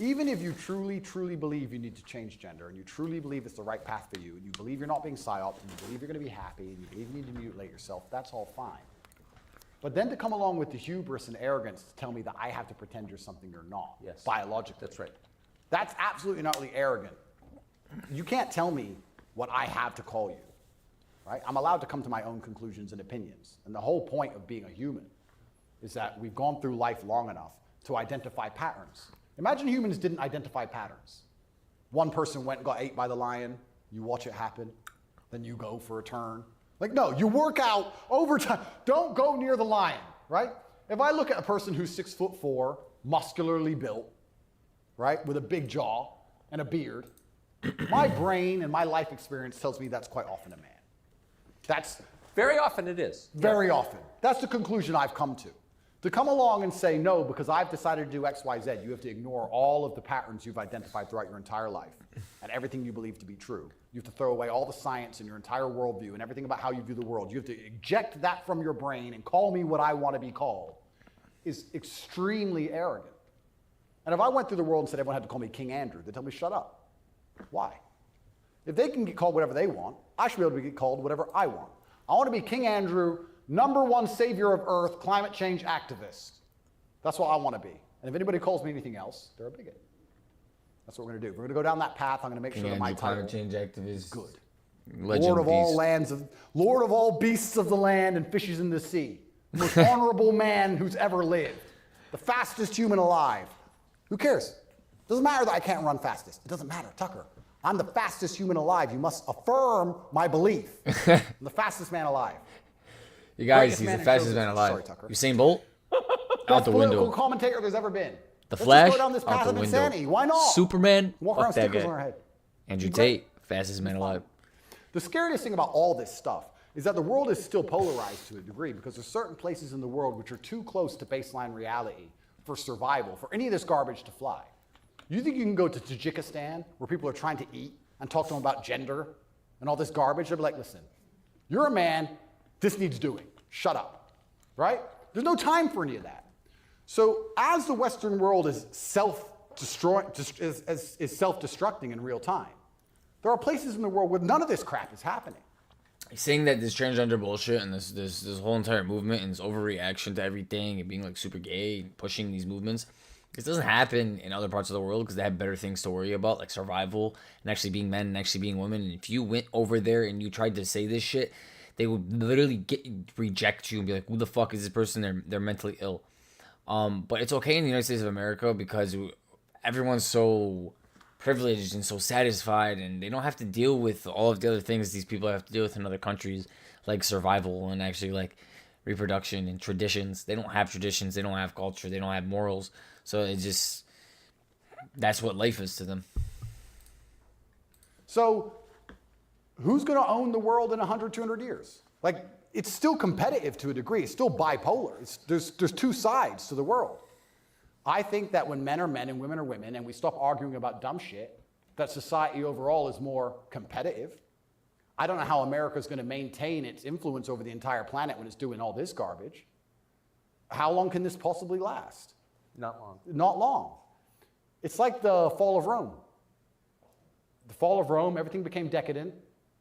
Even if you truly, truly believe you need to change gender, and you truly believe it's the right path for you, and you believe you're not being psyoped, and you believe you're going to be happy, and you believe you need to mutilate yourself, that's all fine. But then to come along with the hubris and arrogance to tell me that I have to pretend you're something you're not,
Yes.
biologically.
That's right.
That's absolutely and utterly arrogant. You can't tell me what I have to call you, right? I'm allowed to come to my own conclusions and opinions. And the whole point of being a human is that we've gone through life long enough to identify patterns. Imagine humans didn't identify patterns. One person went and got ate by the lion, you watch it happen, then you go for a turn. Like, no, you work out over time. Don't go near the lion, right? If I look at a person who's 6'4", muscularly built, right, with a big jaw and a beard, my brain and my life experience tells me that's quite often a man. That's
Very often it is.
very often. That's the conclusion I've come to. To come along and say, no, because I've decided to do X, Y, Z, you have to ignore all of the patterns you've identified throughout your entire life and everything you believe to be true. You have to throw away all the science in your entire worldview and everything about how you view the world. You have to eject that from your brain and call me what I want to be called is extremely arrogant. And if I went through the world and said everyone had to call me King Andrew, they'd tell me, shut up. Why? If they can get called whatever they want, I should be able to get called whatever I want. I want to be King Andrew, #1 savior of Earth, climate change activist. That's what I want to be. And if anybody calls me anything else, they're a bigot. That's what we're going to do. We're going to go down that path. I'm going to make sure that my title
climate change activist.
is good.
Legend
Lord of all
beast.
lands, Lord of all beasts of the land and fishes in the sea. The most honorable man who's ever lived. The fastest human alive. Who cares? Doesn't matter that I can't run fastest. It doesn't matter, Tucker. I'm the fastest human alive. You must affirm my belief. I'm the fastest man alive.
You guys,
Greatest
he's
man
the
in
fastest
showbiz.
man alive.
Sorry, Tucker.
Usain Bolt? Out the
Political
window.
commentator there's ever been.
The
Let's
Flash?
just go down this
Out
path
the
of
window.
insanity. Why not?
Superman?
Walk
Fuck
around with
that
stickers
guy.
on our head.
Andrew
Great.
Tate, fastest man alive.
The scariest thing about all this stuff is that the world is still polarized to a degree because there's certain places in the world which are too close to baseline reality for survival, for any of this garbage to fly. You think you can go to Tajikistan where people are trying to eat and talk to them about gender and all this garbage? They'll be like, listen, you're a man, this needs doing. Shut up, right? There's no time for any of that. So as the Western world is self-destructing in real time, there are places in the world where none of this crap is happening.
Saying that this transgender bullshit and this whole entire movement and this overreaction to everything and being like super gay and pushing these movements, this doesn't happen in other parts of the world because they have better things to worry about, like survival and actually being men and actually being women. And if you went over there and you tried to say this shit, they would literally reject you and be like, who the fuck is this person? They're mentally ill. But it's okay in the United States of America because everyone's so privileged and so satisfied, and they don't have to deal with all of the other things these people have to deal with in other countries, like survival and actually like reproduction and traditions. They don't have traditions, they don't have culture, they don't have morals. So it just, that's what life is to them.
So who's going to own the world in 100, 200 years? Like, it's still competitive to a degree. It's still bipolar. There's two sides to the world. I think that when men are men and women are women and we stop arguing about dumb shit, that society overall is more competitive. I don't know how America's going to maintain its influence over the entire planet when it's doing all this garbage. How long can this possibly last?
Not long.
Not long. It's like the fall of Rome. The fall of Rome, everything became decadent,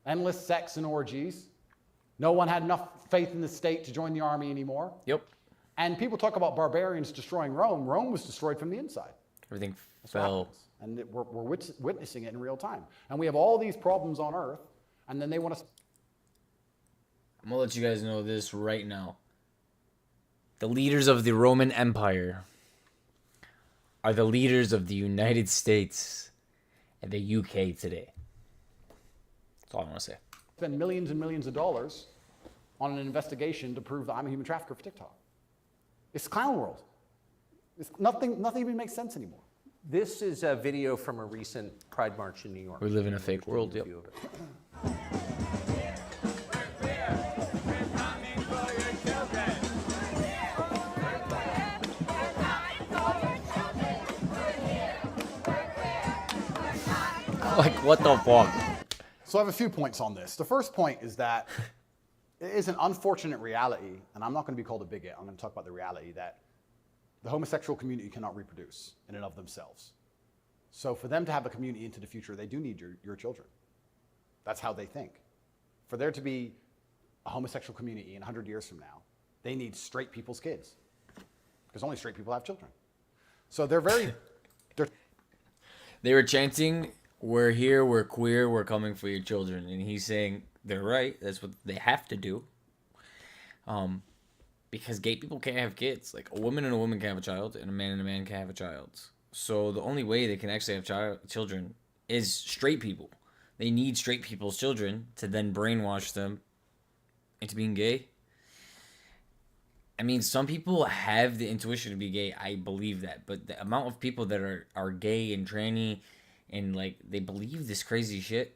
endless sex and orgies. No one had enough faith in the state to join the army anymore.
Yep.
And people talk about barbarians destroying Rome. Rome was destroyed from the inside.
Everything
That's what
fell.
happens. And we're witnessing it in real time. And we have all these problems on Earth, and then they want to...
I'm gonna let you guys know this right now. The leaders of the Roman Empire are the leaders of the United States and the UK today. That's all I want to say.
spend millions and millions of dollars on an investigation to prove that I'm a human trafficker for TikTok. It's clown world. It's nothing even makes sense anymore.
This is a video from a recent Pride March in New York.
We live in a fake world,
Here's
yep.
a view of it.
Like, what the fuck?
So I have a few points on this. The first point is that it is an unfortunate reality, and I'm not going to be called a bigot. I'm going to talk about the reality that the homosexual community cannot reproduce in and of themselves. So for them to have a community into the future, they do need your children. That's how they think. For there to be a homosexual community in 100 years from now, they need straight people's kids. Because only straight people have children. So they're very...
They were chanting, "We're here, we're queer, we're coming for your children." And he's saying, they're right. That's what they have to do. Because gay people can't have kids. Like, a woman and a woman can have a child, and a man can have a child. So the only way they can actually have children is straight people. They need straight people's children to then brainwash them into being gay. I mean, some people have the intuition to be gay. I believe that. But the amount of people that are gay and tranny and, like, they believe this crazy shit,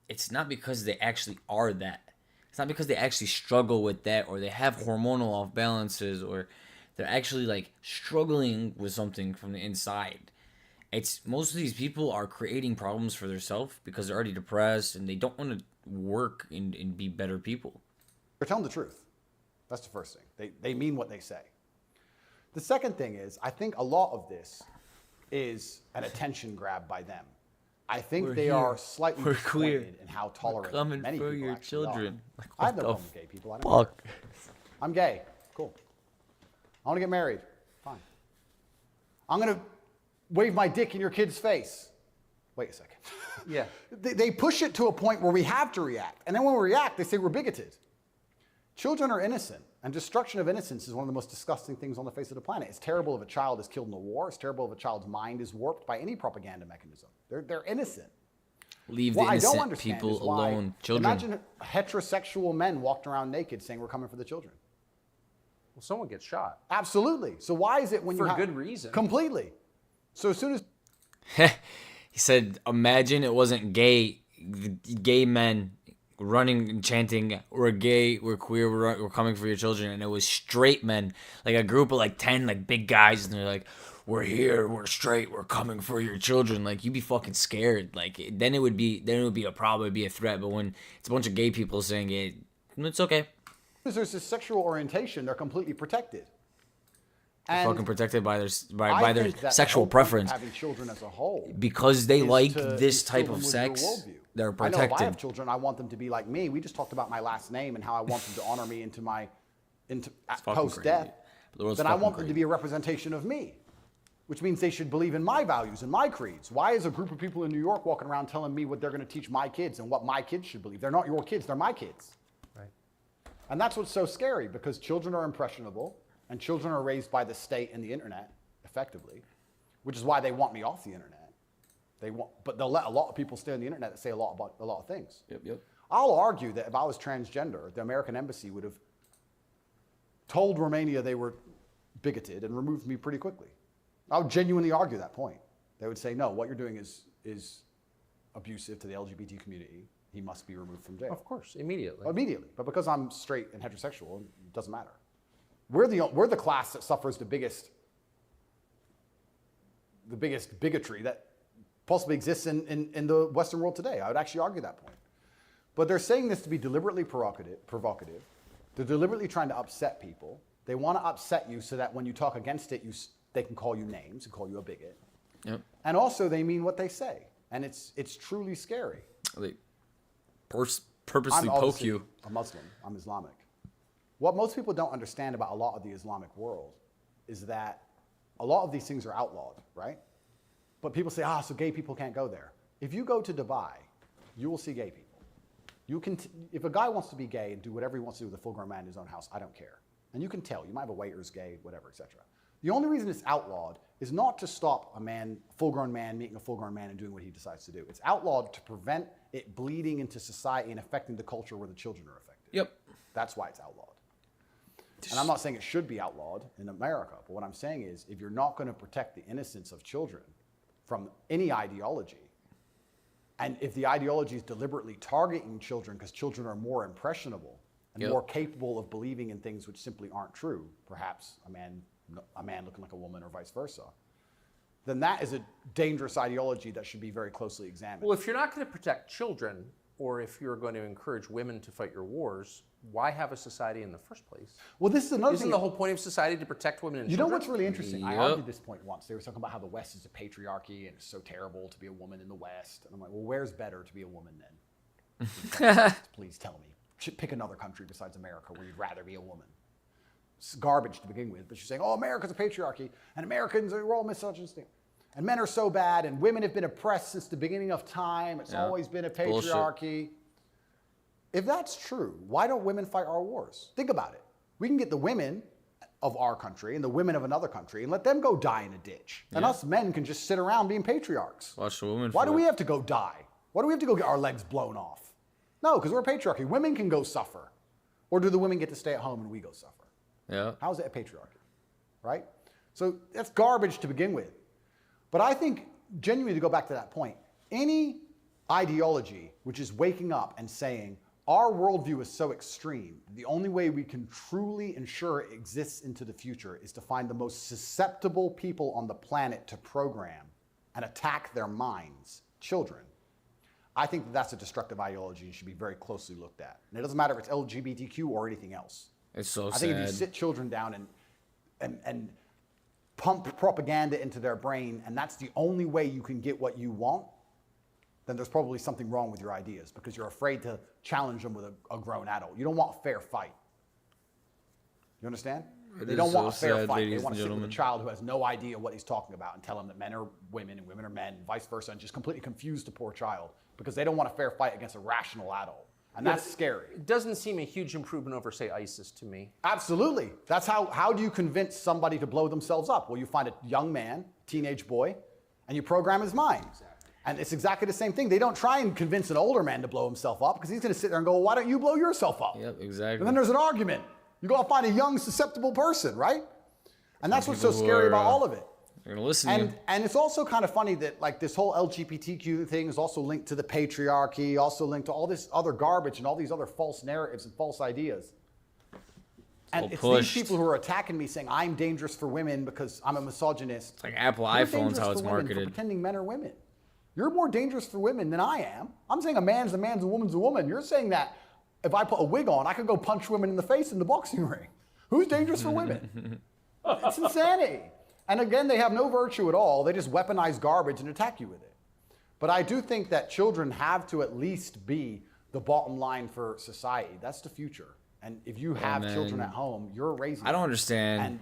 it's not because they actually are that. It's not because they actually struggle with that, or they have hormonal off balances, or they're actually, like, struggling with something from the inside. It's most of these people are creating problems for themselves because they're already depressed and they don't want to work and be better people.
They're telling the truth. That's the first thing. They mean what they say. The second thing is, I think a lot of this is an attention grab by them. I think they are slightly disappointed in how tolerant many people
your
actually
children.
are.
Like,
I have
what
no
the
problem with gay people. I don't
fuck?
care. I'm gay. Cool. I want to get married. Fine. I'm going to wave my dick in your kid's face. Wait a second.
Yeah.
They push it to a point where we have to react. And then when we react, they say we're bigoted. Children are innocent, and destruction of innocence is one of the most disgusting things on the face of the planet. It's terrible if a child is killed in a war. It's terrible if a child's mind is warped by any propaganda mechanism. They're innocent.
Leave
What
the
I don't
innocent
understand
people
is why,
alone. Children.
Imagine heterosexual men walked around naked saying we're coming for the children.
Well, someone gets shot.
Absolutely. So why is it when
For
you have...
good reason.
Completely. So as soon as...
He said, imagine it wasn't gay men running and chanting, "We're gay, we're queer, we're coming for your children," and it was straight men, like a group of like 10 like big guys, and they're like, "We're here, we're straight, we're coming for your children." Like, you'd be fucking scared. Like, then it would be a problem, it'd be a threat. But when it's a bunch of gay people saying it, it's okay.
there's this sexual orientation, they're completely protected.
They're
And
fucking protected by
I
their
think that the
sexual
whole point of
preference.
having children as a whole
Because they
is
like
to
this
instill
type
them
of
with your
sex,
worldview.
they're
I know if I
protected.
have children, I want them to be like me. We just talked about my last name and how I want them to honor me into
fucking
post-death.
crazy. The world's
Then I
fucking
want them to
crazy.
be a representation of me, which means they should believe in my values and my creeds. Why is a group of people in New York walking around telling me what they're going to teach my kids and what my kids should believe? They're not your kids, they're my kids.
Right.
And that's what's so scary, because children are impressionable and children are raised by the state and the internet, effectively, which is why they want me off the internet. But they'll let a lot of people stay on the internet that say a lot about a lot of things.
Yep.
I'll argue that if I was transgender, the American embassy would have told Romania they were bigoted and removed me pretty quickly. I would genuinely argue that point. They would say, no, what you're doing is abusive to the LGBT community. He must be removed from jail.
Of course, immediately.
Immediately. But because I'm straight and heterosexual, it doesn't matter. We're the class that suffers the biggest bigotry that possibly exists in the Western world today. I would actually argue that point. But they're saying this to be deliberately provocative. They're deliberately trying to upset people. They want to upset you so that when you talk against it, they can call you names and call you a bigot.
Yep.
And also, they mean what they say. And it's truly scary.
They purposely
I'm
poke
obviously
you.
a Muslim. I'm Islamic. What most people don't understand about a lot of the Islamic world is that a lot of these things are outlawed, right? But people say, so gay people can't go there. If you go to Dubai, you will see gay people. If a guy wants to be gay and do whatever he wants to do with a full-grown man in his own house, I don't care. And you can tell. You might have a waiter's gay, whatever, etc. The only reason it's outlawed is not to stop a full-grown man meeting a full-grown man and doing what he decides to do. It's outlawed to prevent it bleeding into society and affecting the culture where the children are affected.
Yep.
That's why it's outlawed. And I'm not saying it should be outlawed in America, but what I'm saying is if you're not going to protect the innocence of children from any ideology, and if the ideology is deliberately targeting children because children are more impressionable and more capable of believing in things which simply aren't true, perhaps a man looking like a woman or vice versa, then that is a dangerous ideology that should be very closely examined.
Well, if you're not going to protect children, or if you're going to encourage women to fight your wars, why have a society in the first place?
Well, this is another
Isn't
thing.
the whole point of society to protect women and
You
children?
know what's really interesting? I
Yep.
argued this point once. They were talking about how the West is a patriarchy and it's so terrible to be a woman in the West. And I'm like, well, where's better to be a woman then? Please tell me. Pick another country besides America where you'd rather be a woman. It's garbage to begin with, but you're saying, oh, America's a patriarchy and Americans are all misogynistic. And men are so bad and women have been oppressed since the beginning of time. It's always been a patriarchy. If that's true, why don't women fight our wars? Think about it. We can get the women of our country and the women of another country and let them go die in a ditch. And us men can just sit around being patriarchs.
Watch the woman.
Why do we have to go die? Why do we have to go get our legs blown off? No, because we're a patriarchy. Women can go suffer. Or do the women get to stay at home and we go suffer?
Yeah.
How is it a patriarchy? Right? So that's garbage to begin with. But I think, genuinely, to go back to that point, any ideology which is waking up and saying, our worldview is so extreme, the only way we can truly ensure it exists into the future is to find the most susceptible people on the planet to program and attack their minds, children. I think that that's a destructive ideology and should be very closely looked at. And it doesn't matter if it's LGBTQ or anything else.
It's so
I
sad.
think if you sit children down and pump propaganda into their brain, and that's the only way you can get what you want, then there's probably something wrong with your ideas because you're afraid to challenge them with a grown adult. You don't want a fair fight. You understand? They don't want a fair fight. They want to sit with a child who has no idea what he's talking about and tell him that men are women and women are men, and vice versa, and just completely confuse the poor child because they don't want a fair fight against a rational adult. And that's scary.
It doesn't seem a huge improvement over, say, ISIS to me.
Absolutely. That's how do you convince somebody to blow themselves up? Well, you find a young man, teenage boy, and you program his mind. Exactly. And it's exactly the same thing. They don't try and convince an older man to blow himself up because he's going to sit there and go, well, why don't you blow yourself up?
Yep, exactly.
And then there's an argument. You go and find a young, susceptible person, right? And that's what's so scary about all of it.
They're going to listen to you.
And it's also kind of funny that like this whole LGBTQ thing is also linked to the patriarchy, also linked to all this other garbage and all these other false narratives and false ideas. And it's these people who are attacking me saying I'm dangerous for women because I'm a misogynist.
It's like Apple
You're
iPhone's
dangerous
how it's
for women
marketed.
For pretending men are women. You're more dangerous for women than I am. I'm saying a man's a man's, a woman's a woman. You're saying that if I put a wig on, I could go punch women in the face in the boxing ring. Who's dangerous for women? It's insanity. And again, they have no virtue at all. They just weaponize garbage and attack you with it. But I do think that children have to at least be the bottom line for society. That's the future. And if you have children at home, you're raising them.
I don't understand.
And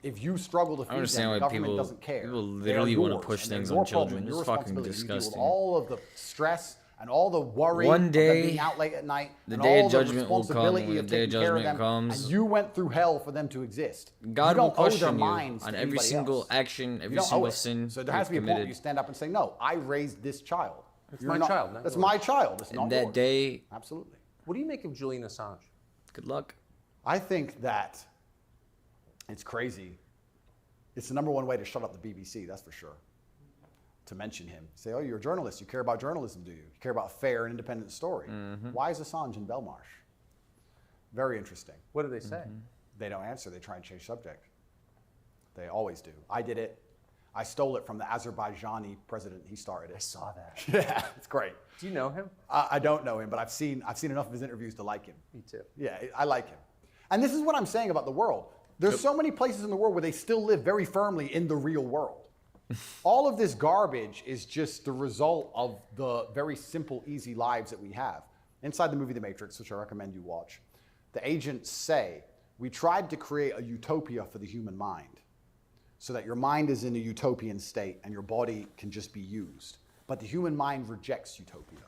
if you struggle to feed them, the government doesn't care.
People literally want to push things on children. It's fucking
You deal with
disgusting.
all of the stress and all the worry
One
of
day,
them being out late at night,
the
and
day of
all the
judgment will come.
responsibility
When the
of
day of
taking care of
judgment
them,
comes,
and you went through hell for them to exist.
God
you
will
don't owe their
question you
minds
on
to
every
anybody
single
else.
action,
You
every
don't owe
single
it.
sin.
So there has to be a point where you stand up and say, "No, I raised this child.
It's my child, not
That's
yours."
my child. It's not
And that
yours."
day,
Absolutely.
What do you make of Julian Assange?
good luck.
I think that it's crazy. It's the number one way to shut up the BBC, that's for sure. To mention him. Say, oh, you're a journalist. You care about journalism, do you? You care about a fair and independent story. Why is Assange in Belmarsh? Very interesting.
What do they say?
They don't answer. They try and change subject. They always do. I did it. I stole it from the Azerbaijani president. He started it.
I saw that.
Yeah, it's great.
Do you know him?
I don't know him, but I've seen enough of his interviews to like him.
Me too.
Yeah, I like him. And this is what I'm saying about the world. There's so many places in the world where they still live very firmly in the real world. All of this garbage is just the result of the very simple, easy lives that we have. Inside the movie The Matrix, which I recommend you watch, the agents say, we tried to create a utopia for the human mind so that your mind is in a utopian state and your body can just be used. But the human mind rejects utopia.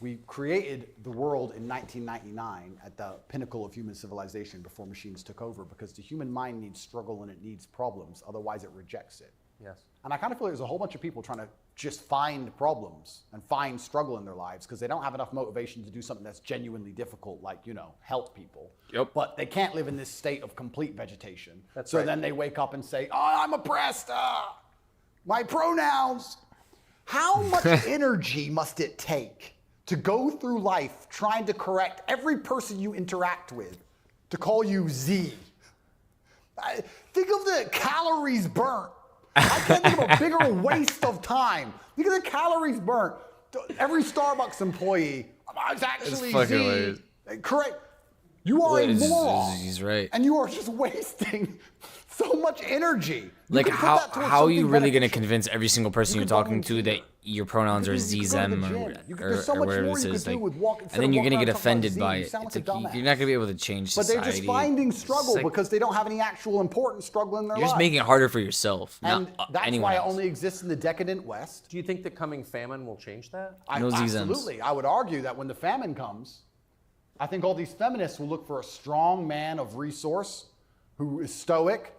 We created the world in 1999 at the pinnacle of human civilization before machines took over because the human mind needs struggle and it needs problems. Otherwise, it rejects it.
Yes.
And I kind of feel like there's a whole bunch of people trying to just find problems and find struggle in their lives because they don't have enough motivation to do something that's genuinely difficult, like, help people.
Yep.
But they can't live in this state of complete vegetation.
That's
so
right.
then they wake up and say, oh, I'm oppressed. My pronouns. How much energy must it take to go through life trying to correct every person you interact with to call you Z? Think of the calories burnt. I can't think of a bigger waste of time. Think of the calories burnt. Every Starbucks employee, it's actually
fucking
Z.
hilarious.
Correct. You are a moron.
He's right.
And you are just wasting so much energy. You
Like
could put that towards
how are you
something
really gonna
beneficial.
convince every single person
You
you're
could
talking to
volunteer.
that your pronouns are
You
Z,
could go to
them,
the
or,
gym. There's so
or
much
whatever
more
this
you could
is?
do
Like,
with walk-
and
instead
then
of
you're gonna
walking
get
around talking about
offended
Z,
by
you
it.
sound
It's
like a
like
dumbass.
you're not gonna be able to change
But
society.
they're just finding struggle
like-
because they don't have any actual important struggle in their
You're
lives.
just making it harder for yourself,
And
not
that's
anyone
why it
else.
only exists in the decadent West.
Do you think the coming famine will change that?
No Z-Zems.
Absolutely. I would argue that when the famine comes, I think all these feminists will look for a strong man of resource who is stoic,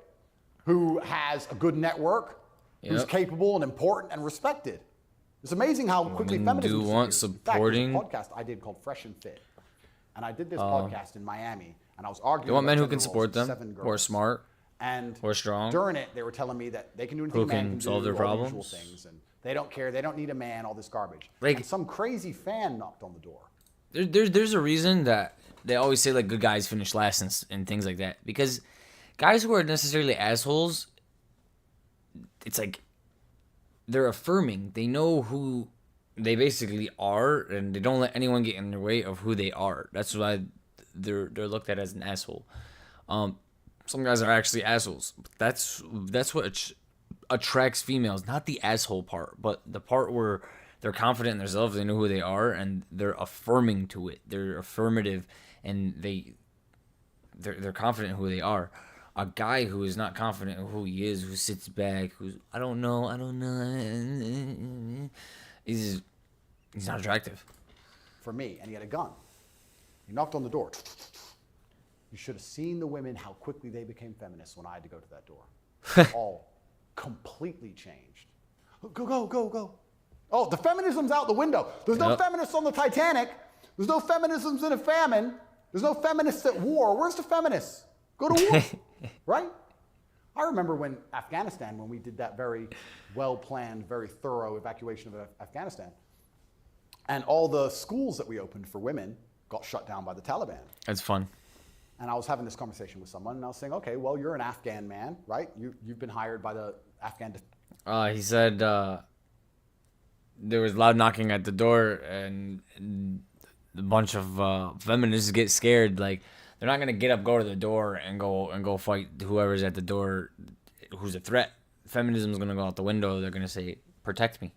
who has a good network, who's
Yep.
capable and important and respected. It's amazing how quickly
Women
feminism
do want
disappears.
supporting-
In fact, there's a podcast I did called Fresh and Fit. And I did this podcast in Miami, and I was arguing
They want
about
men who
gender
can
roles
support
with
them,
7
who are
girls.
smart,
And
who are strong,
during it, they were telling me that they can do anything
who
a man
can
can
solve
do,
their
all the usual
problems.
things, and they don't care. They don't need a man. All this garbage.
Like-
and some crazy fan knocked on the door.
There's a reason that they always say like good guys finish last and things like that, because guys who are necessarily assholes, it's like they're affirming. They know who they basically are, and they don't let anyone get in their way of who they are. That's why they're looked at as an asshole. Some guys are actually assholes. That's what attracts females, not the asshole part, but the part where they're confident in themselves, they know who they are, and they're affirming to it. They're affirmative, and they're confident in who they are. A guy who is not confident in who he is, who sits back, who's I don't know, he's not attractive.
For me, and he had a gun. He knocked on the door. You should have seen the women, how quickly they became feminists when I had to go to that door. All completely changed. Go. Oh, the feminism's out the window. There's no
Yep.
feminists on the Titanic. There's no feminisms in a famine. There's no feminists at war. Where's the feminists? Go to war, right? I remember when Afghanistan, when we did that very well-planned, very thorough evacuation of Afghanistan, and all the schools that we opened for women got shut down by the Taliban.
That's fun.
And I was having this conversation with someone, and I was saying, okay, well, you're an Afghan man, right? You've been hired by the Afghan.
He said there was loud knocking at the door, and a bunch of feminists get scared. Like they're not gonna get up, go to the door, and go fight whoever's at the door, who's a threat. Feminism's gonna go out the window. They're gonna say, "Protect me."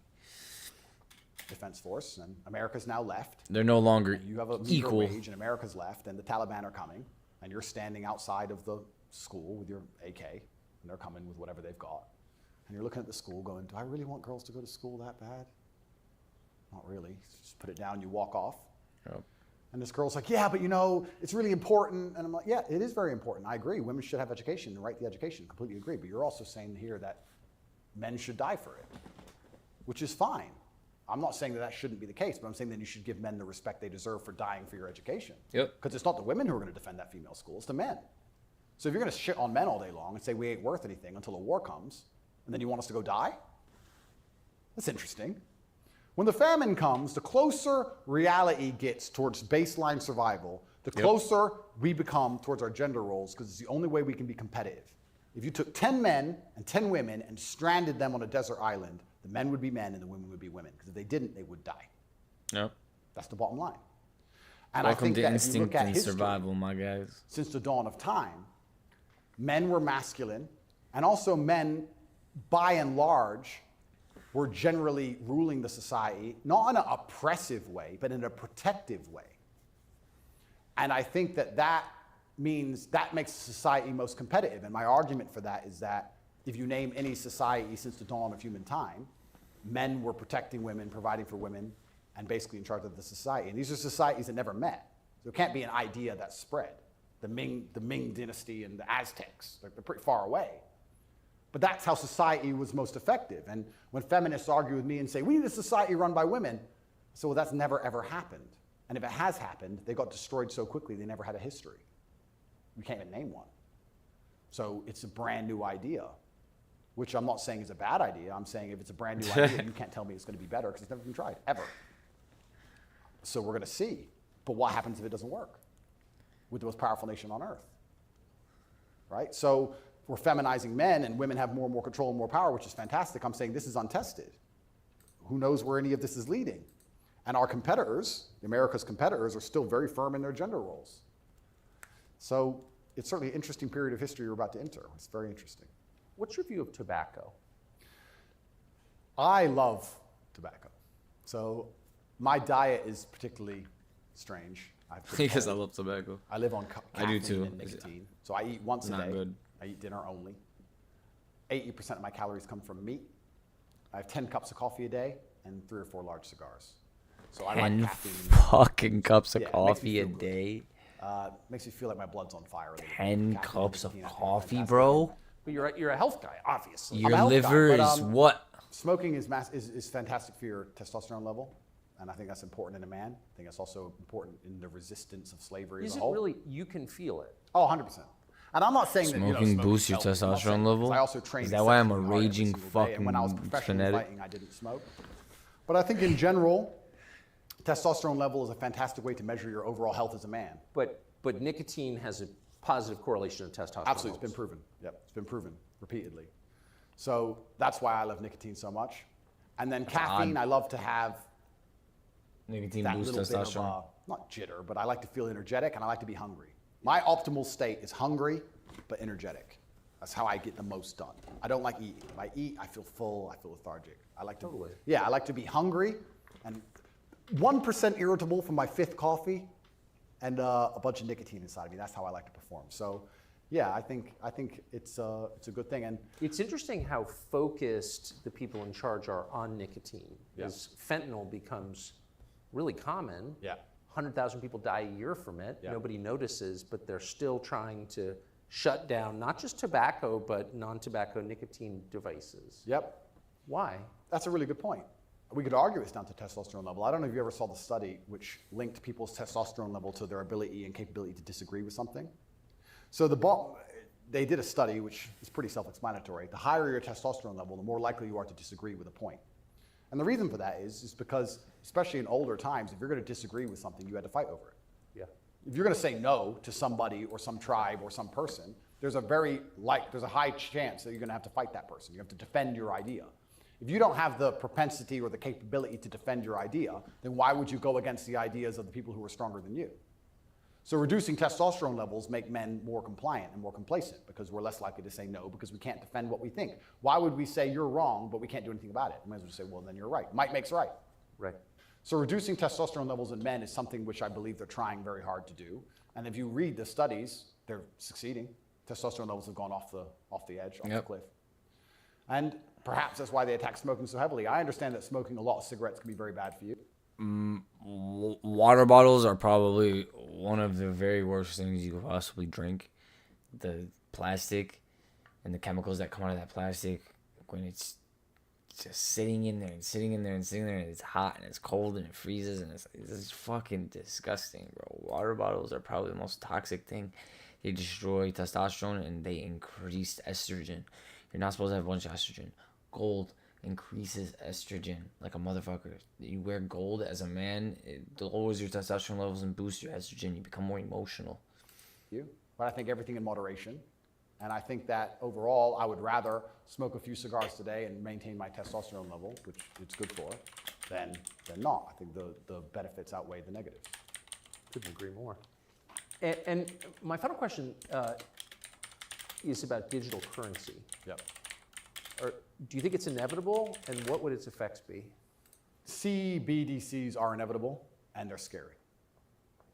Defense Force, and America's now left.
They're no longer
And you have a meager
equal.
wage, and America's left, and the Taliban are coming, and you're standing outside of the school with your AK, and they're coming with whatever they've got, and you're looking at the school going, do I really want girls to go to school that bad? Not really. Just put it down, you walk off.
Yep.
And this girl's like, yeah, but it's really important. And I'm like, yeah, it is very important. I agree. Women should have education and right the education. Completely agree. But you're also saying here that men should die for it, which is fine. I'm not saying that shouldn't be the case, but I'm saying that you should give men the respect they deserve for dying for your education.
Yep.
Because it's not the women who are going to defend that female school, it's the men. So if you're going to shit on men all day long and say we ain't worth anything until a war comes, and then you want us to go die? That's interesting. When the famine comes, the closer reality gets towards baseline survival, the closer we become towards our gender roles, because it's the only way we can be competitive. If you took 10 men and 10 women and stranded them on a desert island, the men would be men and the women would be women. Because if they didn't, they would die.
Yep.
That's the bottom line. And
Welcome
I think
to
that if you
instinct
look at
and
history,
survival, my guys.
since the dawn of time, men were masculine, and also men, by and large, were generally ruling the society, not in an oppressive way, but in a protective way. And I think that means that makes society most competitive. And my argument for that is that if you name any society since the dawn of human time, men were protecting women, providing for women, and basically in charge of the society. And these are societies that never met. So it can't be an idea that spread. The Ming dynasty and the Aztecs, they're pretty far away. But that's how society was most effective. And when feminists argue with me and say, we need a society run by women, so well, that's never ever happened. And if it has happened, they got destroyed so quickly they never had a history. We can't even name one. So it's a brand new idea, which I'm not saying is a bad idea. I'm saying if it's a brand new idea, you can't tell me it's going to be better because it's never been tried, ever. So we're going to see. But what happens if it doesn't work with the most powerful nation on earth? Right? So we're feminizing men and women have more and more control and more power, which is fantastic. I'm saying this is untested. Who knows where any of this is leading? And our competitors, America's competitors, are still very firm in their gender roles. So it's certainly an interesting period of history we're about to enter. It's very interesting.
What's your view of tobacco?
I love tobacco. So my diet is particularly strange.
Because I love tobacco.
I live on
I do
caffeine
too.
and nicotine. So I eat once a
Not
day.
good.
I eat dinner only. 80% of my calories come from meat. I have 10 cups of coffee a day and 3 or 4 large cigars. So I like
10
caffeine.
fucking cups of
Yeah, it makes me
coffee a
feel good.
day.
Makes me feel like my blood's on fire. a little bit.
10
Caffeine,
cups of
nicotine, I think, are
coffee,
fantastic.
bro?
But you're a health guy, obviously.
I'm
Your
a health
liver
guy, but,
is what?
Smoking is fantastic for your testosterone level, and I think that's important in a man. I think that's also important in the resistance of slavery as
Is
a
it
whole.
really, you can feel it?
Oh, 100%. And I'm not saying that
Smoking
smoking's
boosts your
healthy. I'm not saying
testosterone
that,
level?
'cause I also train
Is that why I'm a
exceptionally hard every
raging
single day, and when I was
fucking
professionally
fanatic?
fighting, I didn't smoke. But I think in general, testosterone level is a fantastic way to measure your overall health as a man.
But nicotine has a positive correlation to testosterone
Absolutely, it's been
levels.
proven. Yep, it's been proven repeatedly. So that's why I love nicotine so much. And then caffeine, I love to have
Nicotine
that
boosts
little bit
testosterone.
of, not jitter, but I like to feel energetic and I like to be hungry. My optimal state is hungry, but energetic. That's how I get the most done. I don't like eating. If I eat, I feel full, I feel lethargic. I like to,
Totally.
Yeah, I like to be hungry and 1% irritable from my 5th coffee and a bunch of nicotine inside of me. That's how I like to perform. So yeah, I think it's a good thing. And
It's interesting how focused the people in charge are on nicotine.
Yeah.
As fentanyl becomes really common.
Yeah.
100,000 people die a year from it.
Yeah.
Nobody notices, but they're still trying to shut down not just tobacco, but non-tobacco nicotine devices.
yep,
Why?
that's a really good point. We could argue it's down to testosterone level. I don't know if you ever saw the study which linked people's testosterone level to their ability and capability to disagree with something. So they did a study which is pretty self-explanatory. The higher your testosterone level, the more likely you are to disagree with a point. And the reason for that is because, especially in older times, if you're going to disagree with something, you had to fight over it.
Yeah.
If you're going to say no to somebody or some tribe or some person, there's a high chance that you're going to have to fight that person. You have to defend your idea. If you don't have the propensity or the capability to defend your idea, then why would you go against the ideas of the people who are stronger than you? So reducing testosterone levels make men more compliant and more complacent because we're less likely to say no because we can't defend what we think. Why would we say you're wrong, but we can't do anything about it? We might as well say, well, then you're right. Might makes right.
Right.
So reducing testosterone levels in men is something which I believe they're trying very hard to do. And if you read the studies, they're succeeding. Testosterone levels have gone off the edge, off the
Yep.
cliff. And perhaps that's why they attack smoking so heavily. I understand that smoking a lot of cigarettes can be very bad for you.
Water bottles are probably one of the very worst things you could possibly drink. The plastic and the chemicals that come out of that plastic when it's just sitting in there and sitting in there and sitting there and it's hot and it's cold and it freezes and it's fucking disgusting, bro. Water bottles are probably the most toxic thing. They destroy testosterone and they increase estrogen. You're not supposed to have a bunch of estrogen. Gold increases estrogen like a motherfucker. You wear gold as a man, it lowers your testosterone levels and boosts your estrogen. You become more emotional.
But I think everything in moderation. And I think that overall, I would rather smoke a few cigars today and maintain my testosterone level, which it's good for, than not. I think the benefits outweigh the negatives.
Couldn't agree more. And my final question is about digital currency.
Yep.
Do you think it's inevitable, and what would its effects be?
CBDCs are inevitable, and they're scary.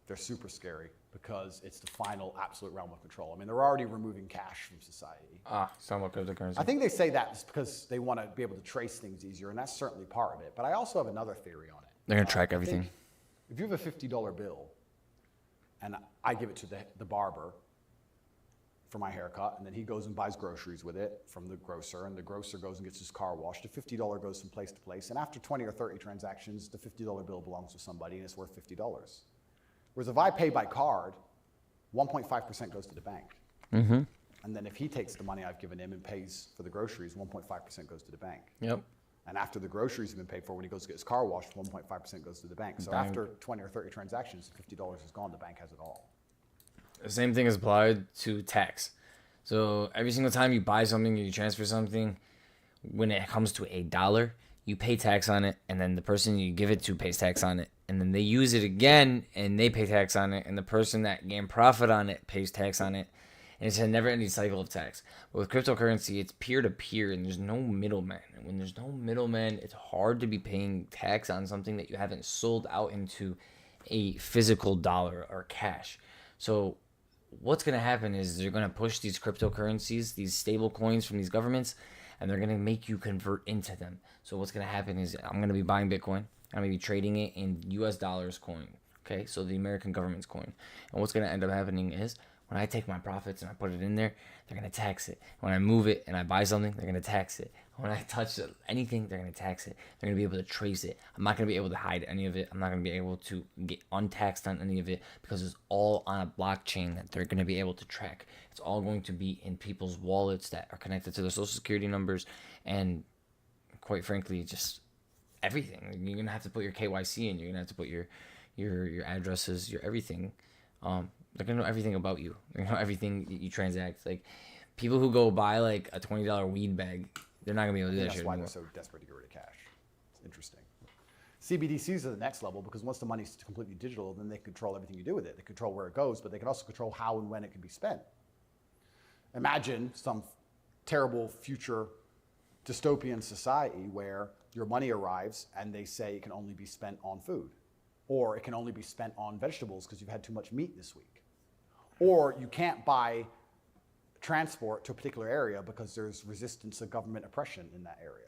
They're super scary because it's the final absolute realm of control. I mean, they're already removing cash from society.
Sound like cryptocurrency.
I think they say that just because they want to be able to trace things easier, and that's certainly part of it. But I also have another theory on it.
They're gonna track
I
everything.
think if you have a $50 bill, and I give it to the barber for my haircut, and then he goes and buys groceries with it from the grocer, and the grocer goes and gets his car washed. The $50 goes from place to place, and after 20 or 30 transactions, the $50 bill belongs to somebody, and it's worth $50. Whereas if I pay by card, 1.5% goes to the bank.
Mm-hmm.
And then if he takes the money I've given him and pays for the groceries, 1.5% goes to the bank.
Yep.
And after the groceries have been paid for, when he goes to get his car washed, 1.5% goes to the bank. So after 20 or 30 transactions, $50 is gone, the bank has it all.
The same thing is applied to tax. So every single time you buy something or you transfer something, when it comes to $1, you pay tax on it, and then the person you give it to pays tax on it, and then they use it again and they pay tax on it, and the person that gained profit on it pays tax on it. And it's a never-ending cycle of tax. But with cryptocurrency, it's peer-to-peer, and there's no middleman. And when there's no middleman, it's hard to be paying tax on something that you haven't sold out into a physical dollar or cash. So what's going to happen is they're going to push these cryptocurrencies, these stable coins from these governments, and they're going to make you convert into them. So what's going to happen is I'm going to be buying Bitcoin. I'm going to be trading it in US dollars coin. Okay, so the American government's coin. And what's going to end up happening is when I take my profits and I put it in there, they're going to tax it. When I move it and I buy something, they're going to tax it. When I touch anything, they're going to tax it. They're going to be able to trace it. I'm not going to be able to hide any of it. I'm not going to be able to get untaxed on any of it because it's all on a blockchain that they're going to be able to track. It's all going to be in people's wallets that are connected to their social security numbers and, quite frankly, just everything. You're going to have to put your KYC in. You're going to have to put your addresses, your everything. They're gonna know everything about you. They're gonna know everything you transact. Like people who go buy like a $20 weed bag, they're not gonna be able to do that shit
That's why
anymore.
they're so desperate to get rid of cash. It's interesting. CBDCs are the next level because once the money's completely digital, then they control everything you do with it. They control where it goes, but they can also control how and when it can be spent. Imagine some terrible future dystopian society where your money arrives and they say it can only be spent on food, or it can only be spent on vegetables because you've had too much meat this week. Or you can't buy transport to a particular area because there's resistance to government oppression in that area.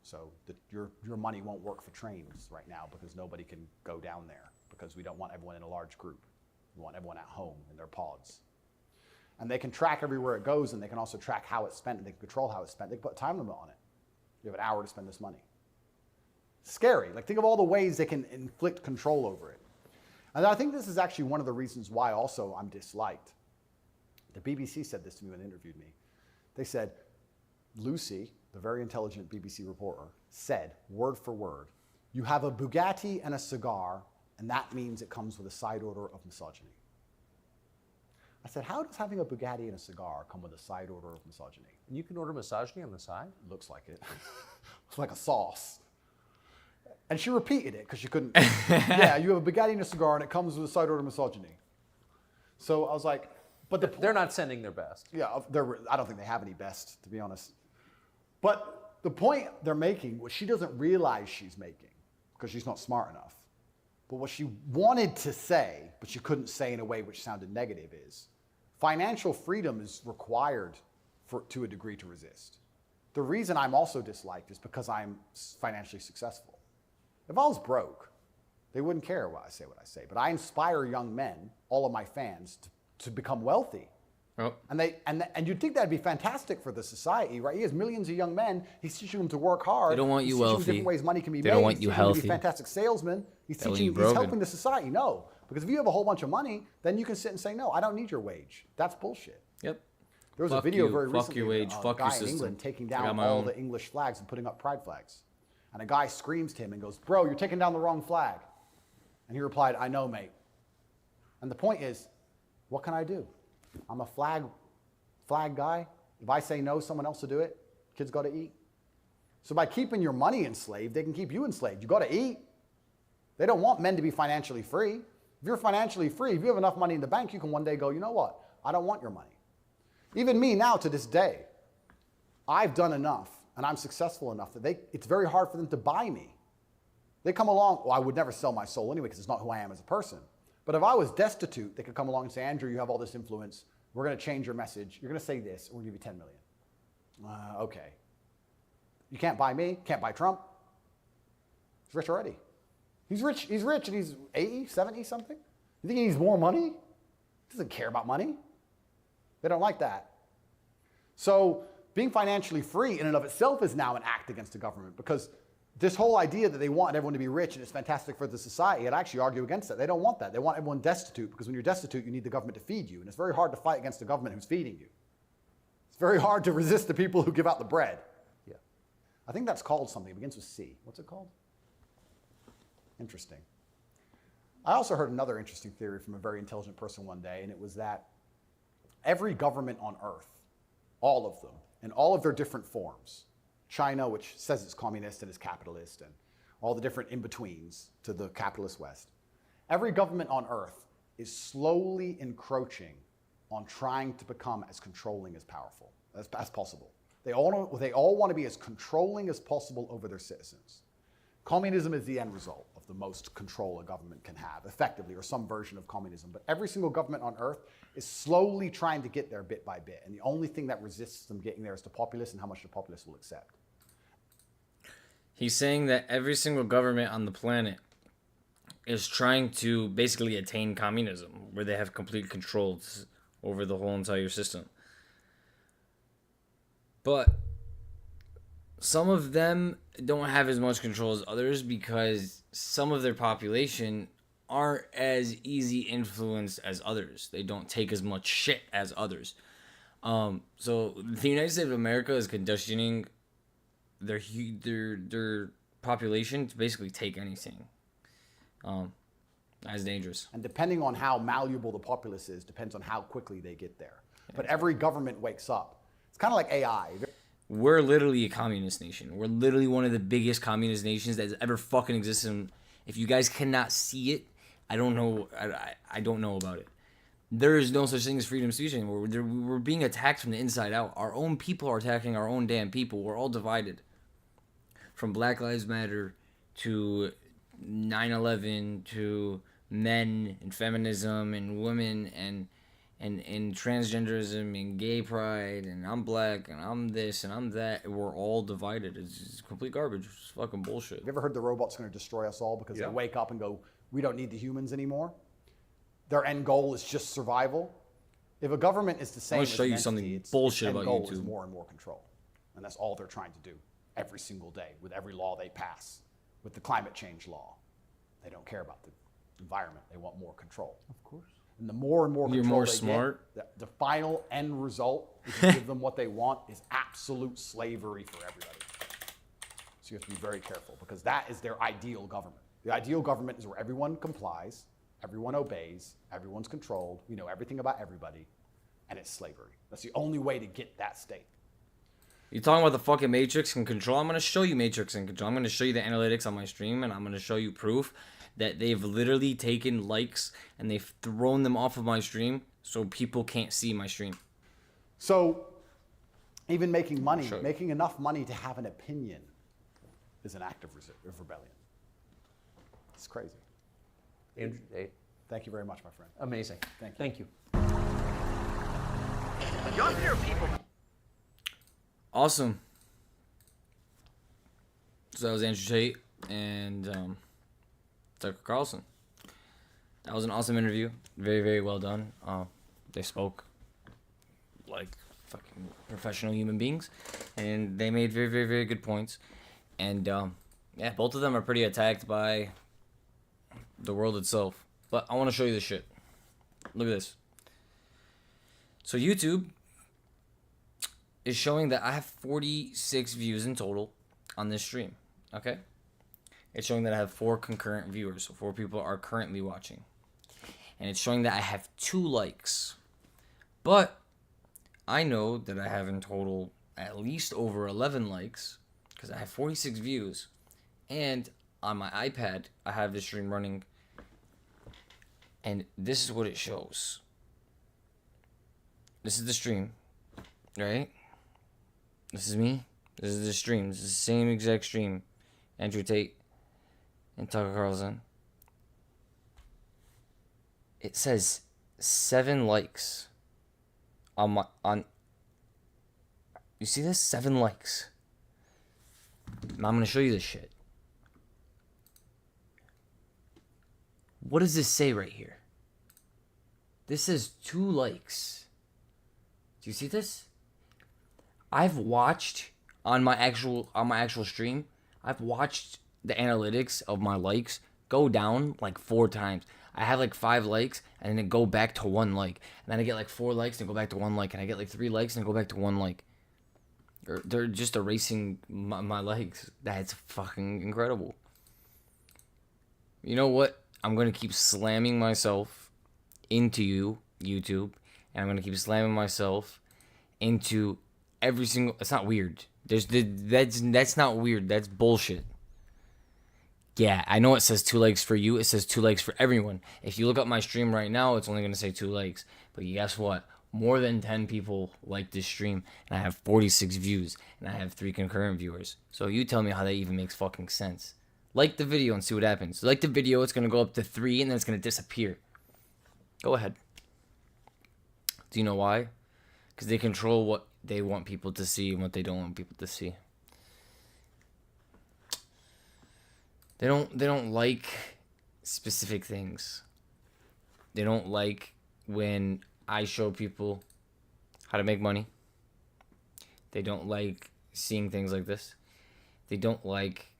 So your money won't work for trains right now because nobody can go down there because we don't want everyone in a large group. We want everyone at home in their pods. And they can track everywhere it goes, and they can also track how it's spent, and they can control how it's spent. They can put a time limit on it. You have an hour to spend this money. Scary. Like, think of all the ways they can inflict control over it. And I think this is actually one of the reasons why also I'm disliked. The BBC said this to me when they interviewed me. They said, Lucy, the very intelligent BBC reporter, said, word for word, you have a Bugatti and a cigar, and that means it comes with a side order of misogyny. I said, how does having a Bugatti and a cigar come with a side order of misogyny?
And you can order misogyny on the side?
Looks like it. It's like a sauce. And she repeated it because she couldn't. Yeah, you have a Bugatti and a cigar, and it comes with a side order of misogyny. So I was like, but
They're not sending their best.
yeah, I don't think they have any best, to be honest. But the point they're making, what she doesn't realize she's making, because she's not smart enough, but what she wanted to say, but she couldn't say in a way which sounded negative, is financial freedom is required to a degree to resist. The reason I'm also disliked is because I'm financially successful. If I was broke, they wouldn't care what I say. But I inspire young men, all of my fans, to become wealthy.
Oh.
And you'd think that'd be fantastic for the society, right? He has millions of young men. He's teaching them to work hard.
They don't want you
He's teaching them
wealthy.
different ways money can be
They
made.
don't want
He's
you
teaching them to
healthy.
be fantastic salesmen. He's
They want
teaching.
you
He's
broken.
helping the society. No, because if you have a whole bunch of money, then you can sit and say, no, I don't need your wage. That's bullshit.
Yep.
There was a
Fuck
video
you,
very
fuck
recently
your wage,
of a
fuck
guy
your
in
system.
England taking
I got
down
my
all
own.
the English flags and putting up pride flags. And a guy screams to him and goes, bro, you're taking down the wrong flag. And he replied, I know, mate. And the point is, what can I do? I'm a flag guy. If I say no, someone else will do it. Kids got to eat. So by keeping your money enslaved, they can keep you enslaved. You got to eat. They don't want men to be financially free. If you're financially free, if you have enough money in the bank, you can one day go, you know what? I don't want your money. Even me now to this day, I've done enough and I'm successful enough that it's very hard for them to buy me. They come along, well, I would never sell my soul anyway because it's not who I am as a person. But if I was destitute, they could come along and say, Andrew, you have all this influence. We're going to change your message. You're going to say this. We're going to give you 10 million. Okay. You can't buy me. Can't buy Trump. He's rich already. He's rich. He's rich and he's 80, 70 something. You think he needs more money? He doesn't care about money. They don't like that. So being financially free in and of itself is now an act against the government, because this whole idea that they want everyone to be rich and it's fantastic for the society, I'd actually argue against that. They don't want that. They want everyone destitute, because when you're destitute, you need the government to feed you. And it's very hard to fight against the government who's feeding you. It's very hard to resist the people who give out the bread. Yeah. I think that's called something. It begins with C. What's it called? Interesting. I also heard another interesting theory from a very intelligent person one day, and it was that every government on earth, all of them, in all of their different forms, China, which says it's communist and is capitalist, and all the different in-betweens to the capitalist West, every government on earth is slowly encroaching on trying to become as controlling as powerful as possible. They all want to be as controlling as possible over their citizens. Communism is the end result of the most control a government can have, effectively, or some version of communism. But every single government on earth is slowly trying to get there bit by bit. And the only thing that resists them getting there is the populace and how much the populace will accept.
He's saying that every single government on the planet is trying to basically attain communism, where they have complete control over the whole entire system. But some of them don't have as much control as others, because some of their population aren't as easy influenced as others. They don't take as much shit as others. So the United States of America is conditioning their population to basically take anything. That's dangerous.
And depending on how malleable the populace is, depends on how quickly they get there. But every government wakes up. It's kind of like AI.
We're literally a communist nation. We're literally one of the biggest communist nations that's ever fucking existed. If you guys cannot see it, I don't know. I don't know about it. There is no such thing as freedom of speech anymore. We're being attacked from the inside out. Our own people are attacking our own damn people. We're all divided. From Black Lives Matter to 9/11 to men and feminism and women and transgenderism and gay pride and I'm black and I'm this and I'm that. We're all divided. It's complete garbage. It's fucking bullshit.
Have you ever heard the robot's going to destroy us all because they wake up and go, we don't need the humans anymore? Their end goal is just survival. If a government is the same,
I'm gonna show you something bullshit about
goal
YouTube.
is more and more control, and that's all they're trying to do every single day with every law they pass, with the climate change law. They don't care about the environment. They want more control. Of course. And the more and more
You're
control
more
they
smart.
get, the final end result, if you give them what they want, is absolute slavery for everybody. So you have to be very careful, because that is their ideal government. The ideal government is where everyone complies, everyone obeys, everyone's controlled, we know everything about everybody, and it's slavery. That's the only way to get that state.
You're talking about the fucking Matrix and control. I'm going to show you Matrix and control. I'm going to show you the analytics on my stream, and I'm going to show you proof that they've literally taken likes and they've thrown them off of my stream so people can't see my stream.
So even making money,
Sure.
making enough money to have an opinion is an act of rebellion. It's crazy.
Andrew, Tate.
Thank you very much, my friend.
Amazing.
Thank you.
Awesome. So that was Andrew Tate and Tucker Carlson. That was an awesome interview. Very, very well done. They spoke like fucking professional human beings, and they made very, very, very good points. And yeah, both of them are pretty attacked by the world itself. But I want to show you this shit. Look at this. So YouTube is showing that I have 46 views in total on this stream. Okay? It's showing that I have 4 concurrent viewers, so 4 people are currently watching. And it's showing that I have 2 likes. But I know that I have in total at least over 11 likes, because I have 46 views. And on my iPad, I have this stream running. And this is what it shows. This is the stream, right? This is me. This is the stream. This is the same exact stream. Andrew Tate and Tucker Carlson. It says 7 likes on you see this? 7 likes. Now I'm gonna show you this shit. What does this say right here? This says 2 likes. Do you see this? I've watched on my actual stream, I've watched the analytics of my likes go down like 4 times. I have like 5 likes and then it go back to 1 like. And then I get like 4 likes and go back to 1 like. And I get like 3 likes and go back to 1 like. They're just erasing my likes. That's fucking incredible. You know what? I'm going to keep slamming myself into YouTube. And I'm going to keep slamming myself into every single... It's not weird. That's not weird. That's bullshit. Yeah, I know it says 2 likes for you. It says 2 likes for everyone. If you look up my stream right now, it's only going to say 2 likes. But guess what? More than 10 people like this stream. And I have 46 views. And I have 3 concurrent viewers. So you tell me how that even makes fucking sense. Like the video and see what happens. Like the video, it's going to go up to 3 and then it's going to disappear. Go ahead. Do you know why? Because they control what they want people to see and what they don't want people to see. They don't like specific things. They don't like when I show people how to make money. They don't like seeing things like this. They don't like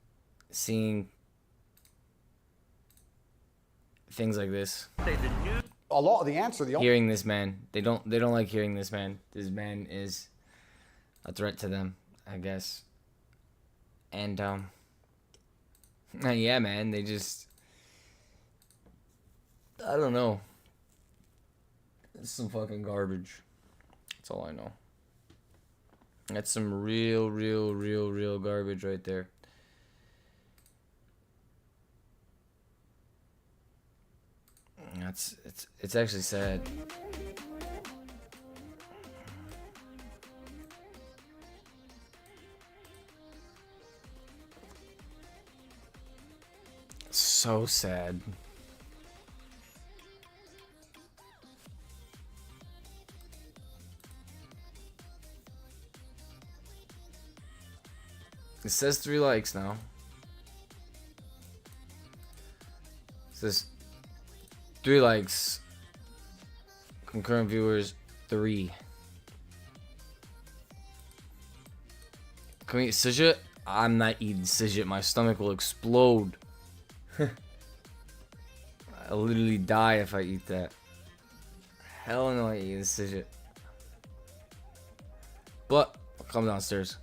seeing things like this.
A lot of the answer,
Hearing this man. They don't like hearing this man. This man is a threat to them, I guess. And yeah, man, they just... I don't know. It's some fucking garbage. That's all I know. That's some real garbage right there. It's actually sad. So sad. It says 3 likes now. It says 3 likes. Concurrent viewers 3. Can we eat Sijit? I'm not eating Sijit. My stomach will explode. I'll literally die if I eat that. Hell no, I eat this shit. But I'll come downstairs.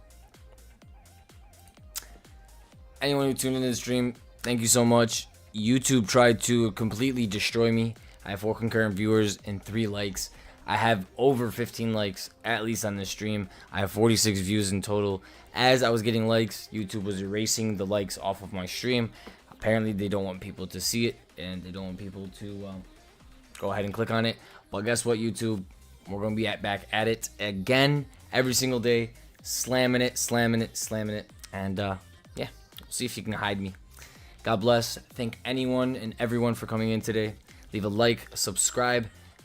Anyone who tuned into the stream, thank you so much. YouTube tried to completely destroy me. I have 4 concurrent viewers and 3 likes. I have over 15 likes, at least on this stream. I have 46 views in total. As I was getting likes, YouTube was erasing the likes off of my stream. Apparently, they don't want people to see it, and they don't want people to go ahead and click on it. But guess what, YouTube? We're going to be back at it again every single day, slamming it. And, yeah, we'll see if you can hide me. God bless. Thank anyone and everyone for coming in today. Leave a like, subscribe,